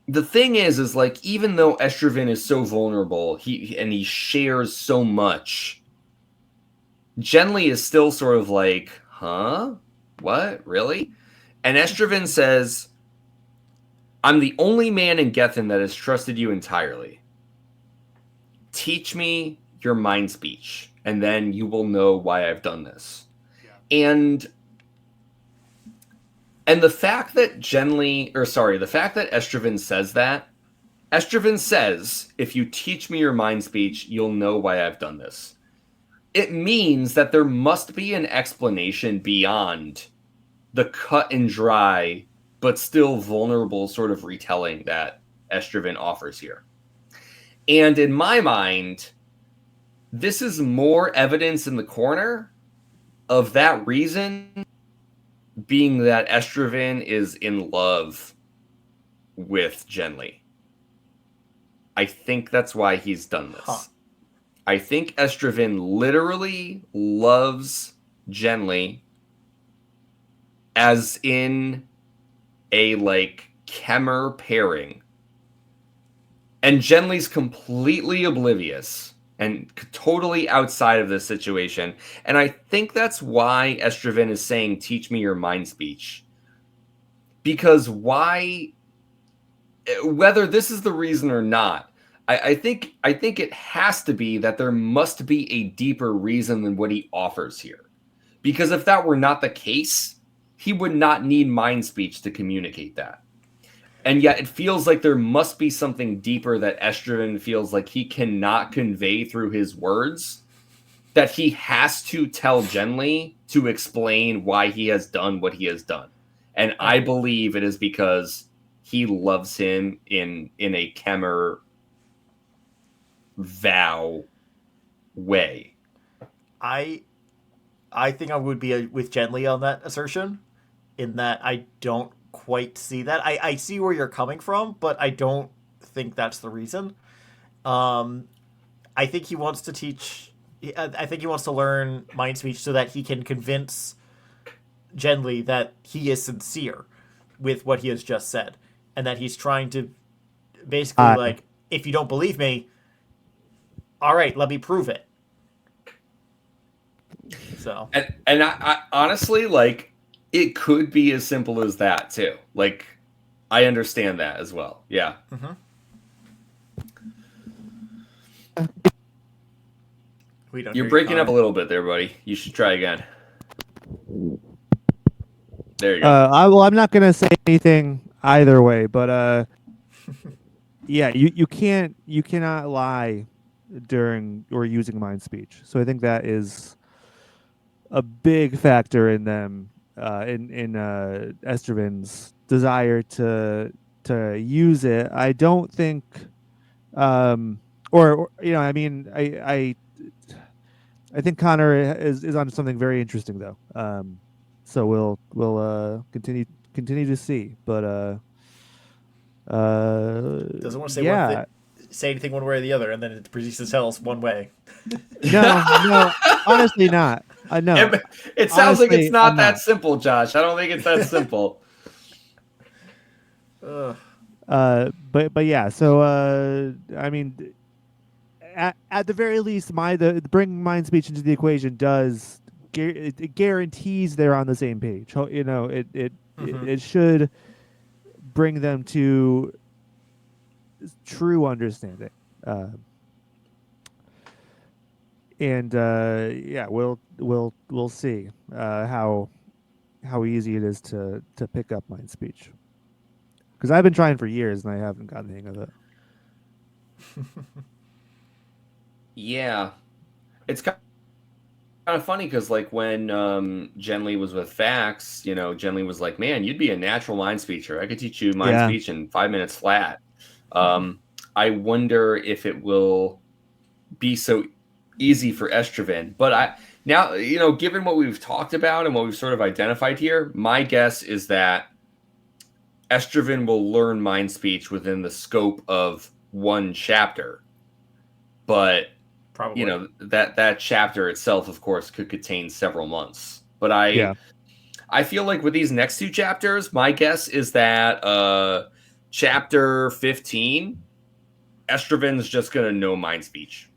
the thing is like even though Estraven is so vulnerable, he shares so much, Genly is still sort of like, huh? What? Really? And Estraven says, I'm the only man in Gethin that has trusted you entirely. Teach me your mind speech, and then you will know why I've done this. Yeah. And the fact that the fact that Estraven says that, Estraven says, if you teach me your mind speech, you'll know why I've done this. It means that there must be an explanation beyond the cut and dry, but still vulnerable sort of retelling that Estraven offers here. And in my mind, this is more evidence in the corner of that reason being that Estraven is in love with Genly. I think that's why he's done this. Huh. I think Estraven literally loves Genly as in a like Kemmer pairing. And Genly's completely oblivious and totally outside of this situation. And I think that's why Estraven is saying, teach me your mind speech. Because why, whether this is the reason or not, I think it has to be that there must be a deeper reason than what he offers here. Because if that were not the case, he would not need mind speech to communicate that. And yet it feels like there must be something deeper that Estraven feels like he cannot convey through his words, that he has to tell Genly to explain why he has done what he has done. And I believe it is because he loves him in a Kemer vow way. I think I would be with Genly on that assertion, in that I don't quite see that. I see where you're coming from, but I don't think that's the reason. I think he wants to teach. I think he wants to learn mind speech so that he can convince Genly that he is sincere with what he has just said, and that he's trying to basically like, if you don't believe me, all right, let me prove it. So and I honestly, like, it could be as simple as that too. Like, I understand that as well. Yeah. Mm-hmm. You're breaking up a little bit there, buddy. You should try again. There you go. I'm not gonna say anything either way, but yeah, you cannot lie during or using mind speech. So I think that is a big factor in them, in Estraven's desire to use it. I don't think, or you know, I mean, I think Connor is on something very interesting though. So we'll continue to see, but doesn't want to say say anything one way or the other, and then it proceeds to tell us one way. No, honestly not. I know. It sounds honestly, like it's not that simple, Josh. I don't think it's that simple. But yeah. So I mean, at the very least, bringing mind speech into the equation does it guarantees they're on the same page. You know, it should bring them to true understanding. And yeah, we'll see how easy it is to pick up mind speech. Because I've been trying for years and I haven't gotten the hang of it. Yeah, it's kind of funny because, like, when Genly was with Fax, you know, Genly was like, "Man, you'd be a natural mind speecher. I could teach you mind speech in 5 minutes flat." I wonder if it will be so easy for Estraven. But now, you know, given what we've talked about and what we've sort of identified here, my guess is that Estraven will learn mind speech within the scope of one chapter. But probably, you know, that chapter itself, of course, could contain several months. But I feel like with these next two chapters, my guess is that chapter 15, Estraven's just going to know mind speech.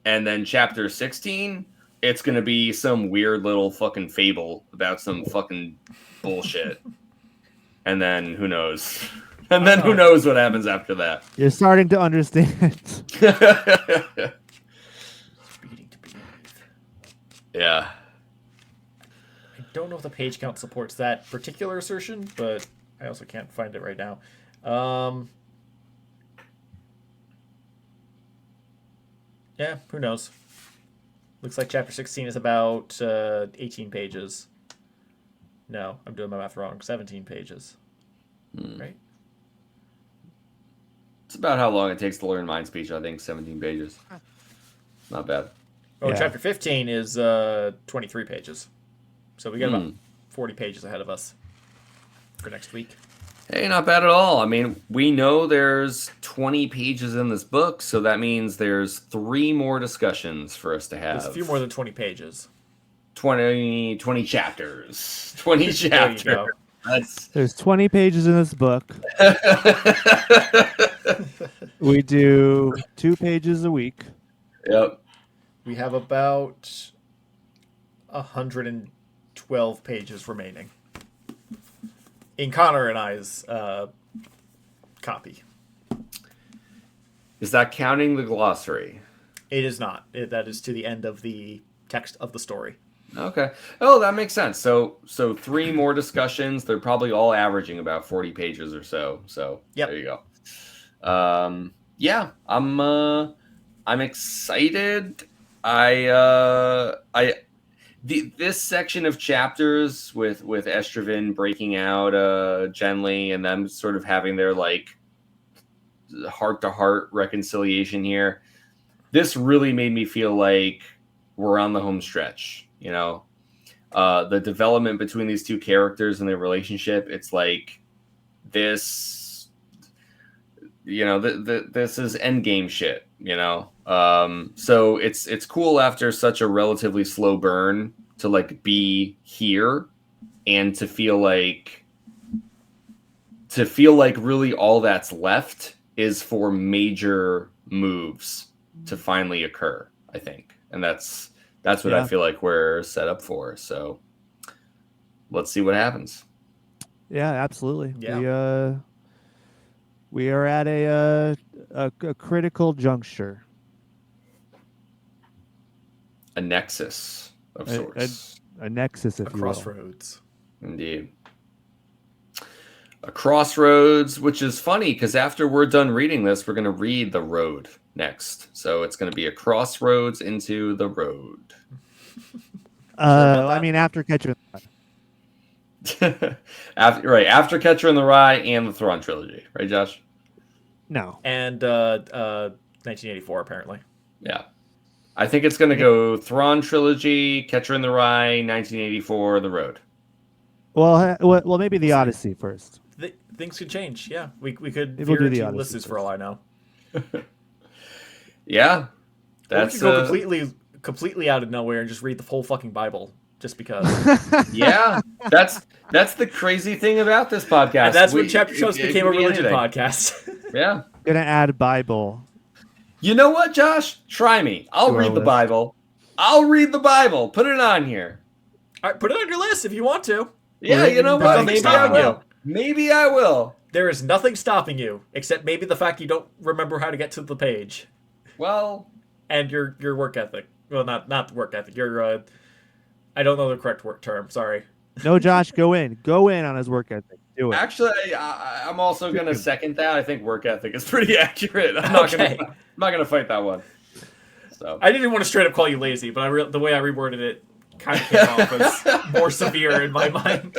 And then chapter 16, it's going to be some weird little fucking fable about some fucking bullshit. And then who knows? And then who knows what happens after that? You're starting to understand. Yeah. I don't know if the page count supports that particular assertion, but I also can't find it right now. Yeah, who knows? Looks like chapter 16 is about 18 pages. No, I'm doing my math wrong. 17 pages. Right? It's about how long it takes to learn mind speech, I think. 17 pages. Not bad. Oh, yeah. Chapter 15 is 23 pages. So we got about 40 pages ahead of us for next week. Hey, not bad at all. I mean, we know there's 20 pages in this book, so that means there's 3 more discussions for us to have. There's a few more than 20 pages. 20 chapters. 20 chapters. There you go. There's 20 pages in this book. We do 2 pages a week. Yep. We have about 112 pages remaining in Connor and I's copy. Is that counting the glossary? It is not. That is to the end of the text of the story. Okay. Oh, that makes sense. So 3 more discussions. They're probably all averaging about 40 pages or so. So Yep. There you go. Yeah, I'm excited. This section of chapters with Estraven breaking out gently and them sort of having their like heart-to-heart reconciliation here. This really made me feel like we're on the home stretch, you know. The development between these two characters and their relationship, it's like this, you know, this is endgame shit, you know. So it's cool after such a relatively slow burn to like be here and to feel like really all that's left is for major moves to finally occur, I think. And that's what I feel like we're set up for. So let's see what happens. Yeah, absolutely. Yeah. We are at a critical juncture. A nexus of sorts. A nexus, if you will. Crossroads. Indeed. A crossroads, which is funny because after we're done reading this, we're going to read The Road next. So it's going to be a crossroads into the road. I mean, after Catcher. After Catcher in the Rye and the Thrawn trilogy, right, Josh? No. And 1984, apparently. Yeah. I think it's going to go Thrawn trilogy, Catcher in the Rye, 1984, The Road. Well, maybe the Odyssey first. Things could change. Yeah, we could We'll do the into Odyssey Ulysses first. for all I know. Yeah, that's or we could go completely out of nowhere and just read the whole fucking Bible just because. Yeah, that's the crazy thing about this podcast. And that's when Chapter Chumps became a religion podcast. Yeah, gonna add Bible. You know what, Josh? Try me. I'll read the Bible. I'll read the Bible. Put it on here. All right, put it on your list if you want to. Yeah, you know what? Maybe I will. Maybe I will. There is nothing stopping you, except maybe the fact you don't remember how to get to the page. Well, and your work ethic. Well, not work ethic. Your I don't know the correct work term. Sorry. No, Josh, go in on his work ethic. Do it. Actually, I'm also going to second that. I think work ethic is pretty accurate. I'm not going to fight that one. So I didn't want to straight up call you lazy, but the way I reworded it kind of came off as more severe in my mind.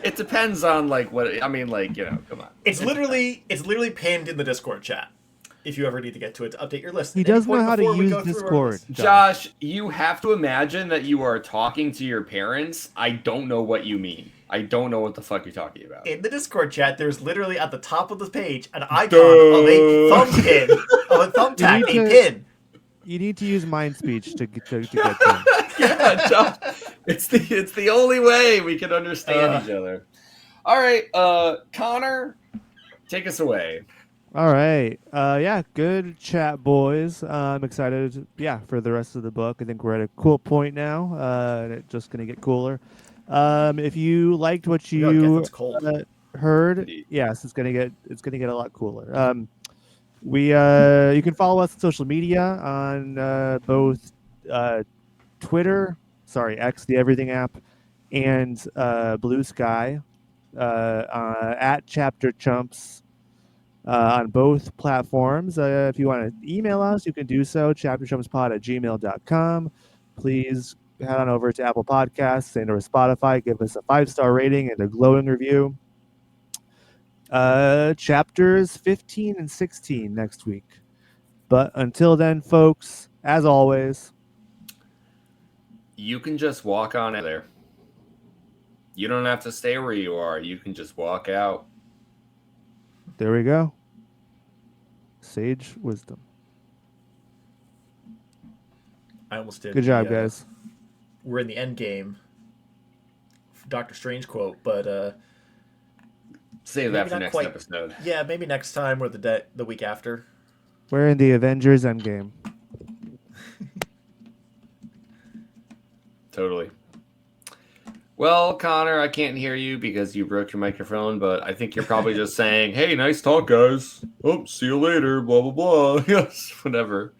It depends on like what I mean. Like, you know, come on. It's literally pinned in the Discord chat. If you ever need to get to it to update your list. He doesn't know how to use Discord. Josh, you have to imagine that you are talking to your parents. I don't know what you mean. I don't know what the fuck you're talking about. In the Discord chat, there's literally at the top of the page an icon of a thumb pin, of a thumbtack, a pin. You need to use mind speech to get to him. Yeah, Josh, it's the only way we can understand each other. All right, Connor, take us away. All right. Yeah, good chat, boys. I'm excited, for the rest of the book. I think we're at a cool point now. And it's just going to get cooler. If you liked what you heard, yes, it's going to get a lot cooler. You can follow us on social media on both Twitter, X, the Everything app, and Blue Sky at Chapter Chumps. On both platforms. If you want to email us, you can do so, chapterchumpspod@gmail.com. Please head on over to Apple Podcasts and or Spotify. Give us a 5-star rating and a glowing review. Chapters 15 and 16 next week. But until then, folks, as always, you can just walk on in there. You don't have to stay where you are. You can just walk out. There we go. Sage wisdom. I almost did. Good job, guys. We're in the end game. Doctor Strange quote, but save that for next episode. Yeah, maybe next time or the week after. We're in the Avengers Endgame. Totally. Well, Connor, I can't hear you because you broke your microphone, but I think you're probably just saying, hey, nice talk, guys. Oh, see you later, blah, blah, blah. Yes, whatever.